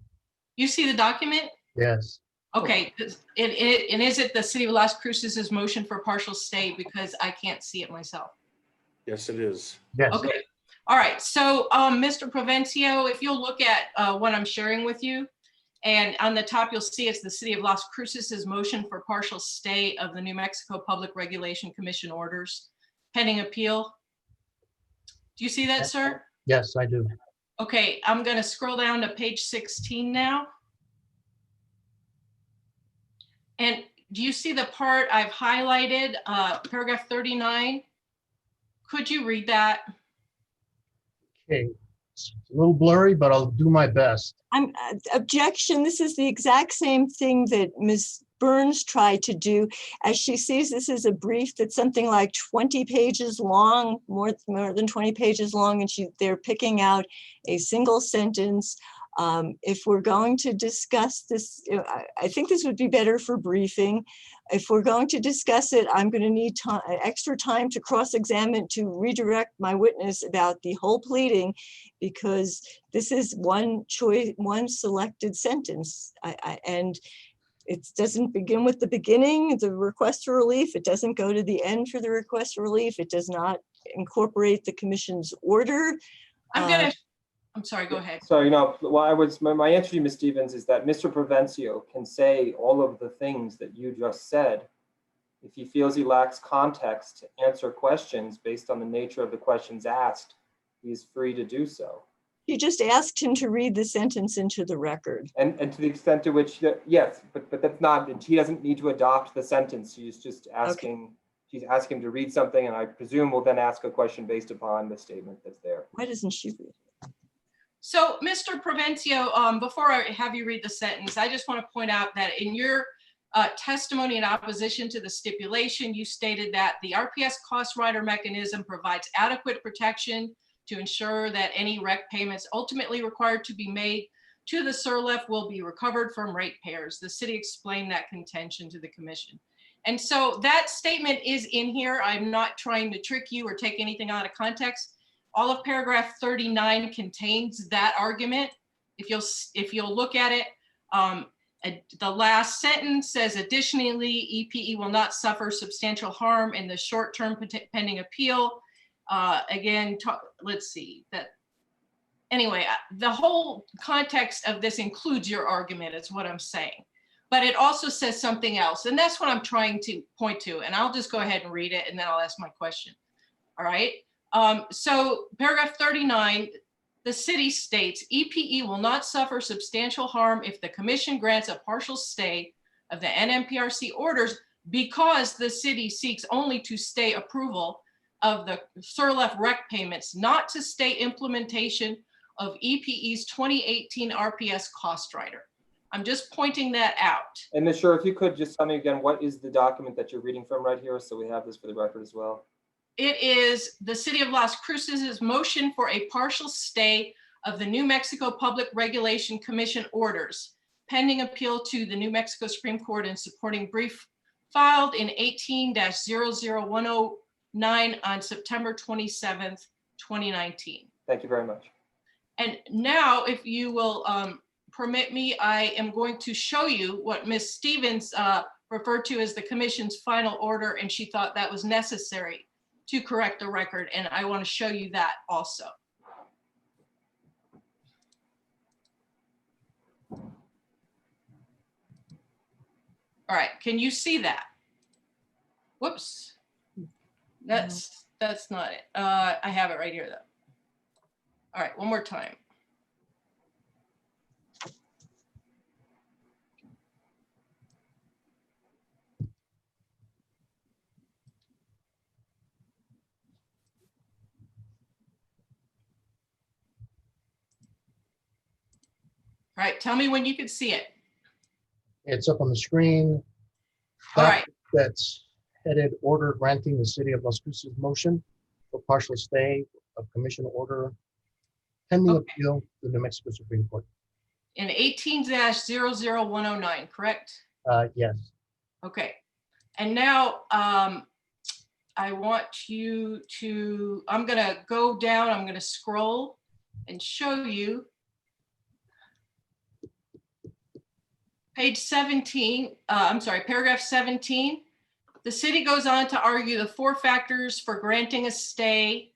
You see the document? Yes. Okay, and is it the City of Las Cruces' motion for partial stay, because I can't see it myself? Yes, it is. Yes. Okay, all right, so Mr. Provencio, if you'll look at what I'm sharing with you, and on the top you'll see it's the City of Las Cruces' motion for partial stay of the New Mexico Public Regulation Commission orders pending appeal. Do you see that, sir? Yes, I do. Okay, I'm going to scroll down to page 16 now. And do you see the part I've highlighted, paragraph 39? Could you read that? Okay, it's a little blurry, but I'll do my best. Objection. This is the exact same thing that Ms. Burns tried to do, as she sees this as a brief that's something like 20 pages long, more than 20 pages long, and they're picking out a single sentence. If we're going to discuss this, I think this would be better for briefing. If we're going to discuss it, I'm going to need extra time to cross-examine, to redirect my witness about the whole pleading, because this is one choice, one selected sentence. And it doesn't begin with the beginning, the request for relief. It doesn't go to the end for the request for relief. It does not incorporate the commission's order. I'm sorry, go ahead. So, my answer to you, Ms. Stevens, is that Mr. Provencio can say all of the things that you just said. If he feels he lacks context to answer questions based on the nature of the questions asked, he's free to do so. You just asked him to read the sentence into the record. And to the extent to which, yes, but that's not, he doesn't need to adopt the sentence. She's just asking, she's asking him to read something, and I presume we'll then ask a question based upon the statement that's there. Why doesn't she read? So, Mr. Provencio, before I have you read the sentence, I just want to point out that in your testimony in opposition to the stipulation, you stated that the RPS cost rider mechanism provides adequate protection to ensure that any rec payments ultimately required to be made to the SIRLEF will be recovered from ratepayers. The city explained that contention to the commission. And so that statement is in here. I'm not trying to trick you or take anything out of context. All of paragraph 39 contains that argument. If you'll look at it, the last sentence says, additionally, EPE will not suffer substantial harm in the short term pending appeal. Let's see that. Anyway, the whole context of this includes your argument, is what I'm saying. But it also says something else, and that's what I'm trying to point to. And I'll just go ahead and read it, and then I'll ask my question. All right. So paragraph 39, the city states, EPE will not suffer substantial harm if the commission grants a partial stay of the NMPRC orders, because the city seeks only to stay approval of the SIRLEF rec payments, not to stay implementation of EPE's 2018 RPS cost rider. I'm just pointing that out. And Ms. Schur, if you could just tell me again, what is the document that you're reading from right here, so we have this for the record as well? It is the City of Las Cruces' motion for a partial stay of the New Mexico Public Regulation Commission orders, pending appeal to the New Mexico Supreme Court, and supporting brief filed in 18-00109 on September 27th, 2019. Thank you very much. And now, if you will permit me, I am going to show you what Ms. Stevens referred to as the commission's final order, and she thought that was necessary to correct the record, and I want to show you that also. All right, can you see that? Whoops, that's not it. I have it right here though. All right, one more time. All right, tell me when you can see it. It's up on the screen. All right. That's headed order granting the City of Las Cruces motion for partial stay of commission order pending appeal to the New Mexico Supreme Court. In 18-00109, correct? Yes. Okay. And now I want you to, I'm going to go down, I'm going to scroll and show you page 17, paragraph 17. The city goes on to argue the 4 factors for granting a stay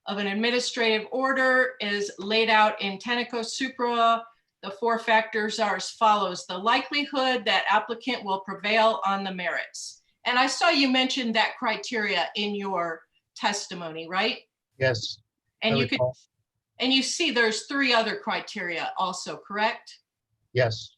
of an administrative order is laid out in Tenneco Supra. The 4 factors are as follows: the likelihood that applicant will prevail on the merits. And I saw you mentioned that criteria in your testimony, right? Yes. And you see there's 3 other criteria also, correct? Yes.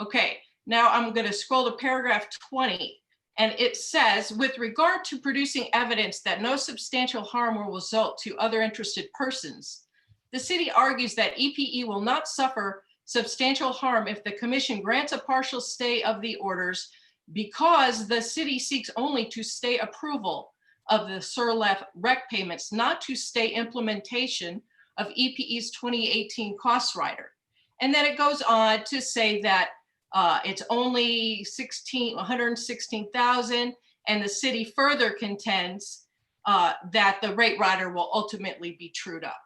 Okay, now I'm going to scroll to paragraph 20, and it says, with regard to producing evidence that no substantial harm will result to other interested persons, the city argues that EPE will not suffer substantial harm if the commission grants a partial stay of the orders because the city seeks only to stay approval of the SIRLEF rec payments, not to stay implementation of EPE's 2018 cost rider. And then it goes on to say that it's only 116,000, and the city further contends that the rate rider will ultimately be trued up.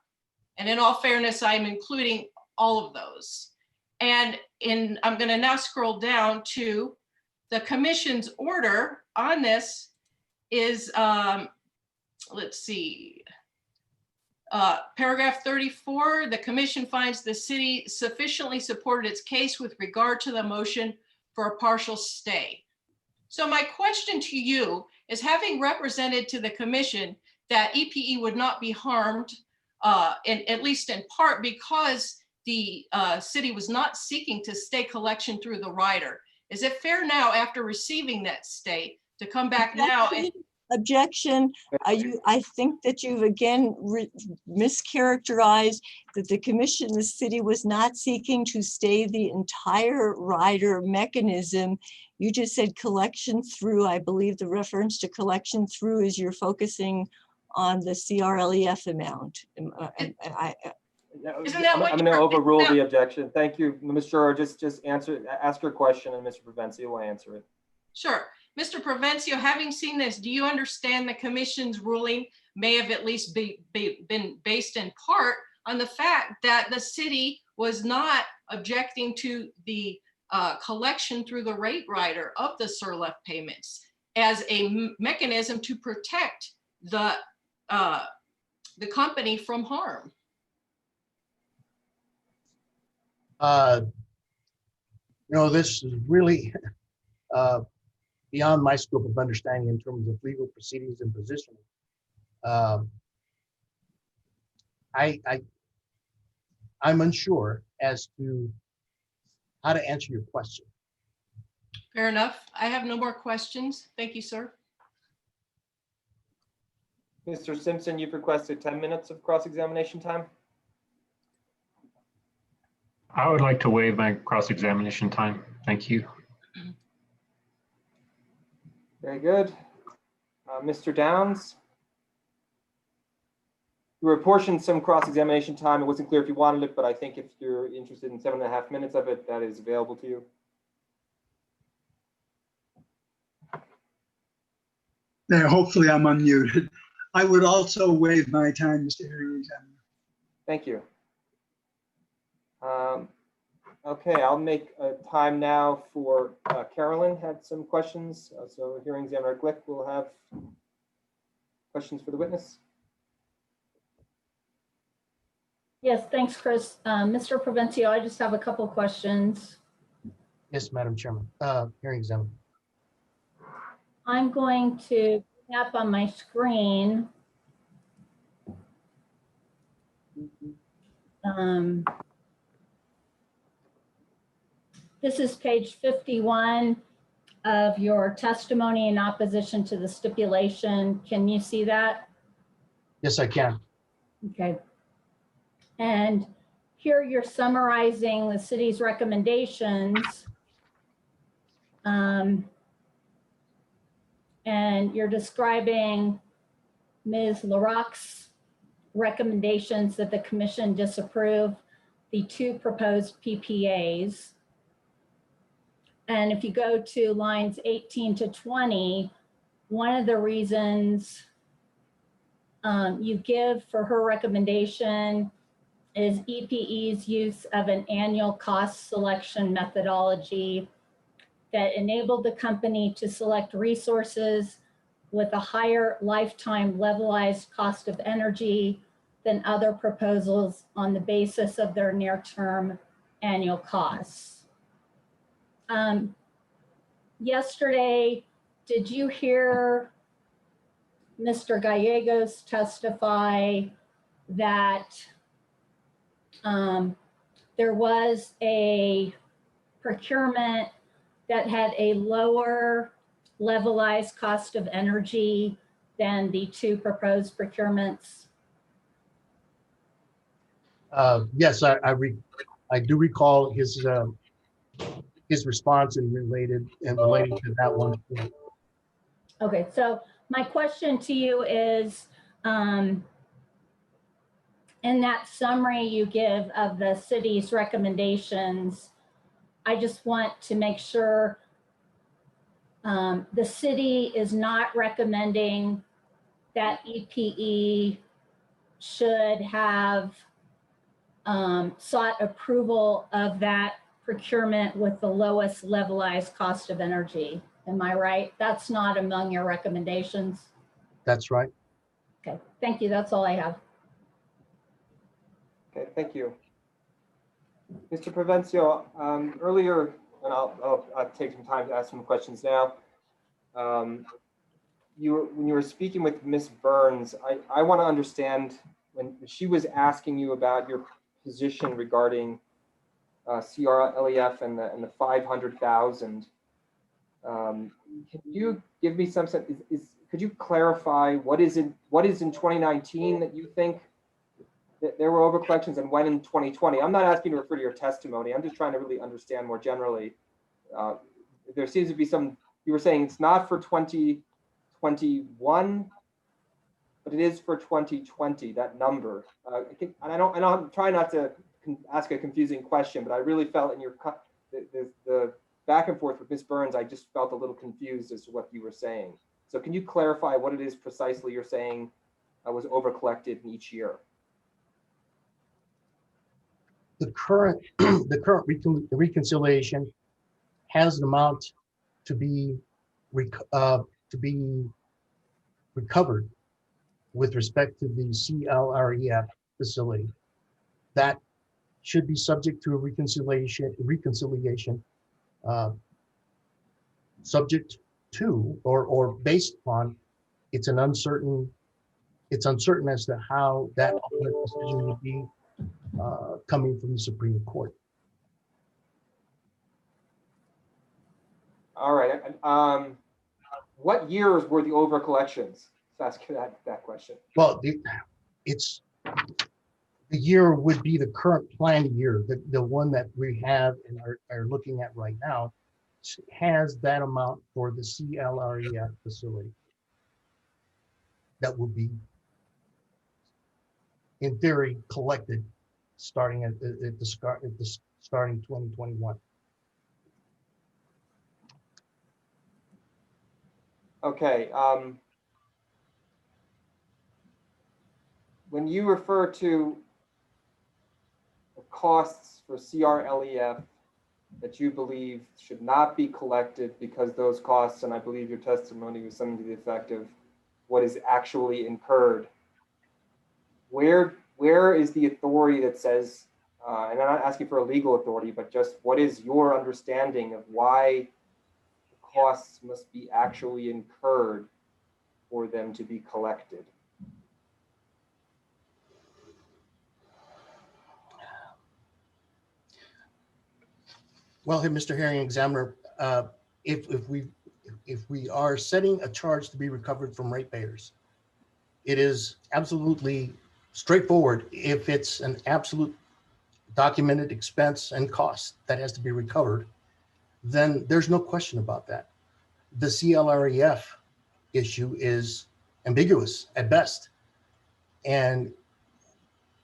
And in all fairness, I'm including all of those. And I'm going to now scroll down to the commission's order on this is, let's see, paragraph 34, the commission finds the city sufficiently supported its case with regard to the motion for a partial stay. So my question to you is, having represented to the commission that EPE would not be harmed, at least in part because the city was not seeking to stay collection through the rider, is it fair now, after receiving that stay, to come back now and Objection. I think that you've again mischaracterized that the commission, the city was not seeking to stay the entire rider mechanism. You just said collection through. I believe the reference to collection through is you're focusing on the CRLEF amount. Isn't that I'm what going to you're- overrule the objection. Thank you, Ms. Schur. Just ask your question, and Mr. Provencio will answer it. Sure. Mr. Provencio, having seen this, do you understand the commission's ruling may have at least been based in part on the fact that the city was not objecting to the collection through the rate rider of the SIRLEF payments as a mechanism to protect the company from harm? This is really beyond my scope of understanding in terms of legal proceedings and positioning. I'm unsure as to how to answer your question. Fair enough. I have no more questions. Thank you, sir. Mr. Simpson, you've requested 10 minutes of cross-examination time. I would like to waive my cross-examination time. Thank you. Very good. Mr. Downs? You were apportioned some cross-examination time. It wasn't clear if you wanted it, but I think if you're interested in 7.5 minutes of it, that is available to you. Yeah, hopefully I'm unmuted. I would also waive my time, Mr. Hearing Examiner. Thank you. Okay, I'll make a time now for Carolyn had some questions. So Hearing Examiner Glick will have questions for the witness. Yes, thanks, Chris. Mr. Provencio, I just have a couple questions. Yes, Madam Chairman. Hearing examiner. I'm going to bring up on my screen this is page 51 of your testimony in opposition to the stipulation. Can you see that? Yes, I can. Okay. And here you're summarizing the city's recommendations. And you're describing Ms. LaRoque's recommendations that the commission disapprove the 2 proposed PPAs. And if you go to lines 18 to 20, one of the reasons you give for her recommendation is EPE's use of an annual cost selection methodology that enabled the company to select resources with a higher lifetime levelized cost of energy than other proposals on the basis of their near-term annual costs. Yesterday, did you hear Mr. Gallegos testify that there was a procurement that had a lower levelized cost of energy than the 2 proposed procurements? Yes, I do recall his his response and relating to that one. Okay, so my question to you is, in that summary you give of the city's recommendations, I just want to make sure the city is not recommending that EPE should have sought approval of that procurement with the lowest levelized cost of energy. Am I right? That's not among your recommendations? That's right. Okay, thank you. That's all I have. Okay, thank you. Mr. Provencio, earlier, and I'll take some time to ask some questions now. When you were speaking with Ms. Burns, I want to understand when she was asking you about your position regarding CRLEF and the 500,000. Can you give me some sense? Could you clarify what is in 2019 that you think that there were overcollections, and when in 2020? I'm not asking you to refer to your testimony. I'm just trying to really understand more generally. There seems to be some. You were saying it's not for 2021, but it is for 2020. That number. And I'm trying not to ask a confusing question, but I really felt in your the back and forth with Ms. Burns, I just felt a little confused as to what you were saying. So can you clarify what it is precisely you're saying was overcollected in each year? The current reconciliation has an amount to be recovered with respect to the CLREF facility. That should be subject to a reconciliation subject to or based upon it's uncertain as to how that ultimate decision will be coming from the Supreme Court. All right. What years were the overcollections? Let's ask you that question. Well, the year would be the current plan year, the one that we have and are looking at right now has that amount for the CLREF facility. That will be, in theory, collected starting at the starting 2021. Okay. When you refer to the costs for CRLEF that you believe should not be collected because those costs, and I believe your testimony was something to the effect of what is actually incurred, where is the authority that says, and I'm not asking for a legal authority, but just what is your understanding of why the costs must be actually incurred for them to be collected? Well, here, Mr. Hearing Examiner, if we are setting a charge to be recovered from ratepayers, it is absolutely straightforward. If it's an absolute documented expense and cost that has to be recovered, then there's no question about that. The CLREF issue is ambiguous at best. And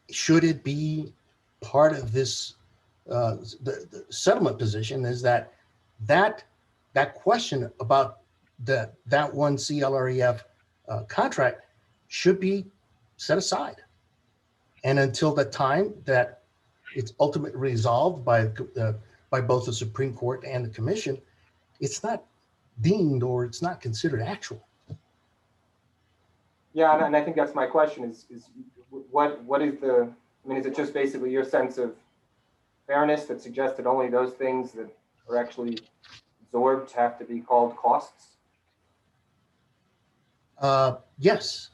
should it be part of this, the settlement position is that question about that one CLREF contract should be set aside. And until the time that it's ultimately resolved by both the Supreme Court and the Commission, it's not deemed or it's not considered actual. Yeah, and I think that's my question is what is the, I mean, is it just basically your sense of fairness that suggests that only those things that are actually absorbed have to be called costs? Yes,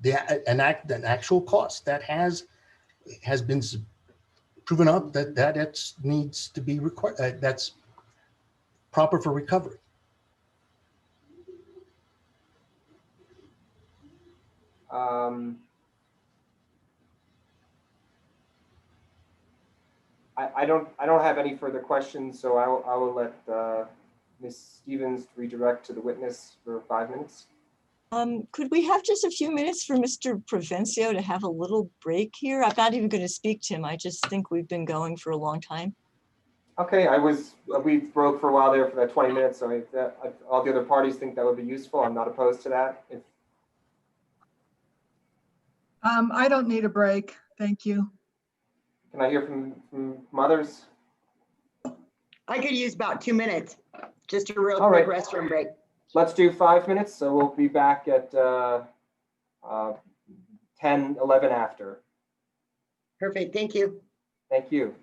an actual cost that has been proven up that it needs to be required, that's proper for recovery. I don't have any further questions, so I will let Ms. Stevens redirect to the witness for 5 minutes. Could we have just a few minutes for Mr. Provencio to have a little break here? I'm not even going to speak to him. I just think we've been going for a long time. Okay, we broke for a while there for that 20 minutes, so if all the other parties think that would be useful, I'm not opposed to that. I don't need a break. Thank you. Can I hear from others? I could use about 2 minutes, just a real All quick right. restroom break. Let's do 5 minutes, so we'll be back at 10, 11 after. Perfect, thank you. Thank you.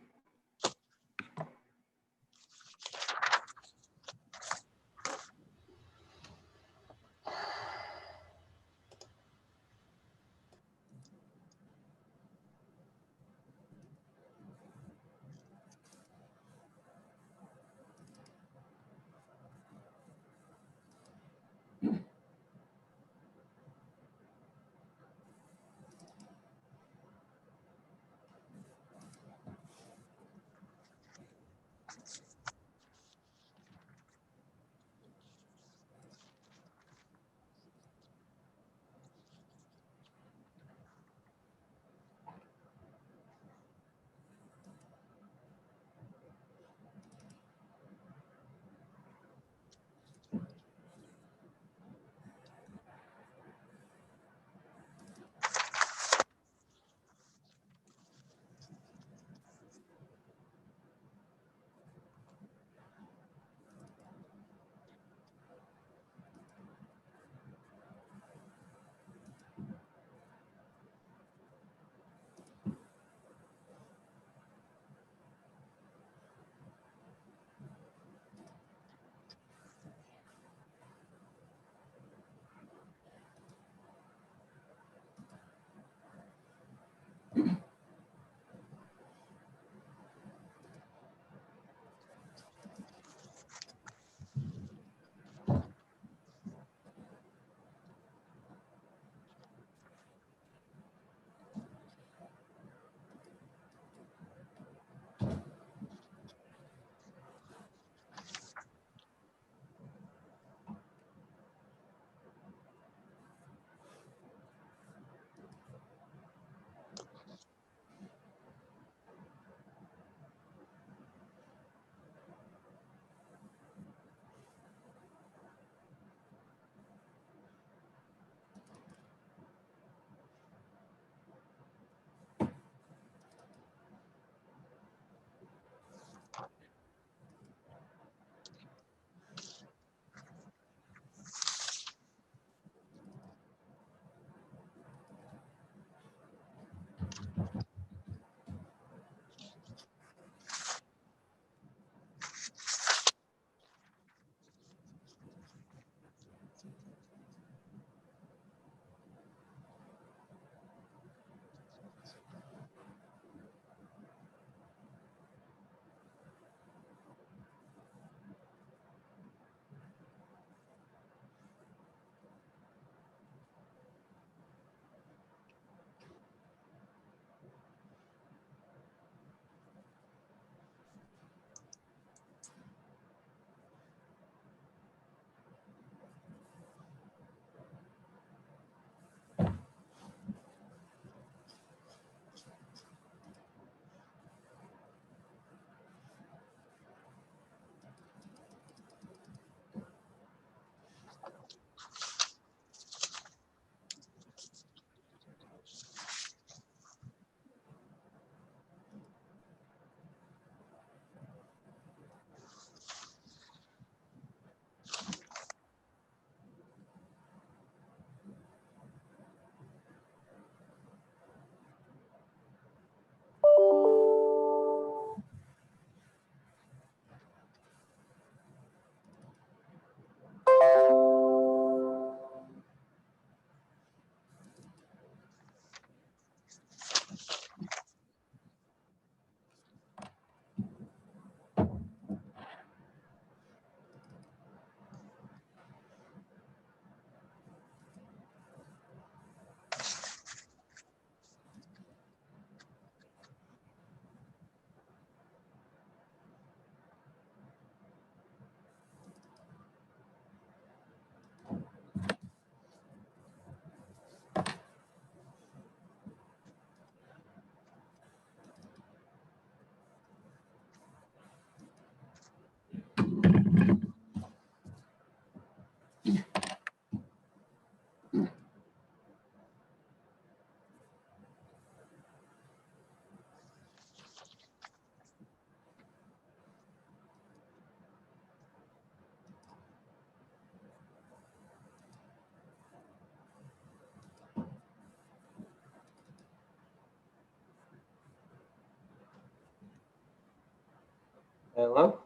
Hello?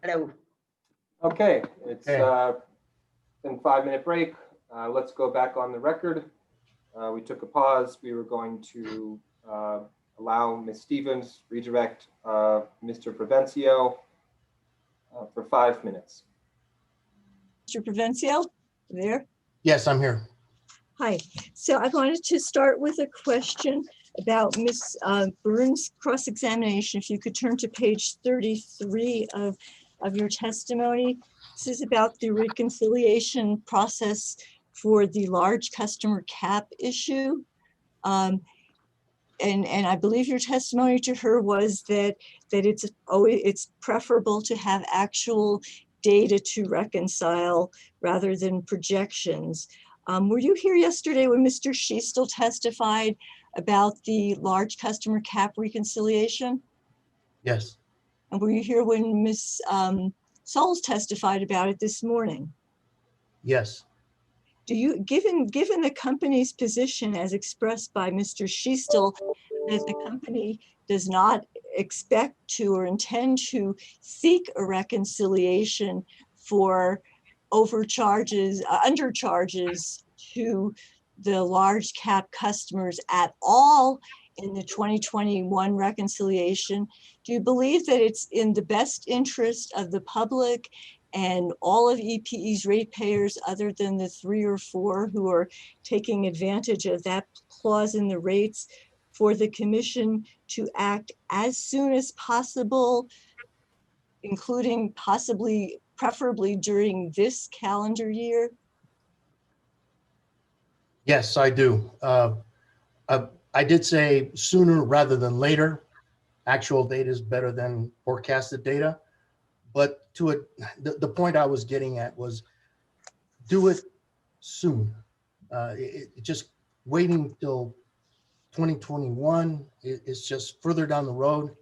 Hello. Okay, it's Hey. been 5-minute break. Let's go back on the record. We took a pause. We were going to allow Ms. Stevens redirect Mr. Provencio for 5 minutes. Mr. Provencio, there? Yes, I'm here. Hi. So I wanted to start with a question about Ms. Burns' cross-examination. If you could turn to page 33 of your testimony. This is about the reconciliation process for the large customer cap issue. And I believe your testimony to her was that it's preferable to have actual data to reconcile rather than projections. Were you here yesterday when Mr. Schiestel testified about the large customer cap reconciliation? Yes. And were you here when Ms. Souls testified about it this morning? Yes. Do you, given the company's position as expressed by Mr. Schiestel, that the company does not expect to or intend to seek a reconciliation for overcharges, undercharges to the large cap customers at all in the 2021 reconciliation, do you believe that it's in the best interest of the public and all of EPE's ratepayers other than the 3 or 4 who are taking advantage of that clause in the rates for the commission to act as soon as possible, including possibly, preferably during this calendar year? Yes, I do. I did say sooner rather than later. Actual data is better than forecasted data. But to it, the point I was getting at was do it soon. Just waiting till 2021 is just further down the road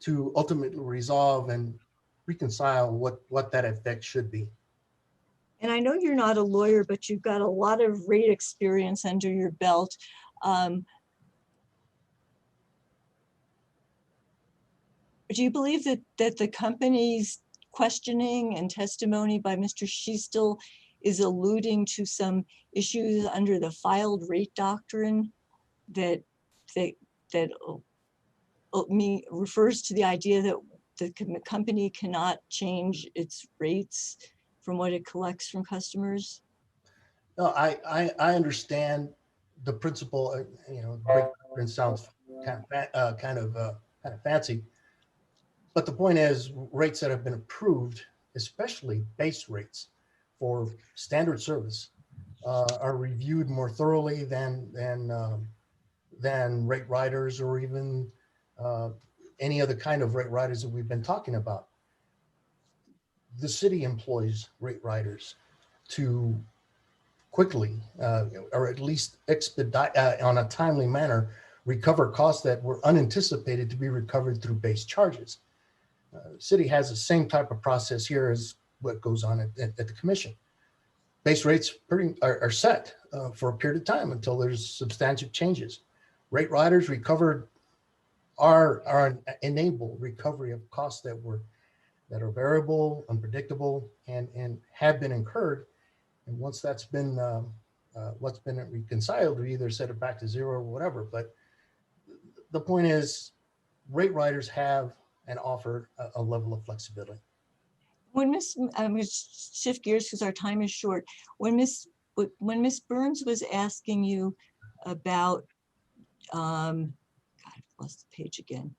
to ultimately resolve and reconcile what that effect should be. And I know you're not a lawyer, but you've got a lot of rate experience under your belt. Do you believe that the company's questioning and testimony by Mr. Schiestel is alluding to some issues under the filed rate doctrine that refers to the idea that the company cannot change its rates from what it collects from customers? No, I understand the principle. You know, rate doctrine sounds kind of fancy, but the point is, rates that have been approved, especially base rates for standard service, are reviewed more thoroughly than rate riders or even any other kind of rate riders that we've been talking about. The city employs rate riders to quickly, or at least expedite on a timely manner, recover costs that were unanticipated to be recovered through base charges. City has the same type of process here as what goes on at the commission. Base rates are set for a period of time until there's substantial changes. Rate riders recovered are enable recovery of costs that are variable, unpredictable, and have been incurred. And once that's been what's been reconciled, we either set it back to zero or whatever. But the point is, rate riders have and offer a level of flexibility. When I'm going to shift gears because our time is short. When Miss Burns was asking you about, God, I've lost the page again,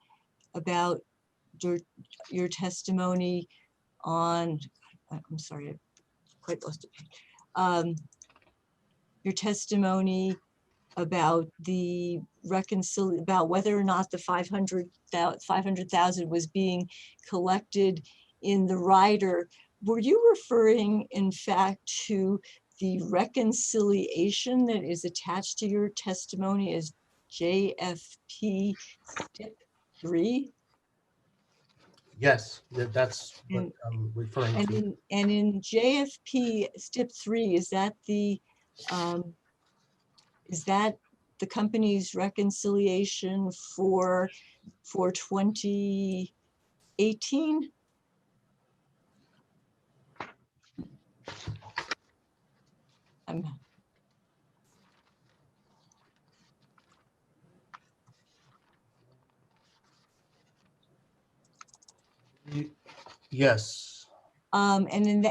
about your testimony on, I'm sorry, I quite lost the page. Your testimony about the about whether or not the 500,000 was being collected in the rider. Were you referring in fact to the reconciliation that is attached to your testimony as JFP step 3? Yes, that's what I'm referring to. And in JFP step 3, is that the company's reconciliation for 2018? Yes. And in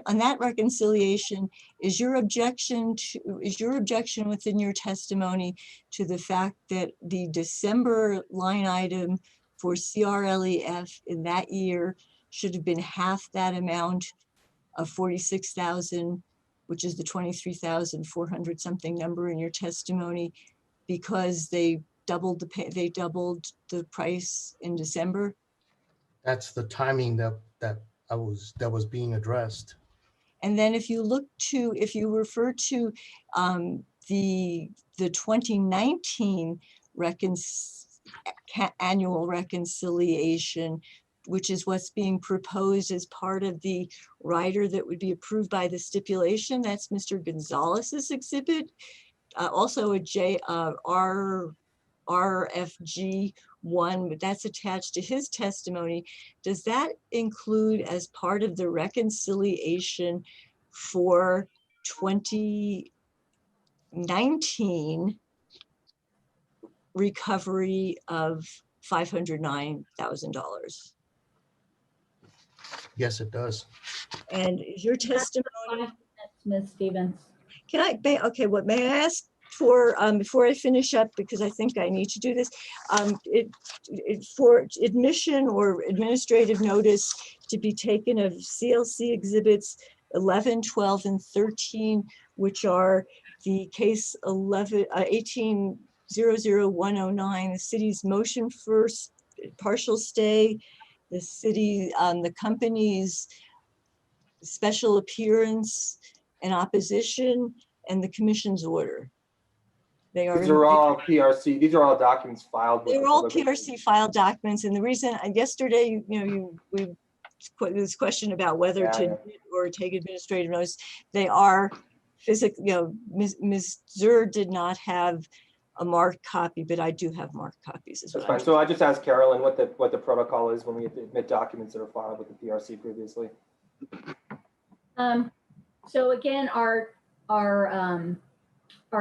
on that reconciliation, is your objection within your testimony to the fact that the December line item for CRLEF in that year should have been half that amount of 46,000, which is the 23,400 something number in your testimony, because they doubled the price in December? That's the timing that was being addressed. And then if you refer to the 2019 annual reconciliation, which is what's being proposed as part of the rider that would be approved by the stipulation, that's Mr. Gonzalez's exhibit, also a RFG 1, but that's attached to his testimony. Does that include, as part of the reconciliation for 2019, recovery of $509,000? Yes, it does. And is your testimony, Ms. Stevens? okay, what may I ask for, before I finish up, because I think I need to do this, for admission or administrative notice to be taken of CLC exhibits 11, 12, and 13, which are the case 18-00109, the city's motion for partial stay, the company's special appearance and opposition, and the commission's order. These are all PRC. These are all documents filed. They're all PRC filed documents. And the reason, yesterday, we this question about whether to admit or take administrative notice. They are physical. Ms. Zur did not have a marked copy, but I do have marked copies as well. That's fine. So I just asked Carolyn what the protocol is when we admit documents that are filed with the PRC previously. So again, our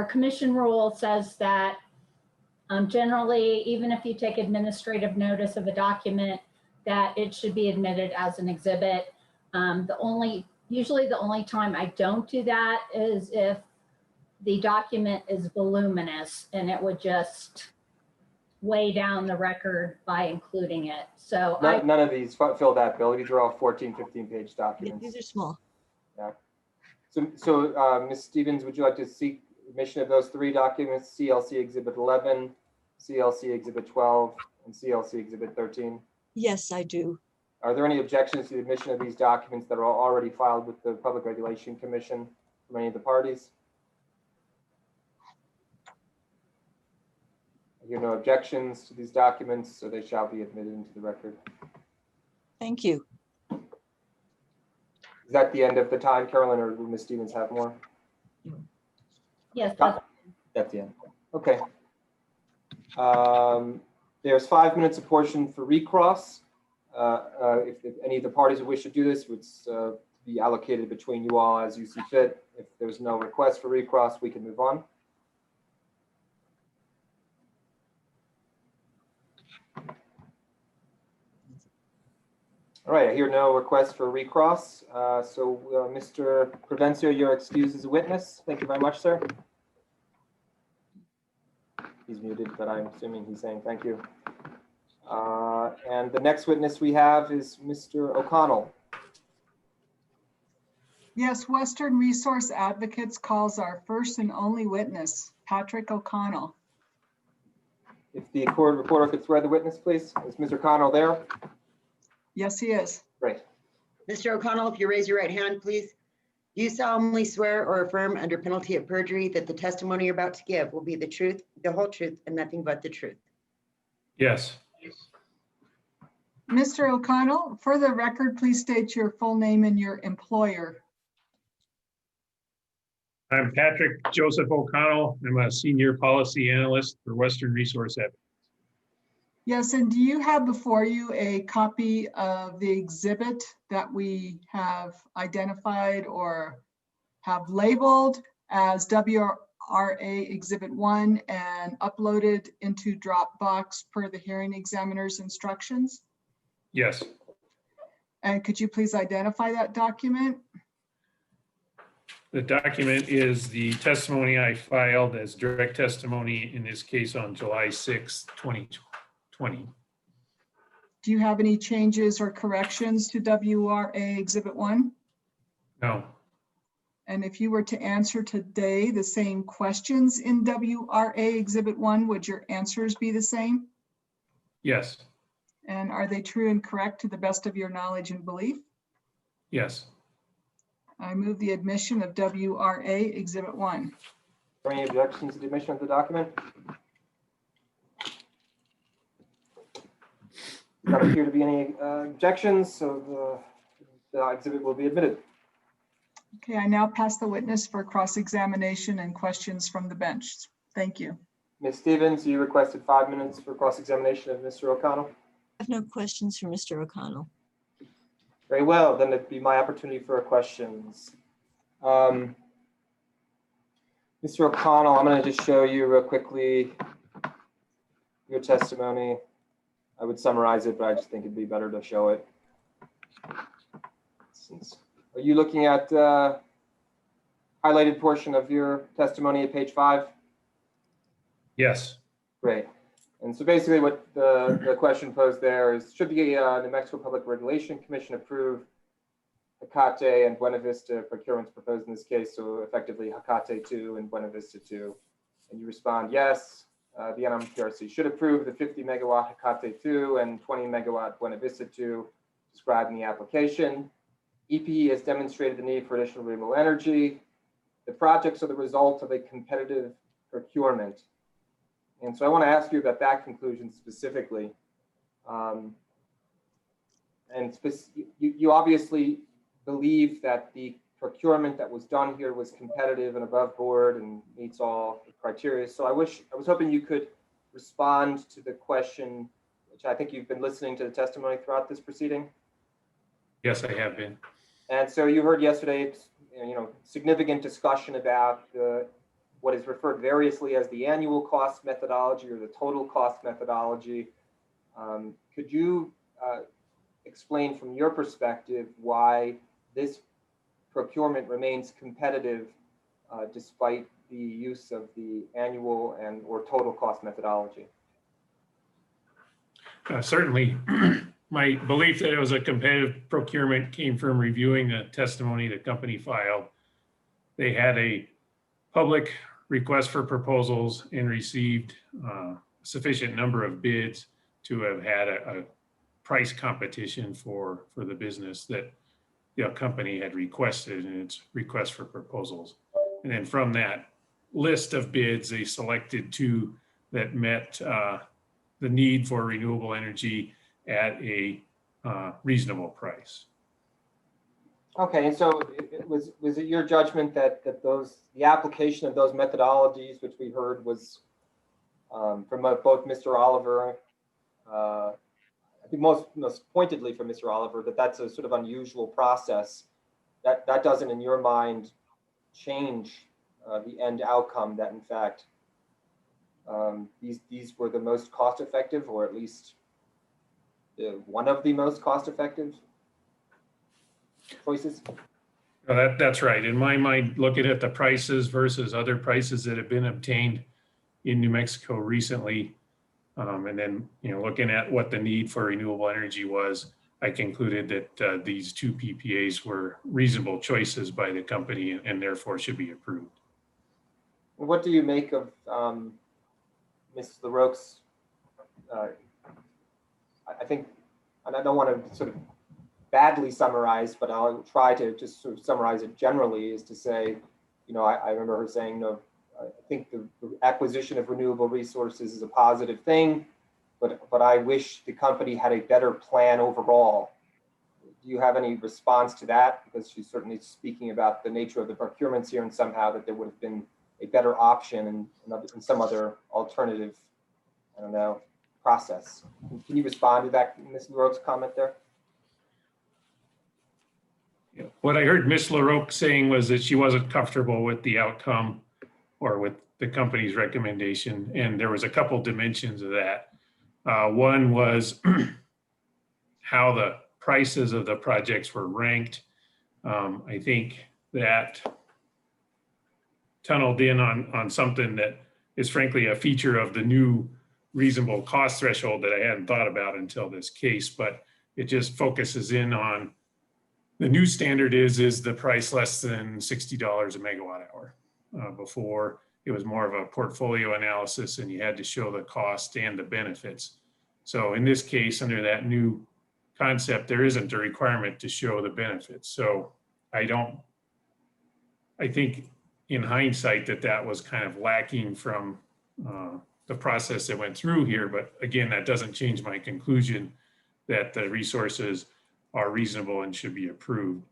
commission rule says that generally, even if you take administrative notice of a document, that it should be admitted as an exhibit. Usually the only time I don't do that is if the document is voluminous and it would just weigh down the record by including it. So none of these fill that bill. These are all 14, 15-page documents. These are small. Yeah. So Ms. Stevens, would you like to seek admission of those 3 documents, CLC Exhibit 11, CLC Exhibit 12, and CLC Exhibit 13? Yes, I do. Are there any objections to the admission of these documents that are already filed with the Public Regulation Commission from any of the parties? I hear no objections to these documents, so they shall be admitted into the record. Thank you. Is that the end of the time, Carolyn, or will Ms. Stevens have more? Yes. That's the end. Okay. There's 5 minutes apportioned for recross. If any of the parties who wish to do this would be allocated between you all as you see fit. If there's no request for recross, we can move on. All right, I hear no request for recross. So Mr. Provencio, you're excused as a witness. Thank you very much, sir. He's muted, but I'm assuming he's saying thank you. And the next witness we have is Mr. O'Connell. Yes, Western Resource Advocates calls our first and only witness, Patrick O'Connell. If the court reporter could swear the witness, please. Is Mr. O'Connell there? Yes, he is. Great. Mr. O'Connell, if you raise your right hand, please. Do you solemnly swear or affirm under penalty of perjury that the testimony you're about to give will be the truth, the whole truth, and nothing but the truth? Yes. Mr. O'Connell, for the record, please state your full name and your employer. I'm Patrick Joseph O'Connell. I'm a senior policy analyst for Western Resource Advocates. Yes, and do you have before you a copy of the exhibit that we have identified or have labeled as WRA Exhibit 1 and uploaded into Dropbox per the hearing examiner's instructions? Yes, And could you please identify that document? the document is the testimony I filed as direct testimony in this case on July 6th, 2020. Do you have any changes or corrections to WRA Exhibit 1? No, And if you were to answer today the same questions in WRA Exhibit 1, would your answers be the same? yes, And are they true and correct to the best of your knowledge and belief? yes. I move the admission of WRA Exhibit 1. Are there any objections to the admission of the document? Does not appear to be any objections, so the exhibit will be admitted. Okay, I now pass the witness for cross-examination and questions from the bench. Thank you. Ms. Stevens, you requested 5 minutes for cross-examination of Mr. O'Connell. I have no questions for Mr. O'Connell. Very well, then it'd be my opportunity for questions. Mr. O'Connell, I'm going to just show you real quickly your testimony. I would summarize it, but I just think it'd be better to show it. Are you looking at the highlighted portion of your testimony at page 5? Yes. Great. And so basically what the question posed there is, should the New Mexico Public Regulation Commission approve Hecate and Buena Vista procurements proposed in this case, so effectively Hecate 2 and Buena Vista 2? And you respond, yes, the NMPRC should approve the 50 megawatt Hecate 2 and 20 megawatt Buena Vista 2 described in the application. EPE has demonstrated the need for additional renewable energy. The projects are the result of a competitive procurement. And so I want to ask you about that conclusion specifically. You obviously believe that the procurement that was done here was competitive and above board and meets all the criteria. So I was hoping you could respond to the question, which I think you've been listening to the testimony throughout this proceeding. Yes, I have been. And so you heard yesterday, significant discussion about what is referred variously as the annual cost methodology or the total cost methodology. Could you explain from your perspective why this procurement remains competitive despite the use of the annual and or total cost methodology? Certainly, my belief that it was a competitive procurement came from reviewing the testimony the company filed. They had a public request for proposals and received a sufficient number of bids to have had a price competition for the business that the company had requested in its request for proposals. And then from that list of bids, they selected 2 that met the need for renewable energy at a reasonable price. Okay, and so was it your judgment that the application of those methodologies, which we heard was from both Mr. Oliver, I think most pointedly from Mr. Oliver, that's a sort of unusual process, that doesn't in your mind change the end outcome, that in fact these were the most cost effective, or at least one of the most cost effective choices? No, that's right. In my mind, looking at the prices versus other prices that have been obtained in New Mexico recently, and then looking at what the need for renewable energy was, I concluded that these 2 PPAs were reasonable choices by the company and therefore should be approved. What do you make of Ms. LaRoque's, I think, and I don't want to sort of badly summarize, but I'll try to just sort of summarize it generally, is to say, I remember her saying, I think the acquisition of renewable resources is a positive thing, but I wish the company had a better plan overall. do you have any response to that? Because she's certainly speaking about the nature of the procurements here and somehow that there would have been a better option in some other alternative, I don't know, process. Can you respond to that, Ms. LaRoque's comment there? Yeah. What I heard Ms. LaRoque saying was that she wasn't comfortable with the outcome or with the company's recommendation. And there was a couple dimensions of that. One was how the prices of the projects were ranked. I think that tunneled in on something that is frankly a feature of the new reasonable cost threshold that I hadn't thought about until this case, but it just focuses in on the new standard is the price less than $60 a megawatt hour. Before it was more of a portfolio analysis and you had to show the cost and the benefits. So in this case, under that new concept, there isn't a requirement to show the benefits. So I think in hindsight that was kind of lacking from the process that went through here. But again, that doesn't change my conclusion that the resources are reasonable and should be approved.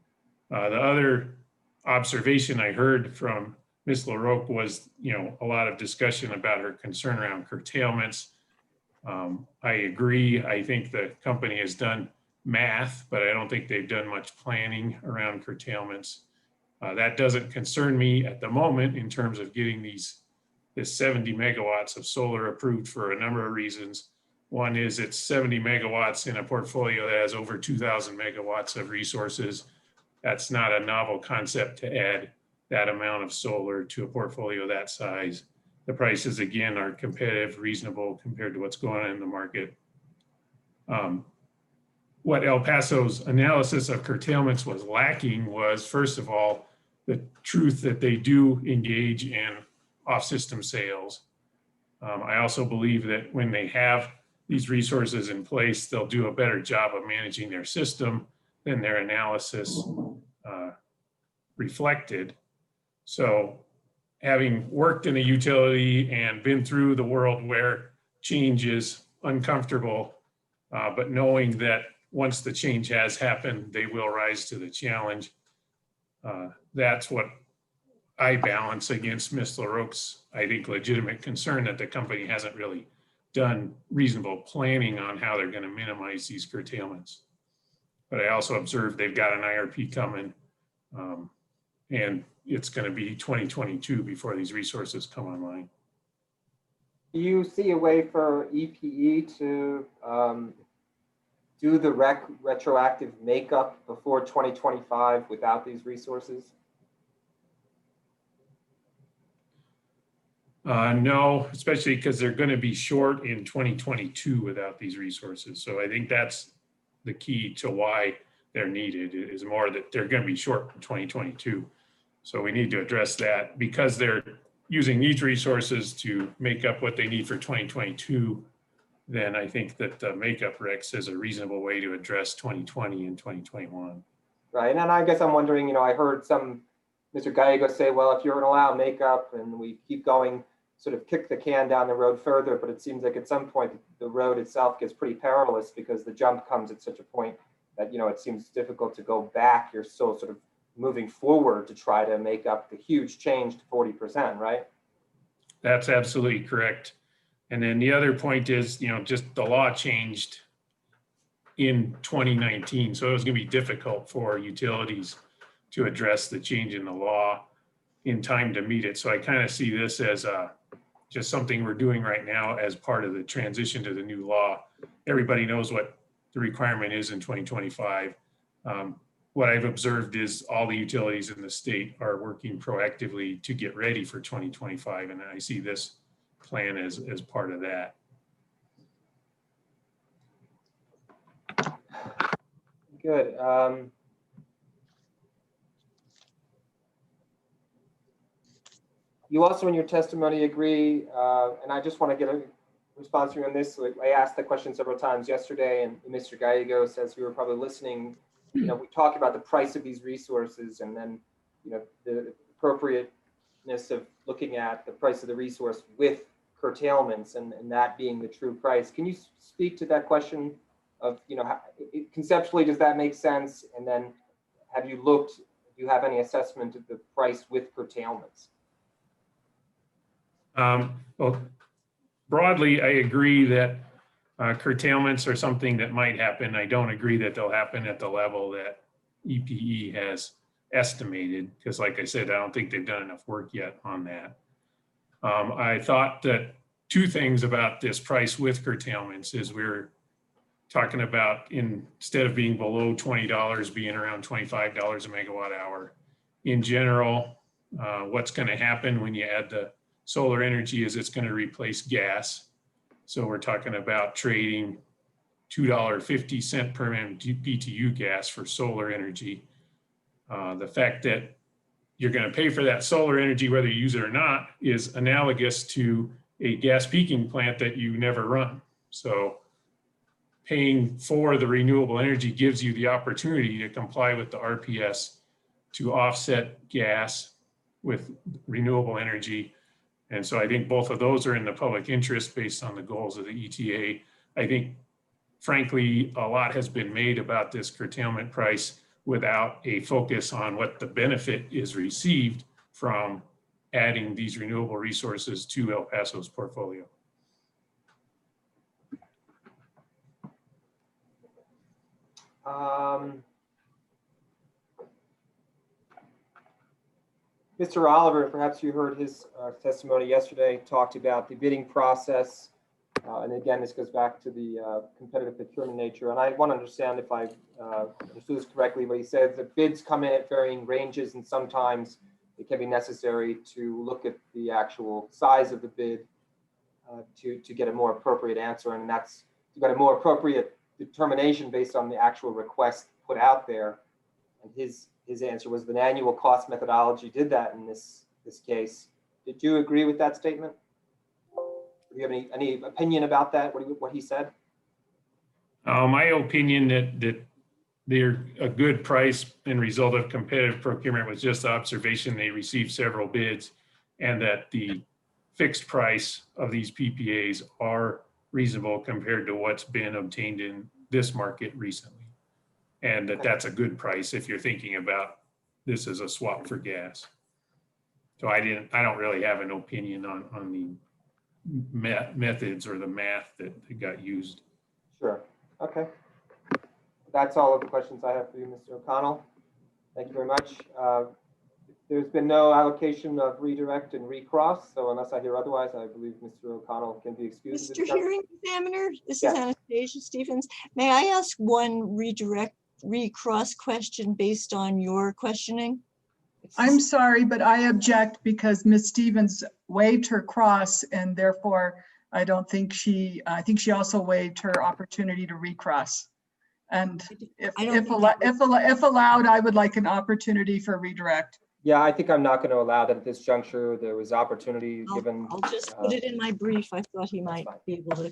The other observation I heard from Ms. LaRoque was, a lot of discussion about her concern around curtailments. I agree. I think the company has done math, but I don't think they've done much planning around curtailments. That doesn't concern me at the moment in terms of getting this 70 megawatts of solar approved for a number of reasons. One is it's 70 megawatts in a portfolio that has over 2,000 megawatts of resources. That's not a novel concept to add that amount of solar to a portfolio that size. The prices, again, are competitive, reasonable compared to what's going on in the market. What El Paso's analysis of curtailments was lacking was, first of all, the truth that they do engage in off-system sales. I also believe that when they have these resources in place, they'll do a better job of managing their system than their analysis reflected. So having worked in a utility and been through the world where change is uncomfortable, but knowing that once the change has happened, they will rise to the challenge. That's what I balance against Ms. LaRoque's, I think, legitimate concern that the company hasn't really done reasonable planning on how they're going to minimize these curtailments. But I also observed they've got an IRP coming, and it's going to be 2022 before these resources come online. Do you see a way for EPE to do the retroactive makeup before 2025 without these resources? No, especially because they're going to be short in 2022 without these resources. So I think that's the key to why they're needed, is more that they're going to be short in 2022. So we need to address that because they're using these resources to make up what they need for 2022. Then I think that the makeup REX is a reasonable way to address 2020 and 2021. Right, and I guess I'm wondering, I heard Mr. Gallego say, well, if you're going to allow makeup and we keep going, sort of kick the can down the road further, but it seems like at some point the road itself gets pretty perilous because the jump comes at such a point that, it seems difficult to go back. You're still sort of moving forward to try to make up the huge change to 40%, right? That's absolutely correct. And then the other point is, just the law changed in 2019. So it was going to be difficult for utilities to address the change in the law in time to meet it. So I kind of see this as just something we're doing right now as part of the transition to the new law. Everybody knows what the requirement is in 2025. What I've observed is all the utilities in the state are working proactively to get ready for 2025. And I see this plan as part of that. Good. You also in your testimony agree, and I just want to get a response from you on this. I asked the question several times yesterday, and Mr. Gallego says we were probably listening. We talk about the price of these resources and then, the appropriateness of looking at the price of the resource with curtailments and that being the true price. Can you speak to that question of, you know, conceptually, does that make sense? And then have you looked, do you have any assessment of the price with curtailments? Well, broadly, I agree that curtailments are something that might happen. I don't agree that they'll happen at the level that EPE has estimated, because like I said, I don't think they've done enough work yet on that. I thought that two things about this price with curtailments is we're talking about, instead of being below $20, being around $25 a megawatt hour. In general, what's going to happen when you add the solar energy is it's going to replace gas. So we're talking about trading $2.50 per BTU gas for solar energy. The fact that you're going to pay for that solar energy, whether you use it or not, is analogous to a gas peaking plant that you never run. So paying for the renewable energy gives you the opportunity to comply with the RPS to offset gas with renewable energy. And so I think both of those are in the public interest based on the goals of the ETA. I think, frankly, a lot has been made about this curtailment price without a focus on what the benefit is received from adding these renewable resources to El Paso's portfolio. Mr. Oliver, perhaps you heard his testimony yesterday, talked about the bidding process. And again, this goes back to the competitive procurement nature. And I want to understand if I understood this correctly, but he said the bids come in at varying ranges, and sometimes it can be necessary to look at the actual size of the bid to get a more appropriate answer. And that's, you got a more appropriate determination based on the actual request put out there. And his answer was the annual cost methodology did that in this case. Did you agree with that statement? Do you have any opinion about that, what he said? My opinion that they're a good price and result of competitive procurement was just the observation they received several bids, and that the fixed price of these PPAs are reasonable compared to what's been obtained in this market recently. And that's a good price if you're thinking about this as a swap for gas. So I don't really have an opinion on the methods or the math that got used. Sure. Okay. That's all of the questions I have for you, Mr. O'Connell. Thank you very much. There's been no allocation of redirect and recross, so unless I hear otherwise, I believe Mr. O'Connell can be excused. Mr. Hearing Examiner, this Yes. is Anastasia Stevens. May I ask one redirect recross question based on your questioning? I'm sorry, but I object because Ms. Stevens waived her cross, and therefore I don't think I think she also waived her opportunity to recross. And if allowed, I would like an opportunity for redirect. Yeah, I think I'm not going to allow that at this juncture. There was opportunity given. I'll just put it in my brief. I thought he might be able to.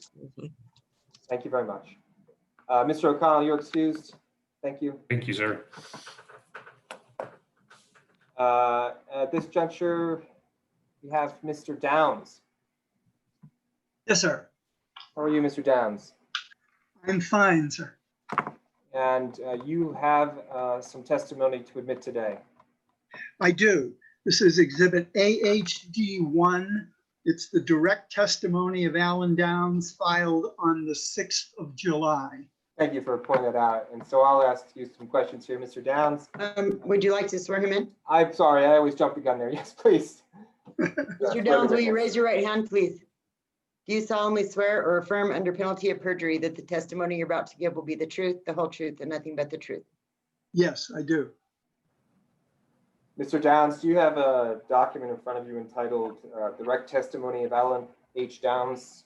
Thank you very much. Mr. O'Connell, you're excused. Thank you. Thank you, sir. At this juncture, we have Mr. Downs. Yes, sir. How are you, Mr. Downs? I'm fine, sir. And you have some testimony to admit today. I do. This is Exhibit AHD1. It's the direct testimony of Alan Downs filed on the 6th of July. Thank you for pointing that out. And so I'll ask you some questions here, Mr. Downs. Would you like to swear him in? I'm sorry, I always jump the gun there. Yes, please. Mr. Downs, will you raise your right hand, please? Do you solemnly swear or affirm under penalty of perjury that the testimony you're about to give will be the truth, the whole truth, and nothing but the truth? Yes, I do. Mr. Downs, do you have a document in front of you entitled Direct Testimony of Alan H. Downs?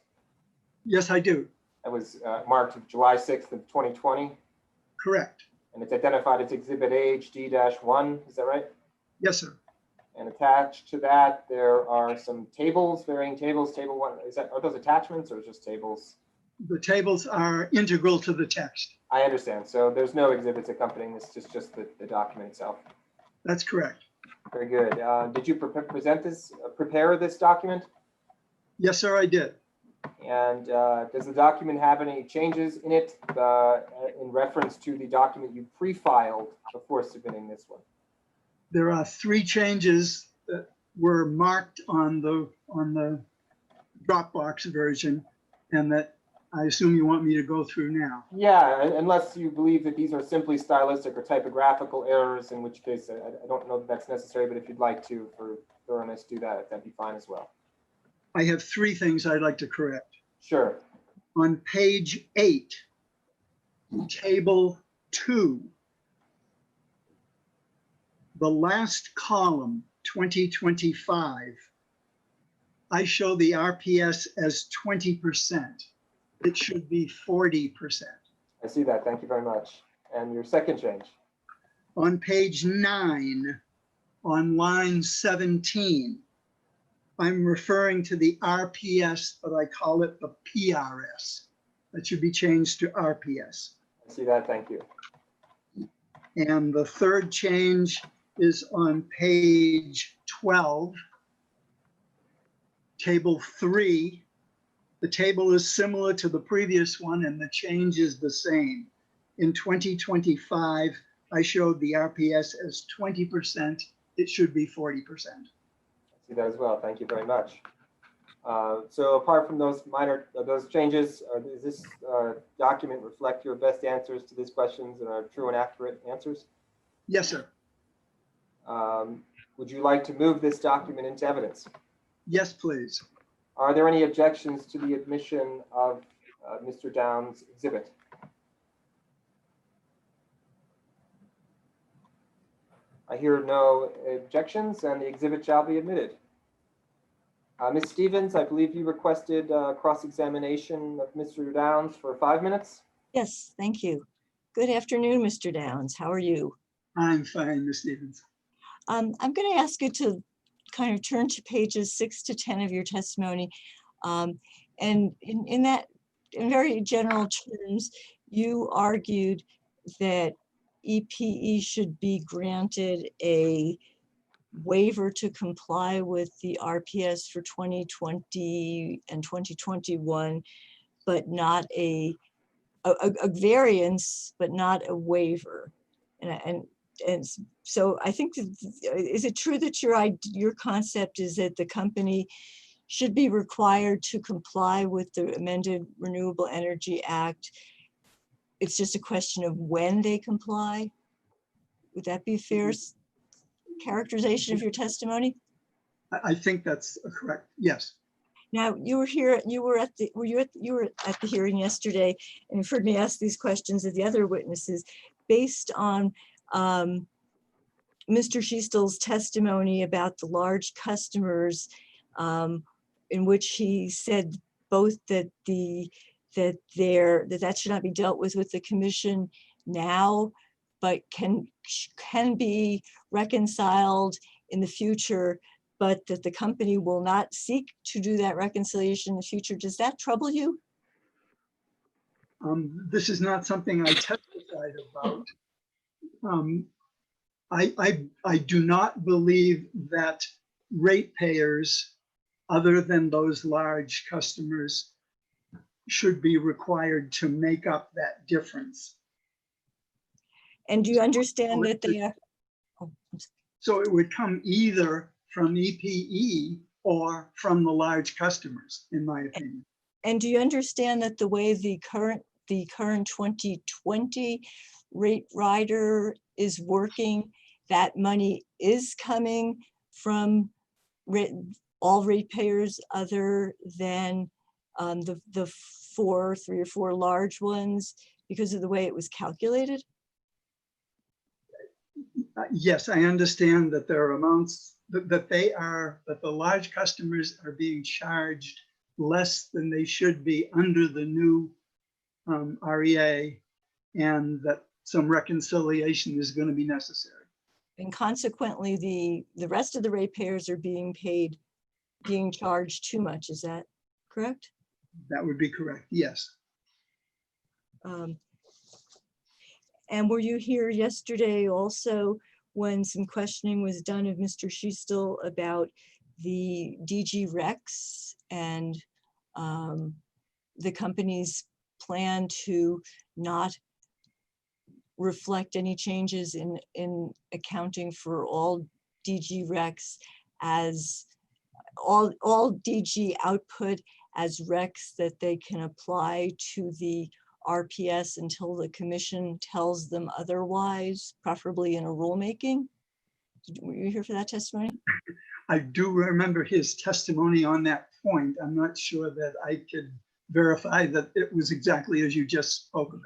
Yes, I do. That was marked July 6th of 2020? Correct. And it's identified as Exhibit AHD-1, is that right? Yes, sir. And attached to that, there are some tables, varying tables. Table 1, are those attachments or just tables? The tables are integral to the text. I understand. So there's no exhibits accompanying this, just the document itself. That's correct. Very good. Did you prepare this document? Yes, sir, I did. And does the document have any changes in it in reference to the document you pre-filed before submitting this one? There are 3 changes that were marked on the Dropbox version, and that I assume you want me to go through now. Yeah, unless you believe that these are simply stylistic or typographical errors, in which case I don't know that that's necessary, but if you'd like to, for thoroughness, do that, that'd be fine as well. I have 3 things I'd like to correct. Sure. On page 8, table 2, the last column, 2025, I show the RPS as 20%. It should be 40%. I see that. Thank you very much. And your second change? On page 9, on line 17, I'm referring to the RPS, but I call it the PRS. That should be changed to RPS. I see that. Thank you. And the third change is on page 12, table 3. The table is similar to the previous one, and the change is the same. In 2025, I showed the RPS as 20%. It should be 40%. I see that as well. Thank you very much. So apart from those those changes, does this document reflect your best answers to these questions and are true and accurate answers? Yes, sir. Would you like to move this document into evidence? Yes, please. Are there any objections to the admission of Mr. Downs' exhibit? I hear no objections, and the exhibit shall be admitted. Ms. Stevens, I believe you requested cross-examination of Mr. Downs for 5 minutes. Yes, thank you. Good afternoon, Mr. Downs. How are you? I'm fine, Ms. Stevens. I'm going to ask you to kind of turn to pages 6 to 10 of your testimony. And in very general terms, you argued that EPE should be granted a waiver to comply with the RPS for 2020 and 2021, but not a variance, but not a waiver. And so I think, is it true that your concept is that the company should be required to comply with the amended Renewable Energy Act? It's just a question of when they comply? Would that be a fair characterization of your testimony? I think that's correct. Yes. Now, you were at the hearing yesterday, and you've heard me ask these questions of the other witnesses based on Mr. Schiestel's testimony about the large customers, in which he said both that that should not be dealt with the commission now, but can be reconciled in the future, but that the company will not seek to do that reconciliation in the future. Does that trouble you? This is not something I testified about. I do not believe that ratepayers, other than those large customers, should be required to make up that difference. And do you understand that they are? So it would come either from EPE or from the large customers, in my opinion. And do you understand that the way the current 2020 rate rider is working, that money is coming from all ratepayers other than the 3 or 4 large ones because of the way it was calculated? Yes, I understand that there are amounts that the large customers are being charged less than they should be under the new REA, and that some reconciliation is going to be necessary. And consequently, the rest of the ratepayers are being charged too much. Is that correct? That would be correct, yes. And were you here yesterday also when some questioning was done of Mr. Schiestel about the DG Rex and the company's plan to not reflect any changes in accounting for all DG recs as all DG output as recs that they can apply to the RPS until the commission tells them otherwise, preferably in a rulemaking. Were you here for that testimony? I do remember his testimony on that point. I'm not sure that I could verify that it was exactly as you just spoke of it.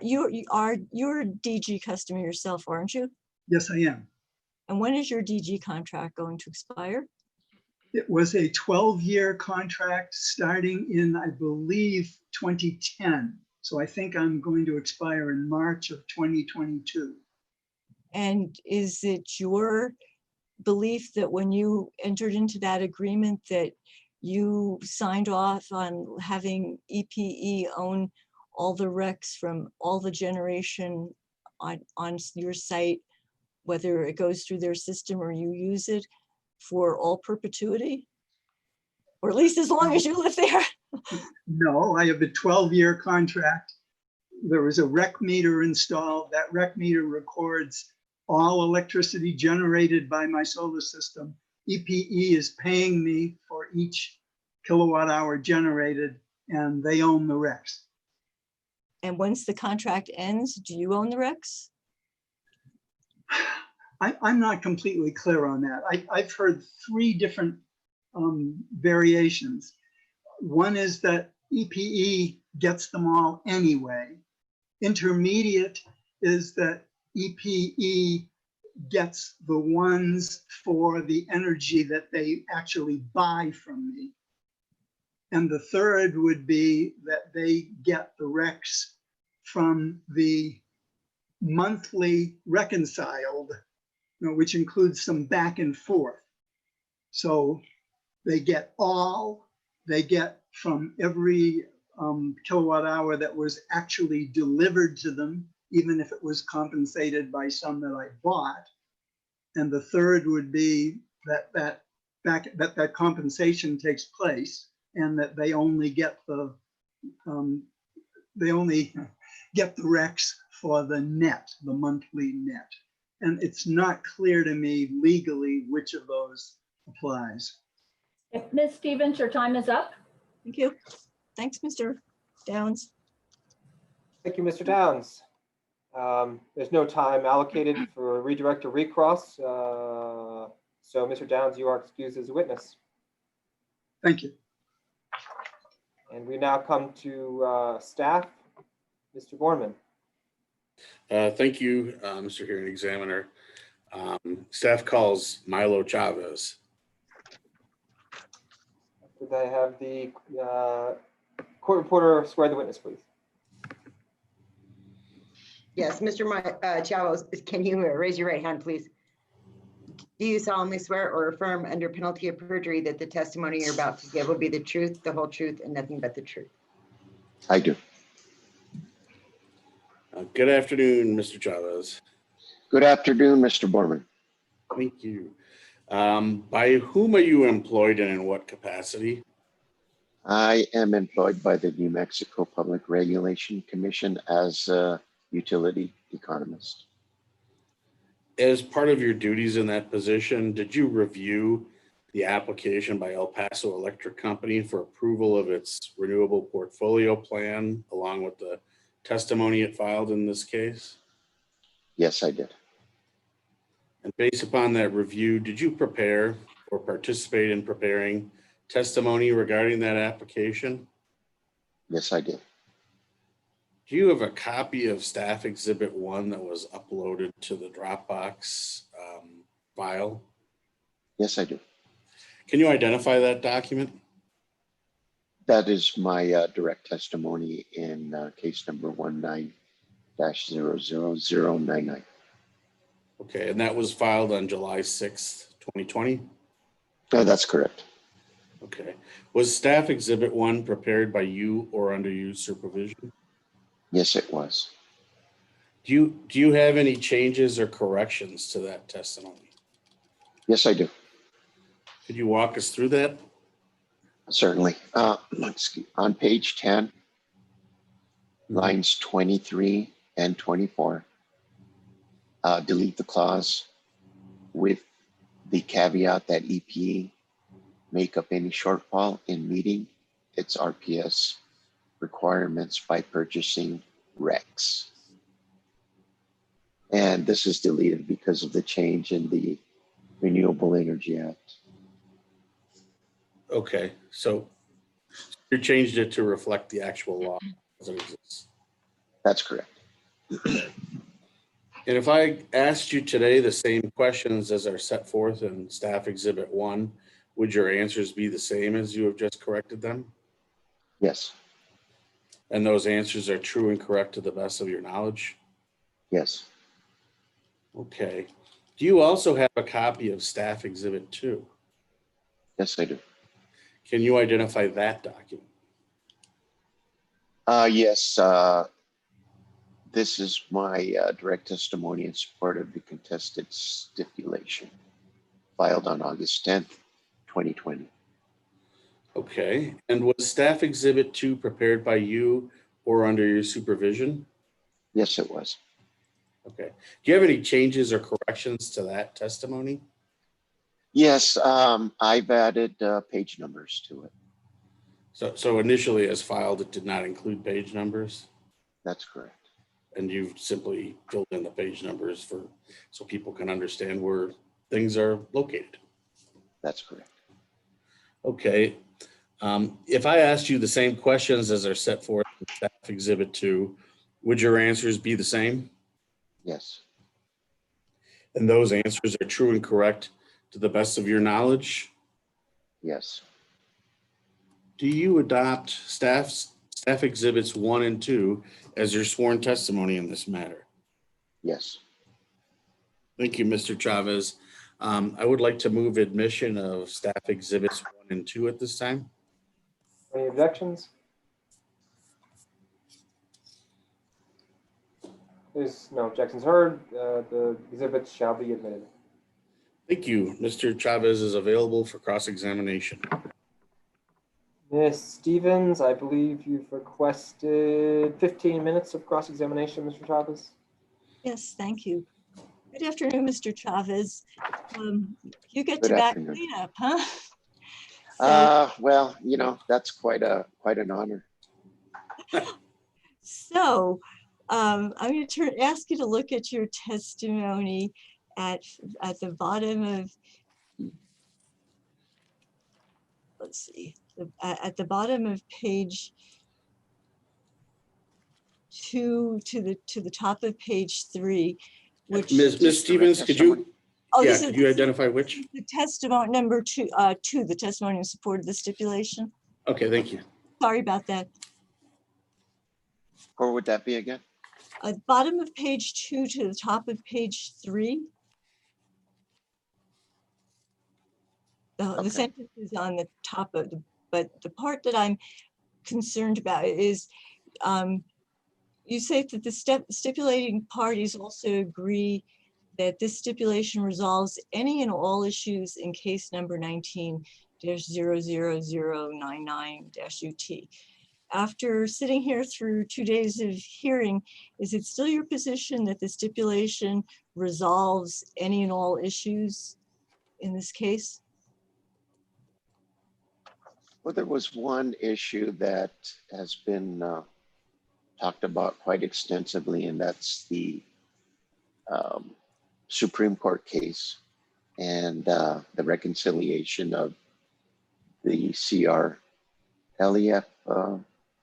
You're a DG customer yourself, aren't you? Yes, I am. And when is your DG contract going to expire? It was a 12-year contract starting in, I believe, 2010. So I think I'm going to expire in March of 2022. And is it your belief that when you entered into that agreement that you signed off on having EPE own all the recs from all the generation on your site, whether it goes through their system or you use it for all perpetuity? Or at least as long as you live there? No, I have a 12-year contract. There was a rec meter installed. That rec meter records all electricity generated by my solar system. EPE is paying me for each kilowatt hour generated, and they own the recs. And once the contract ends, do you own the recs? I'm not completely clear on that. I've heard three different variations. One is that EPE gets them all anyway. Intermediate is that EPE gets the ones for the energy that they actually buy from me. And the third would be that they get the recs from the monthly reconciled, which includes some back and forth. So they get from every kilowatt hour that was actually delivered to them, even if it was compensated by some that I bought. And the third would be that compensation takes place, and that they only get the recs for the net, the monthly net. And it's not clear to me legally which of those applies. Ms. Stevens, your time is up. Thank you. Thanks, Mr. Downs. Thank you, Mr. Downs. There's no time allocated for redirect or recross. So Mr. Downs, you are excused as a witness. Thank you. And we now come to staff. Mr. Borman. Thank you, Mr. Hearing Examiner. Staff calls Milo Chavez. Could I have the court reporter swear the witness, please? Yes, Mr. Chavez, can you raise your right hand, please? Do you solemnly swear or affirm under penalty of perjury that the testimony you're about to give will be the truth, the whole truth, and nothing but the truth? I do. Good afternoon, Mr. Chavez. Good afternoon, Mr. Borman. Thank you. By whom are you employed and in what capacity? I am employed by the New Mexico Public Regulation Commission as a utility economist. As part of your duties in that position, did you review the application by El Paso Electric Company for approval of its renewable portfolio plan, along with the testimony it filed in this case? Yes, I did. And based upon that review, did you prepare or participate in preparing testimony regarding that application? Yes, I did. Do you have a copy of Staff Exhibit 1 that was uploaded to the Dropbox file? Yes, I do. Can you identify that document? That is my direct testimony in case number 19-00099. Okay, and that was filed on July 6th, 2020? That's correct. Okay. Was Staff Exhibit 1 prepared by you or under your supervision? Yes, it was. Do you have any changes or corrections to that testimony? Yes, I do. Could you walk us through that? Certainly. On page 10, lines 23 and 24, delete the clause with the caveat that EPE make up any shortfall in meeting its RPS requirements by purchasing RECs. And this is deleted because of the change in the Renewable Energy Act. Okay, so you changed it to reflect the actual law as it exists. That's correct. And if I asked you today the same questions as are set forth in Staff Exhibit 1, would your answers be the same as you have just corrected them? Yes. And those answers are true and correct to the best of your knowledge? Yes. Okay. Do you also have a copy of Staff Exhibit 2? Yes, I do. Can you identify that document? Yes. This is my direct testimony in support of the contested stipulation filed on August 10th, 2020. Okay. And was Staff Exhibit 2 prepared by you or under your supervision? Yes, it was. Okay. Do you have any changes or corrections to that testimony? Yes, I've added page numbers to it. So initially as filed, it did not include page numbers? That's correct. And you've simply filled in the page numbers so people can understand where things are located? That's correct. Okay. If I asked you the same questions as are set forth in Staff Exhibit 2, would your answers be the same? Yes. And those answers are true and correct to the best of your knowledge? Yes. Do you adopt Staff Exhibits 1 and 2 as your sworn testimony in this matter? Yes. Thank you, Mr. Chavez. I would like to move admission of Staff Exhibits 1 and 2 at this time. Any objections? There's no objections heard. The exhibits shall be admitted. Thank you. Mr. Chavez is available for cross-examination. Ms. Stevens, I believe you've requested 15 minutes of cross-examination, Mr. Chavez. Yes, thank you. Good afternoon, Mr. Chavez. You get Good to back afternoon. cleanup, huh? Well, you know, that's quite an honor. So I'm going to ask you to look at your testimony at the bottom of, let's see, at the bottom of page 2 to the top of page 3, which Ms. Stevens, could you, could you identify which? the testimony number 2, the testimony in support of the stipulation. Okay, thank you. Sorry about that. Or would that be again? Bottom of page 2 to the top of page 3. The sentence is on the top of but the part that I'm concerned about is you say that the stipulating parties also agree that this stipulation resolves any and all issues in case number 19-00099-UT. After sitting here through 2 days of hearing, is it still your position that the stipulation resolves any and all issues in this case? Well, there was one issue that has been talked about quite extensively, and that's the Supreme Court case and the reconciliation of the CRLEF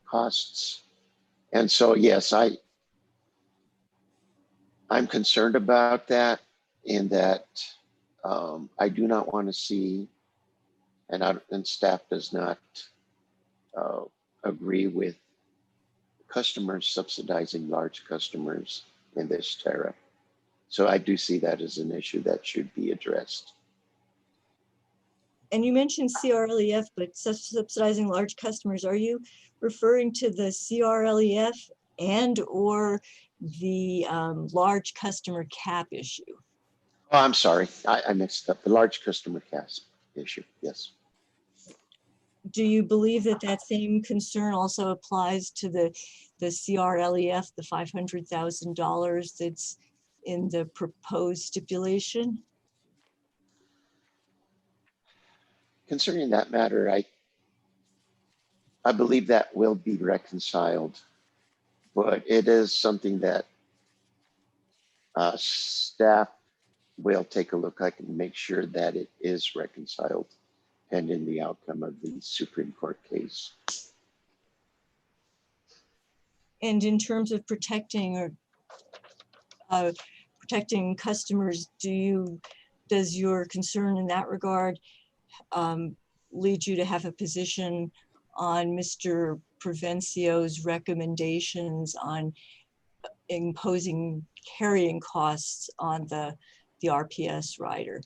costs. And so, yes, I'm concerned about that, in that I do not want to see, and staff does not agree with customers subsidizing large customers in this tariff. So I do see that as an issue that should be addressed. And you mentioned CRLEF, but subsidizing large customers, are you referring to the CRLEF and or the large customer cap issue? Oh, I'm sorry, I mixed up the large customer cap issue, yes. do you believe that that same concern also applies to the CRLEF, the $500,000 that's in the proposed stipulation? Concerning that matter, I believe that will be reconciled, but it is something that staff will take a look at and make sure that it is reconciled pending the outcome of the Supreme Court case. And in terms of protecting protecting customers, does your concern in that regard lead you to have a position on Mr. Provencio's recommendations on imposing carrying costs on the RPS rider?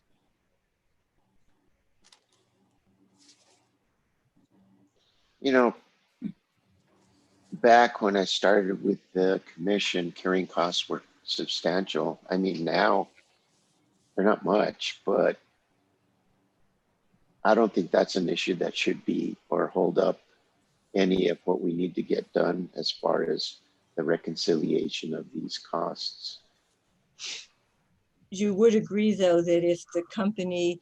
You know, back when I started with the commission, carrying costs were substantial. I mean, now they're not much, but I don't think that's an issue that should be or hold up any of what we need to get done as far as the reconciliation of these costs. You would agree, though, that if the company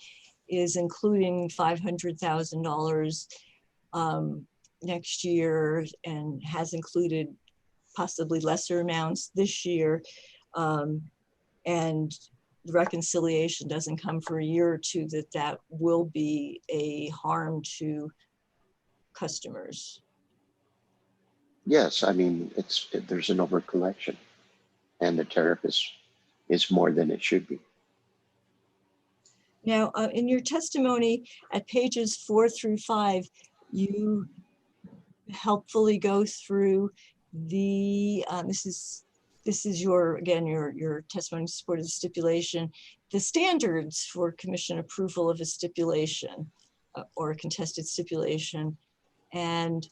is including $500,000 next year and has included possibly lesser amounts this year, and the reconciliation doesn't come for a year or two, that will be a harm to customers? Yes, I mean, there's an overcollection and the tariff is more than it should be. Now, in your testimony at pages 4 through 5, you helpfully go through the, this is your testimony in support of the stipulation, the standards for commission approval of a stipulation or a contested stipulation. And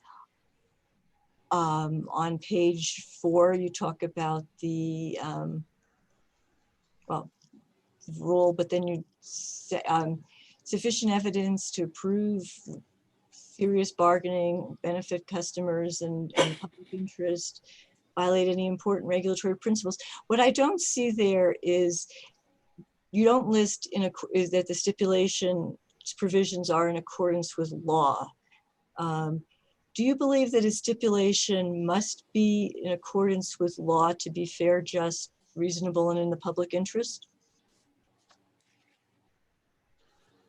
on page 4, you talk about the, rule, but then you say sufficient evidence to prove serious bargaining, benefit customers and public interest, violate any important regulatory principles. What I don't see there is you don't list is that the stipulation provisions are in accordance with law. Do you believe that a stipulation must be in accordance with law to be fair, just, reasonable, and in the public interest?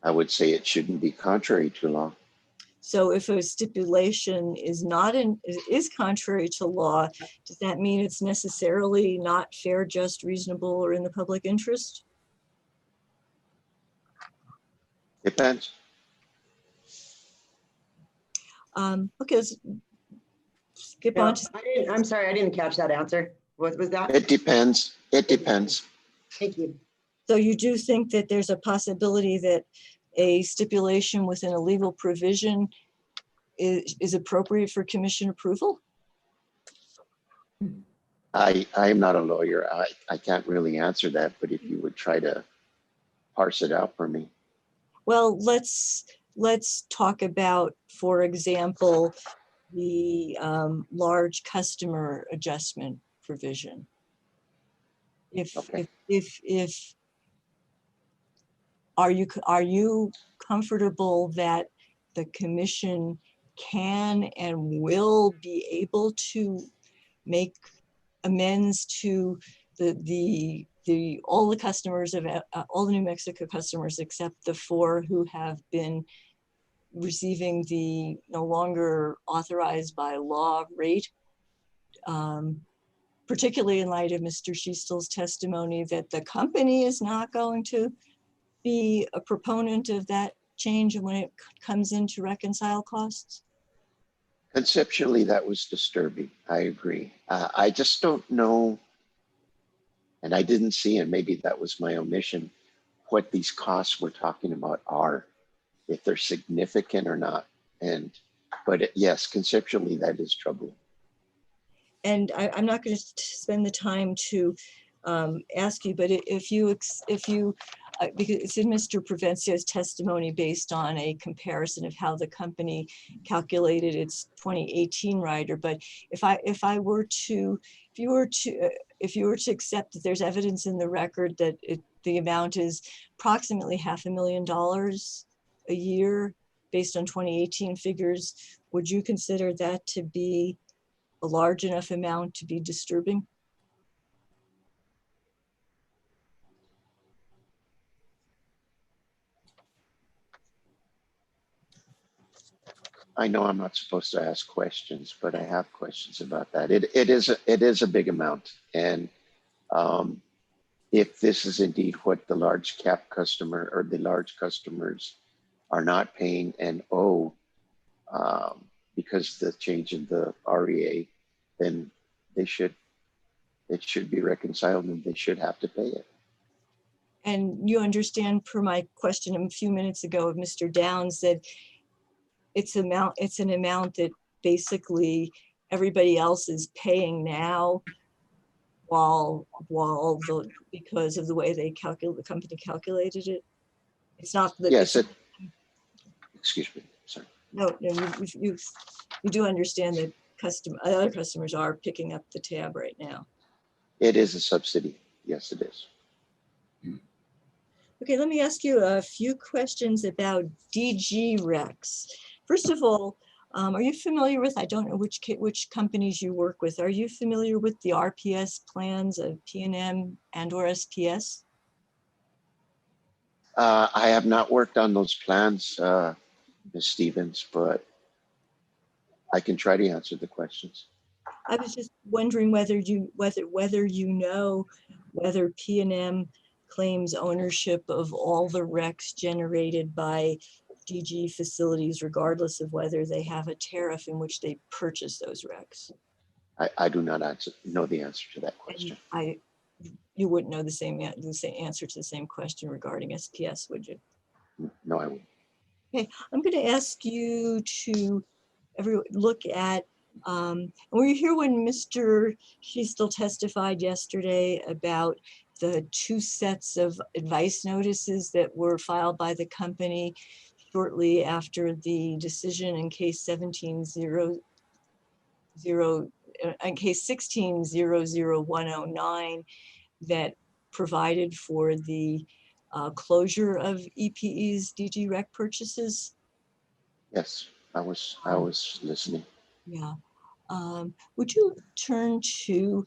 I would say it shouldn't be contrary to law. So if a stipulation is contrary to law, does that mean it's necessarily not fair, just, reasonable, or in the public interest? Depends. Okay, let's skip on to. I'm sorry, I didn't catch that answer. What was that? It depends. It depends. Thank you. So you do think that there's a possibility that a stipulation within a legal provision is appropriate for commission approval? I'm not a lawyer. I can't really answer that, but if you would try to parse it out for me. Well, let's talk about, for example, the large customer adjustment provision. Are you comfortable that the commission can and will be able to make amends to all the customers of all the New Mexico customers except the 4 who have been receiving the no longer authorized by law rate, particularly in light of Mr. Schiestel's testimony that the company is not going to be a proponent of that change when it comes in to reconcile costs? Conceptually, that was disturbing. I agree. I just don't know, and I didn't see, and maybe that was my omission, what these costs we're talking about are, if they're significant or not. But yes, conceptually, that is troubling. And I'm not going to spend the time to ask you, but if you because it's in Mr. Provencio's testimony based on a comparison of how the company calculated its 2018 rider. But if you were to accept that there's evidence in the record that the amount is approximately $500,000 a year based on 2018 figures, would you consider that to be a large enough amount to be disturbing? I know I'm not supposed to ask questions, but I have questions about that. It is a big amount. And if this is indeed what the large cap customer or the large customers are not paying and owe because the change in the REA, then it should be reconciled and they should have to pay it. And you understand, per my question a few minutes ago of Mr. Downs, that it's an amount that basically everybody else is paying now, because of the way the company calculated it. It's not that. Yes. Excuse me. Sorry. No, you do understand that other customers are picking up the tab right now. It is a subsidy. Yes, it is. Okay, let me ask you a few questions about DG Rex. First of all, are you familiar with, I don't know which companies you work with, are you familiar with the RPS plans of P&M and/or SPS? I have not worked on those plans, Ms. Stevens, but I can try to answer the questions. I was just wondering whether you know whether P&M claims ownership of all the RECs generated by DG facilities, regardless of whether they have a tariff in which they purchase those RECs. I do not know the answer to that question. You wouldn't know the same answer to the same question regarding SPS, would you? No, I wouldn't. Okay, I'm going to ask you to look at, were you here when she still testified yesterday about the 2 sets of advice notices that were filed by the company shortly after the decision in case 16-00109 that provided for the closure of EPE's DG Rec purchases? Yes, I was listening. Yeah. Would you turn to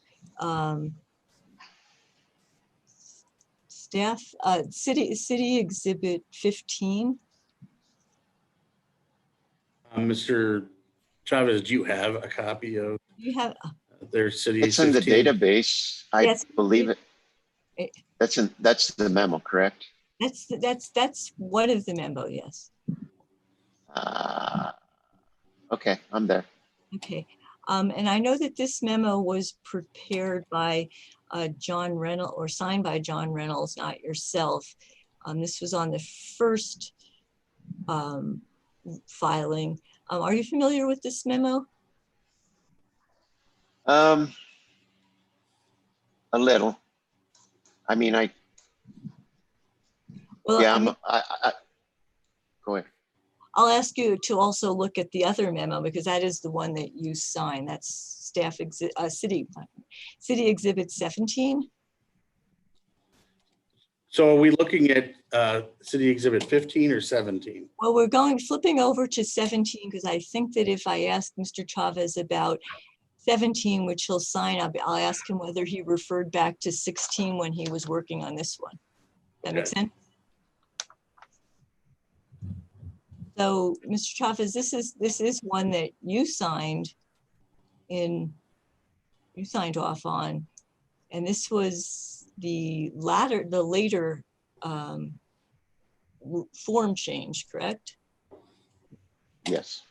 City Exhibit 15? Mr. Chavez, do you have a copy of You have. their city? It's in the 15? database. I believe it. That's the memo, correct? That's one of the memo, yes. Okay, I'm there. Okay. And I know that this memo was prepared by John Reynolds, or signed by John Reynolds, not yourself. This was on the first filing. Are you familiar with this memo? A little. I mean, Well, yeah, go ahead. I'll ask you to also look at the other memo because that is the one that you signed. That's City Exhibit 17. So are we looking at City Exhibit 15 or 17? Well, we're flipping over to 17 because I think that if I ask Mr. Chavez about 17, which he'll sign up, I'll ask him whether he referred back to 16 when he was working on this one. That makes sense? So, Mr. Chavez, this is one that you signed off on, and this was the later form change, correct? Yes.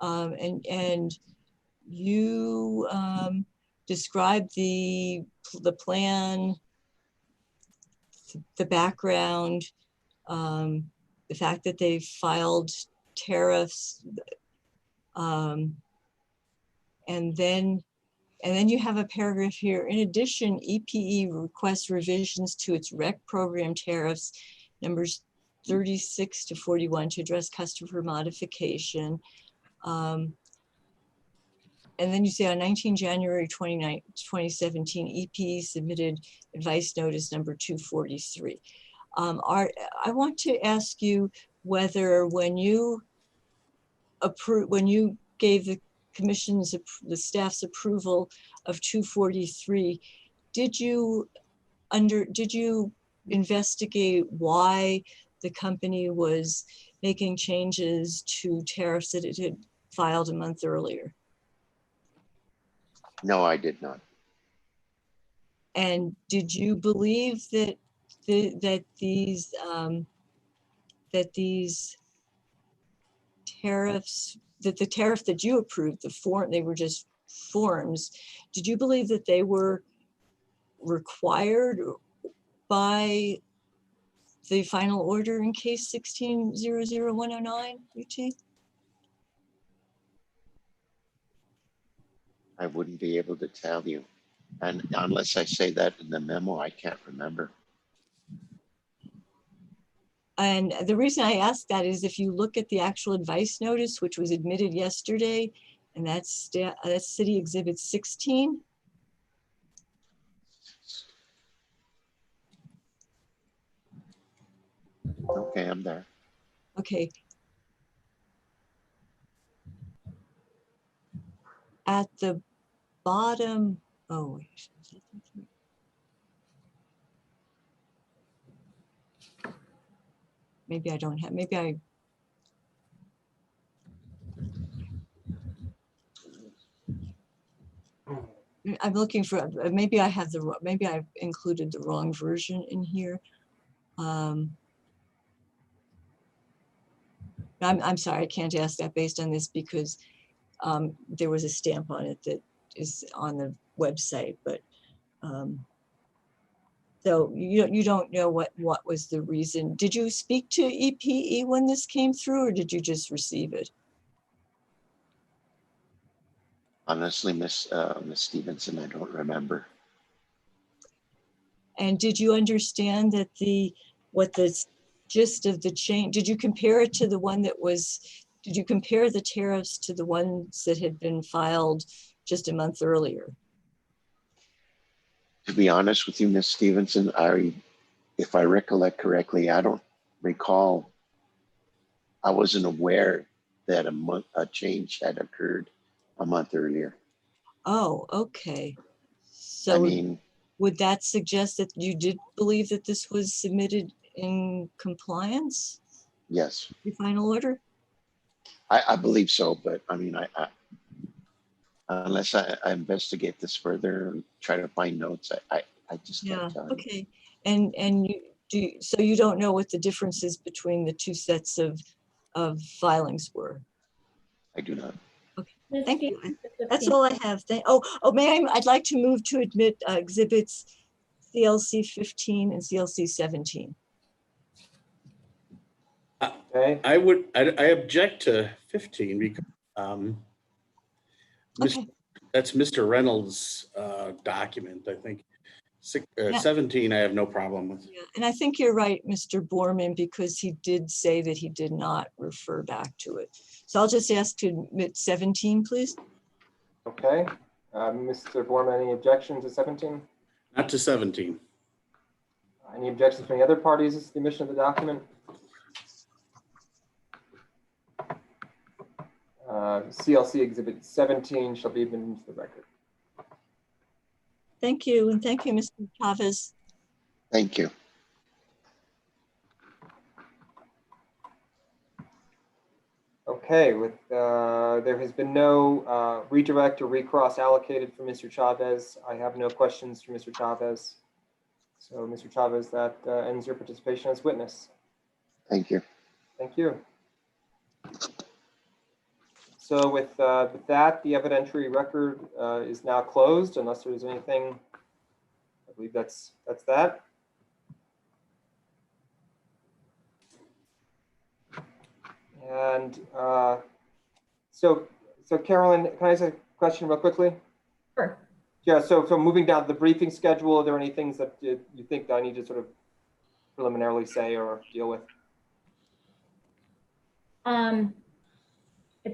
And you described the plan, the background, the fact that they filed tariffs, and then And then you have a paragraph here. In addition, EPE requests revisions to its REC program tariffs, numbers 36 to 41, to address customer modification. And then you say on 19 January 2017, EPE submitted advice notice number 243. I want to ask you whether when you gave the commission's, the staff's approval of 243, did you investigate why the company was making changes to tariffs that it had filed a month earlier? No, I did not. And did you believe that these tariffs, that the tariff that you approved, they were just forms, did you believe that they were required by the final order in case 16-00109 UT? I wouldn't be able to tell you. And unless I say that in the memo, I can't remember. And the reason I ask that is if you look at the actual advice notice, which was admitted yesterday, and that's City Exhibit 16. Okay, I'm there. Okay. At the bottom, oh, wait. Maybe I don't have, maybe I'm looking for, maybe I have maybe I've included the wrong version in here. I'm sorry, I can't ask that based on this because there was a stamp on it that is on the website, but so you don't know what was the reason. Did you speak to EPE when this came through, or did you just receive it? Honestly, Miss Stevenson, I don't remember. And did you understand that what the gist of the change, did you compare it to the one that was, did you compare the tariffs to the ones that had been filed just a month earlier? To be honest with you, Miss Stevenson, if I recollect correctly, I don't recall. I wasn't aware that a change had occurred a month earlier. Oh, okay. So I mean, would that suggest that you did believe that this was submitted in compliance? yes, The final order? I believe so, but I mean, unless I investigate this further and try to find notes, I just can't tell you. Okay. And so you don't know what the differences between the two sets of filings were? I do not. Okay, thank you. That's all I have. I'd like to move to admit exhibits CLC 15 and CLC 17. Okay. I object to 15 because that's Mr. Reynolds' document, I think. 17, I have no problem with. Yeah, and I think you're right, Mr. Borman, because he did say that he did not refer back to it. So I'll just ask to admit 17, please. Okay. Mr. Borman, any objections to 17? Not to 17. Any objections from the other parties to the admission of the document? CLC Exhibit 17 shall be admitted into the record. Thank you, and thank you, Mr. Chavez. Thank you. Okay, there has been no redirect or recross allocated for Mr. Chavez. I have no questions for Mr. Chavez. So, Mr. Chavez, that ends your participation as witness. Thank you. Thank you. So with that, the evidentiary record is now closed unless there's anything. I believe that's that. And so Carolyn, can I ask a question real quickly? Sure. Yeah, so moving down to the briefing schedule, are there any things that you think that I need to sort of preliminarily say or deal with? I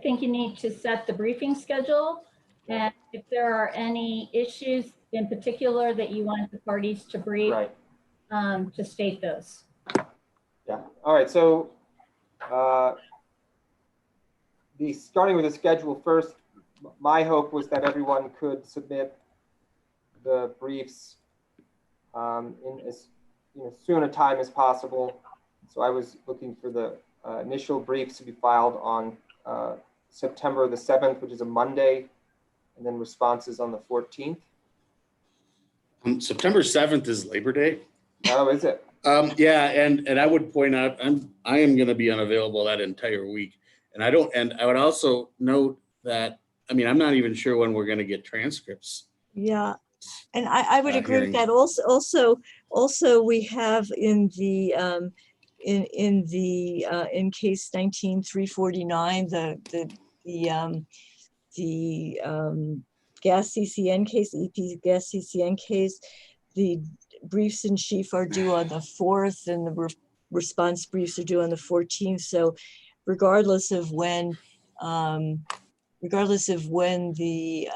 think you need to set the briefing schedule. And if there are any issues in particular that you want the parties to brief, Right. to state those. Yeah. All right. So starting with the schedule first, my hope was that everyone could submit the briefs in as soon a time as possible. So I was looking for the initial briefs to be filed on September the 7th, which is a Monday, and then responses on the 14th. September 7th is Labor Day. Oh, is it? Yeah, and I would point out I am going to be unavailable that entire week, and I would also note that I'm not even sure when we're going to get transcripts. Yeah, and I would agree with hearing. that. Also, we have in the in case 19349 the gas CCN case, EP gas CCN case, the briefs in chief are due on the 4th, and the response briefs are due on the 14th. So, regardless of when the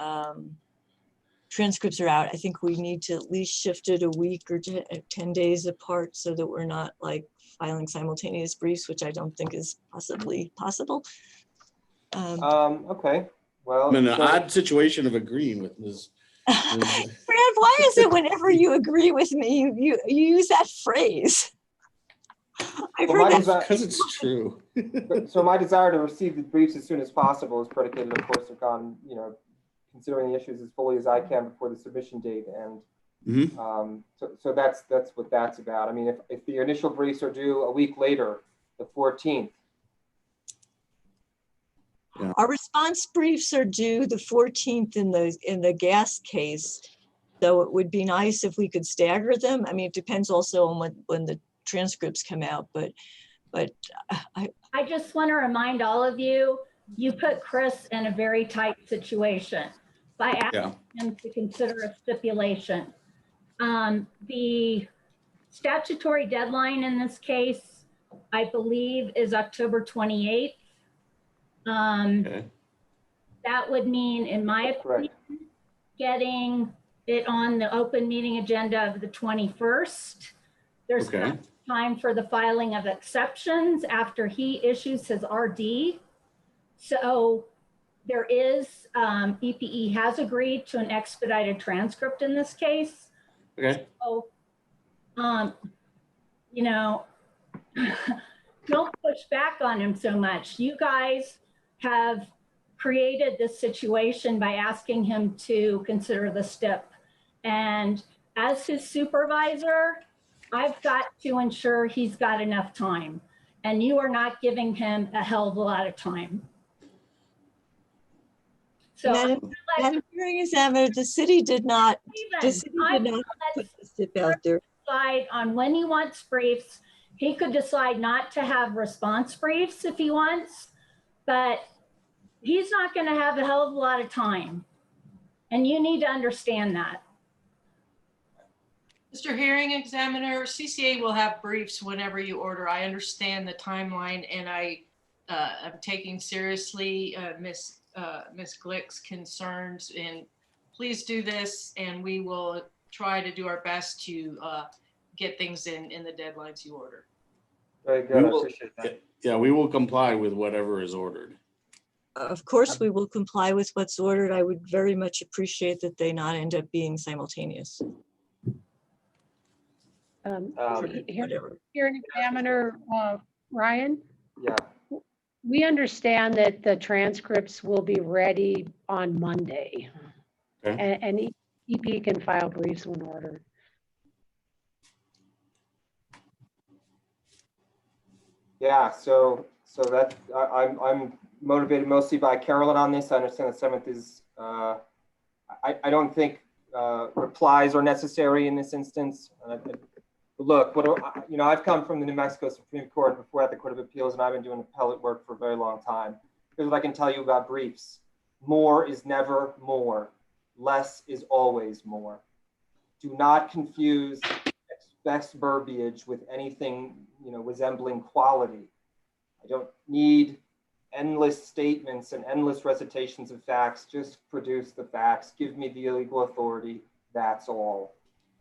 transcripts are out, I think we need to at least shift it a week or 10 days apart so that we're not like filing simultaneous briefs, which I don't think is possibly possible. Okay. Well, I'm in an odd situation of agreeing with Ms. Brad, why is it whenever you agree with me, you use that phrase? I've Well, heard that. Because it's true. So my desire to receive the briefs as soon as possible is predicated, of course, upon considering the issues as fully as I can before the submission date, and so that's what that's about. I mean, if the initial briefs are due a week later, the 14th. Yeah. Our response briefs are due the 14th in the gas case, so it would be nice if we could stagger them. I mean, it depends also on when the transcripts come out, but I just want to remind all of you, you put Chris in a very tight situation by asking him to consider a stipulation. The statutory deadline in this case, I believe, is October 28th. That would mean, in my opinion, getting it on the open meeting agenda of the 21st. There's time for the filing of exceptions after he issues his RD. So there is, EPE has agreed to an expedited transcript in this case. Okay. So, don't push back on him so much. You guys have created this situation by asking him to consider the STIP. And as his supervisor, I've got to ensure he's got enough time. And you are not giving him a hell of a lot of time. So Madam Hearing Examiner, the city did not put the STIP out there. Decide on when he wants briefs. He could decide not to have response briefs if he wants, but he's not going to have a hell of a lot of time. And you need to understand that. Mr. Hearing Examiner, CCA will have briefs whenever you order. I understand the timeline, and I am taking seriously Ms. Glick's concerns, and please do this, and we will try to do our best to get things in the deadlines you order. Very good. I appreciate that. Yeah, we will comply with whatever is ordered. Of course, we will comply with what's ordered. I would very much appreciate that they not end up being simultaneous. Hearing Examiner Ryan? Yeah. We understand that the transcripts will be ready on Monday. And EP can file briefs when ordered. Yeah, so that I'm motivated mostly by Carolyn on this. I understand the 7th is I don't think replies are necessary in this instance. Look, I've come from the New Mexico Supreme Court before at the Court of Appeals, and I've been doing appellate work for a very long time. Here's what I can tell you about briefs. More is never more. less is always more. Do not confuse best verbiage with anything, resembling quality. I don't need endless statements and endless recitations of facts. Just produce the facts. Give me the legal authority. That's all.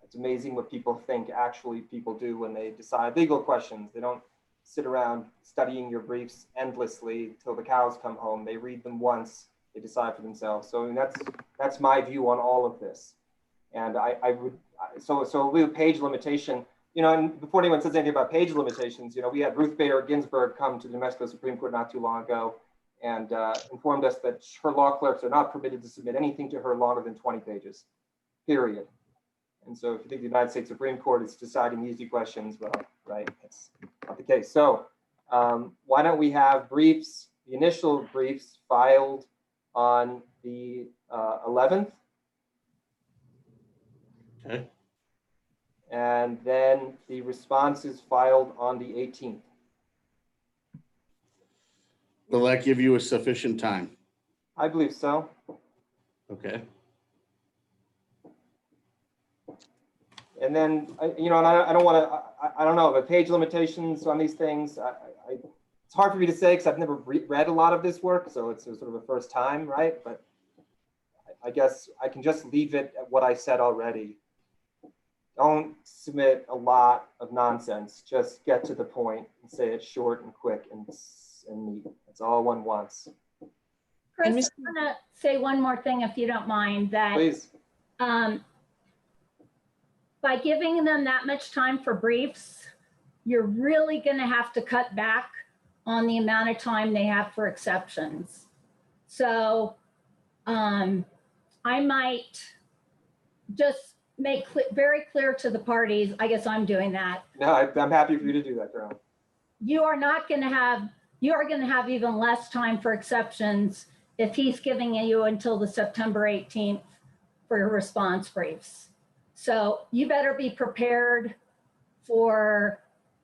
It's amazing what people think actually people do when they decide legal questions. They don't sit around studying your briefs endlessly till the cows come home. They read them once, they decide for themselves. So I mean, that's my view on all of this. And so with page limitation, and before anyone says anything about page limitations, we had Ruth Bader Ginsburg come to the New Mexico Supreme Court not too long ago and informed us that her law clerks are not permitted to submit anything to her longer than 20 pages, period. And so if you think the United States Supreme Court is deciding easy questions, well, right, that's not the case. So why don't we have briefs, the initial briefs filed on the 11th? Okay. And then the responses filed on the 18th. Will that give you a sufficient time? I believe so. Okay. And then, I don't want to, I don't know, the page limitations on these things, it's hard for me to say because I've never read a lot of this work, so it's sort of a first time, right? But I guess I can just leave it at what I said already. Don't submit a lot of nonsense. Just get to the point and say it short and quick and neat. That's all one wants. Chris, I want to say one more thing, if you don't mind, that Please. By giving them that much time for briefs, you're really going to have to cut back on the amount of time they have for exceptions. So I might just make very clear to the parties, I guess I'm doing that. No, I'm happy for you to do that, Carol. You are going to have even less time for exceptions if he's giving you until the September 18th for your response briefs. So you better be prepared for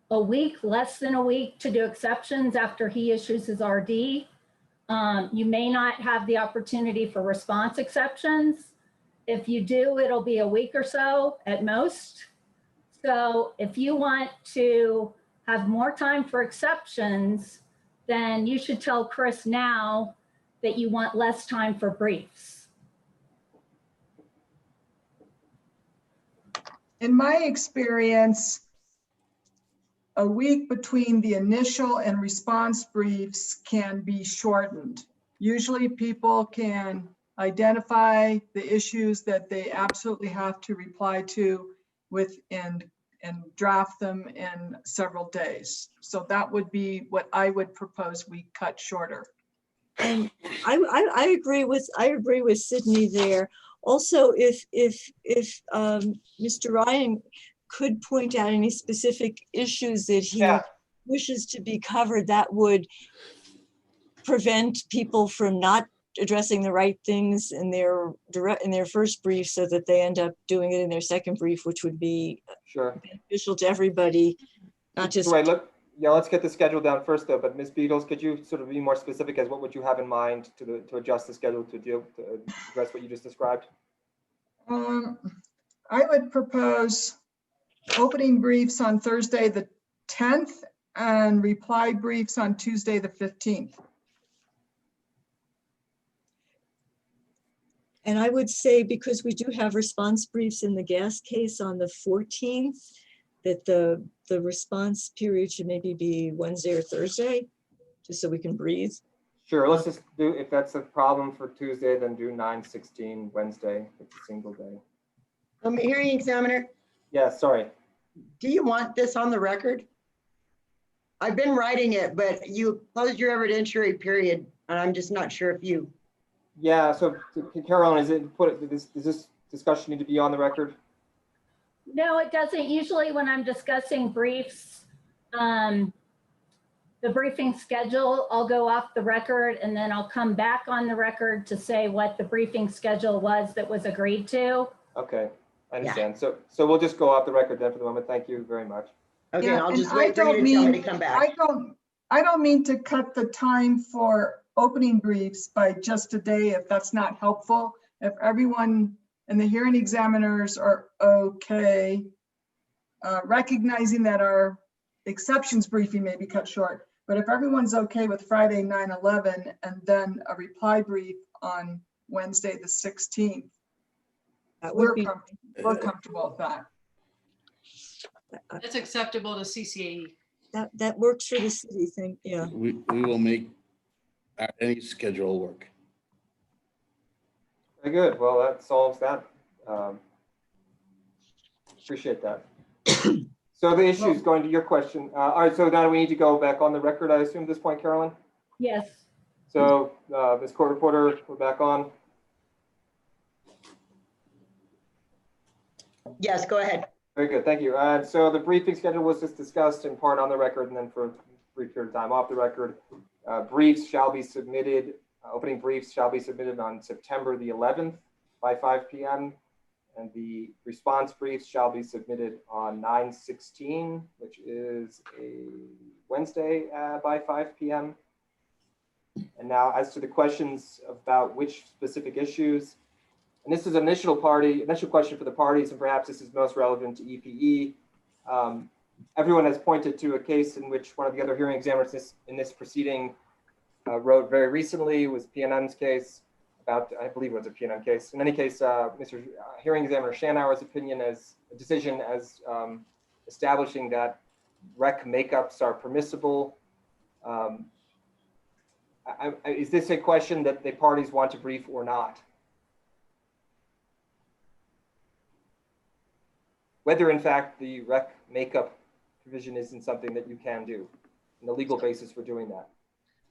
a week, less than a week, to do exceptions after he issues his RD. You may not have the opportunity for response exceptions. If you do, it'll be a week or so at most. So if you want to have more time for exceptions, then you should tell Chris now that you want less time for briefs. In my experience, a week between the initial and response briefs can be shortened. Usually people can identify the issues that they absolutely have to reply to and draft them in several days. So that would be what I would propose we cut shorter. And I agree with Sydney there. Also, if Mr. Ryan could point out any specific issues that he wishes to be covered, that would prevent people from not addressing the right things in their first brief, so that they end up doing it in their second brief, which would be beneficial to everybody, not just. Right, let's get the schedule down first, though. But Ms. Beatles, could you sort of be more specific as what would you have in mind to adjust the schedule to address what you just described? I would propose opening briefs on Thursday the 10th and reply briefs on Tuesday the 15th. And I would say, because we do have response briefs in the gas case on the 14th, that the response period should maybe be Wednesday or Thursday, just so we can breathe. Sure, let's just do, if that's a problem for Tuesday, then do 9/16 Wednesday. It's a single day. Hearing examiner. Yeah, sorry. Do you want this on the record? I've been writing it, but you closed your evidentiary period, and I'm just not sure if you. Yeah, so Carolyn, does this discussion need to be on the record? No, it doesn't. Usually when I'm discussing briefs, the briefing schedule, I'll go off the record and then I'll come back on the record to say what the briefing schedule was that was agreed to. Okay, I understand. Yeah. So we'll just go off the record then for the moment. Thank you very much. Okay, yeah, I'll just wait for you to tell me to come back. I don't mean to cut the time for opening briefs by just a day if that's not helpful. if everyone and the hearing examiners are okay, recognizing that our exceptions briefing may be cut short, but if everyone's okay with Friday, 9/11, and then a reply brief on Wednesday, the 16th, That would be, we're comfortable with that. That's acceptable to CCAE. that works for the city thing, yeah. We will make any schedule work. Very good. Well, that solves that. Appreciate that. So the issue is going to your question. All right, so now we need to go back on the record, I assume, at this point, Carolyn? Yes. So Ms. Court Reporter, we're back on. Yes, go ahead. Very good, thank you. So the briefing schedule was just discussed in part on the record and then for a brief period of time off the record. Briefs shall be submitted, opening briefs shall be submitted on September the 11th by 5 p.m. And the response briefs shall be submitted on 9/16, which is a Wednesday by 5 p.m. And now as to the questions about which specific issues, and this is initial question for the parties, and perhaps this is most relevant to EPE. Everyone has pointed to a case in which one of the other hearing examiners in this proceeding wrote very recently. It was PNM's case about, I believe it was a PNM case. In any case, Mr. Hearing Examiner Schanauer's opinion as a decision as establishing that rec makeups are permissible. Is this a question that the parties want to brief or not? Whether in fact the rec makeup provision isn't something that you can do and the legal basis for doing that.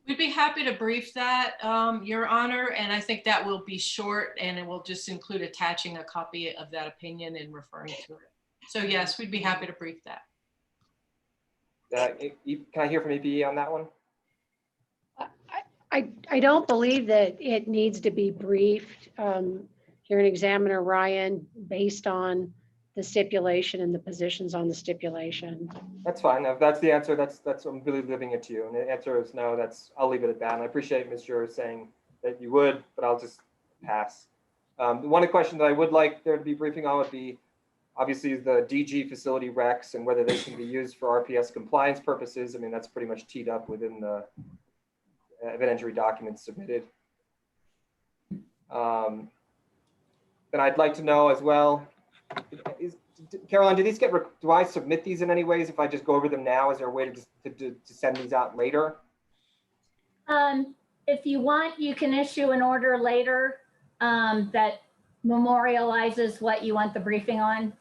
We'd be happy to brief that, Your Honor, and I think that will be short and it will just include attaching a copy of that opinion and referring to it. So yes, we'd be happy to brief that. Can I hear from EPE on that one? I don't believe that it needs to be briefed, Hearing Examiner Ryan, based on the stipulation and the positions on the stipulation. That's fine. If that's the answer, that's I'm really leaving it to you. And the answer is no, I'll leave it at that. And I appreciate Mr. saying that you would, but I'll just pass. One question that I would like there to be briefing on would be obviously the DG facility recs and whether they can be used for RPS compliance purposes. I mean, that's pretty much teed up within the evidentiary documents submitted. Then I'd like to know as well, Caroline, do I submit these in any ways if I just go over them now? Is there a way to send these out later? If you want, you can issue an order later that memorializes what you want the briefing on.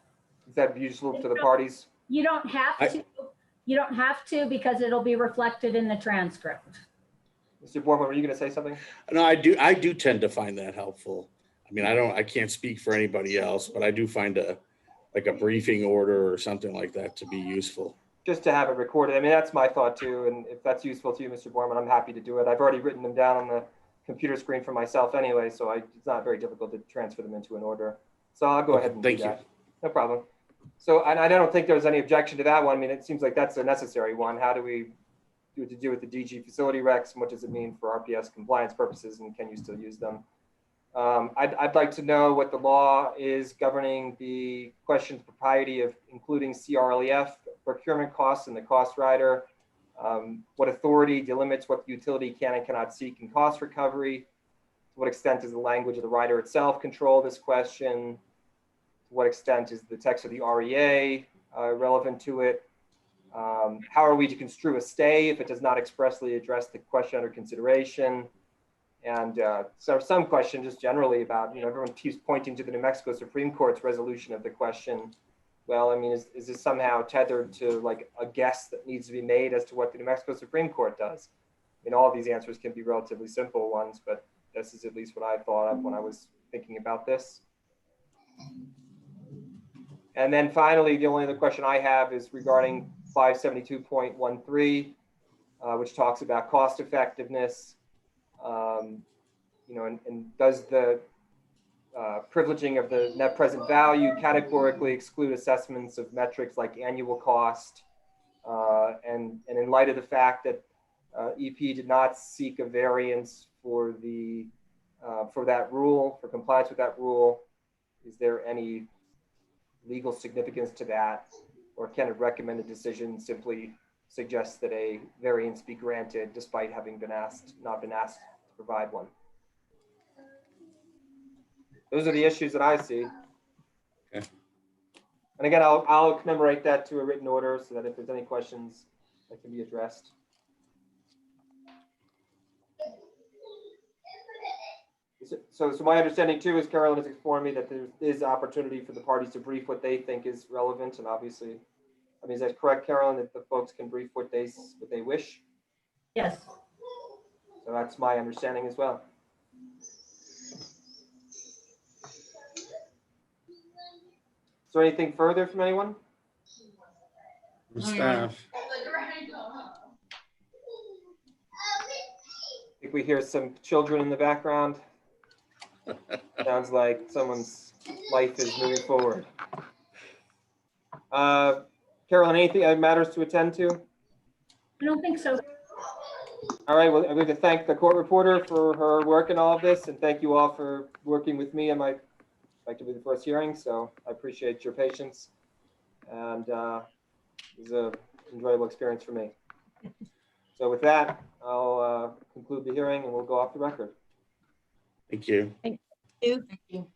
Is that useful to the parties? You don't have to. You don't have to because it'll be reflected in the transcript. Mr. Borman, were you going to say something? No, I do tend to find that helpful. I mean, I can't speak for anybody else, but I do find like a briefing order or something like that to be useful. Just to have it recorded. I mean, that's my thought too. And if that's useful to you, Mr. Borman, I'm happy to do it. I've already written them down on the computer screen for myself anyway, so it's not very difficult to transfer them into an order. So I'll go ahead and do that. No problem. So, and I don't think there's any objection to that one. I mean, it seems like that's a necessary one. How do we do what to do with the DG facility recs and what does it mean for RPS compliance purposes and can you still use them? I'd like to know what the law is governing the question of propriety of including CRLEF procurement costs in the cost rider. What authority delimits what the utility can and cannot seek in cost recovery? To what extent does the language of the rider itself control this question? To what extent is the text of the REA relevant to it? How are we to construe a stay if it does not expressly address the question under consideration? And so some question just generally about, everyone keeps pointing to the New Mexico Supreme Court's resolution of the question. Well, I mean, is this somehow tethered to like a guess that needs to be made as to what the New Mexico Supreme Court does? I mean, all of these answers can be relatively simple ones, but this is at least what I thought of when I was thinking about this. And then finally, the only other question I have is regarding 572.13, which talks about cost effectiveness. And does the privileging of the net present value categorically exclude assessments of metrics like annual cost? And in light of the fact that EP did not seek a variance for the for that rule, for compliance with that rule? Is there any legal significance to that? Or can a recommended decision simply suggest that a variance be granted despite having not been asked to provide one? Those are the issues that I see. Okay. And again, I'll commemorate that to a written order so that if there's any questions that can be addressed. So my understanding too is Carolyn has informed me that there is opportunity for the parties to brief what they think is relevant, and obviously, I mean, is that correct, Carolyn, that the folks can brief what they wish? Yes. So that's my understanding as well. Is there anything further from anyone? From staff. I think we hear some children in the background. Sounds like someone's life is moving forward. Carolyn, anything that matters to attend to? I don't think so. All right, well, I'm going to thank the court reporter for her work in all of this, and thank you all for working with me on my effectively the first hearing. So I appreciate your patience, and it was an enjoyable experience for me. So with that, I'll conclude the hearing and we'll go off the record. Thank you. Thank you. Thank you.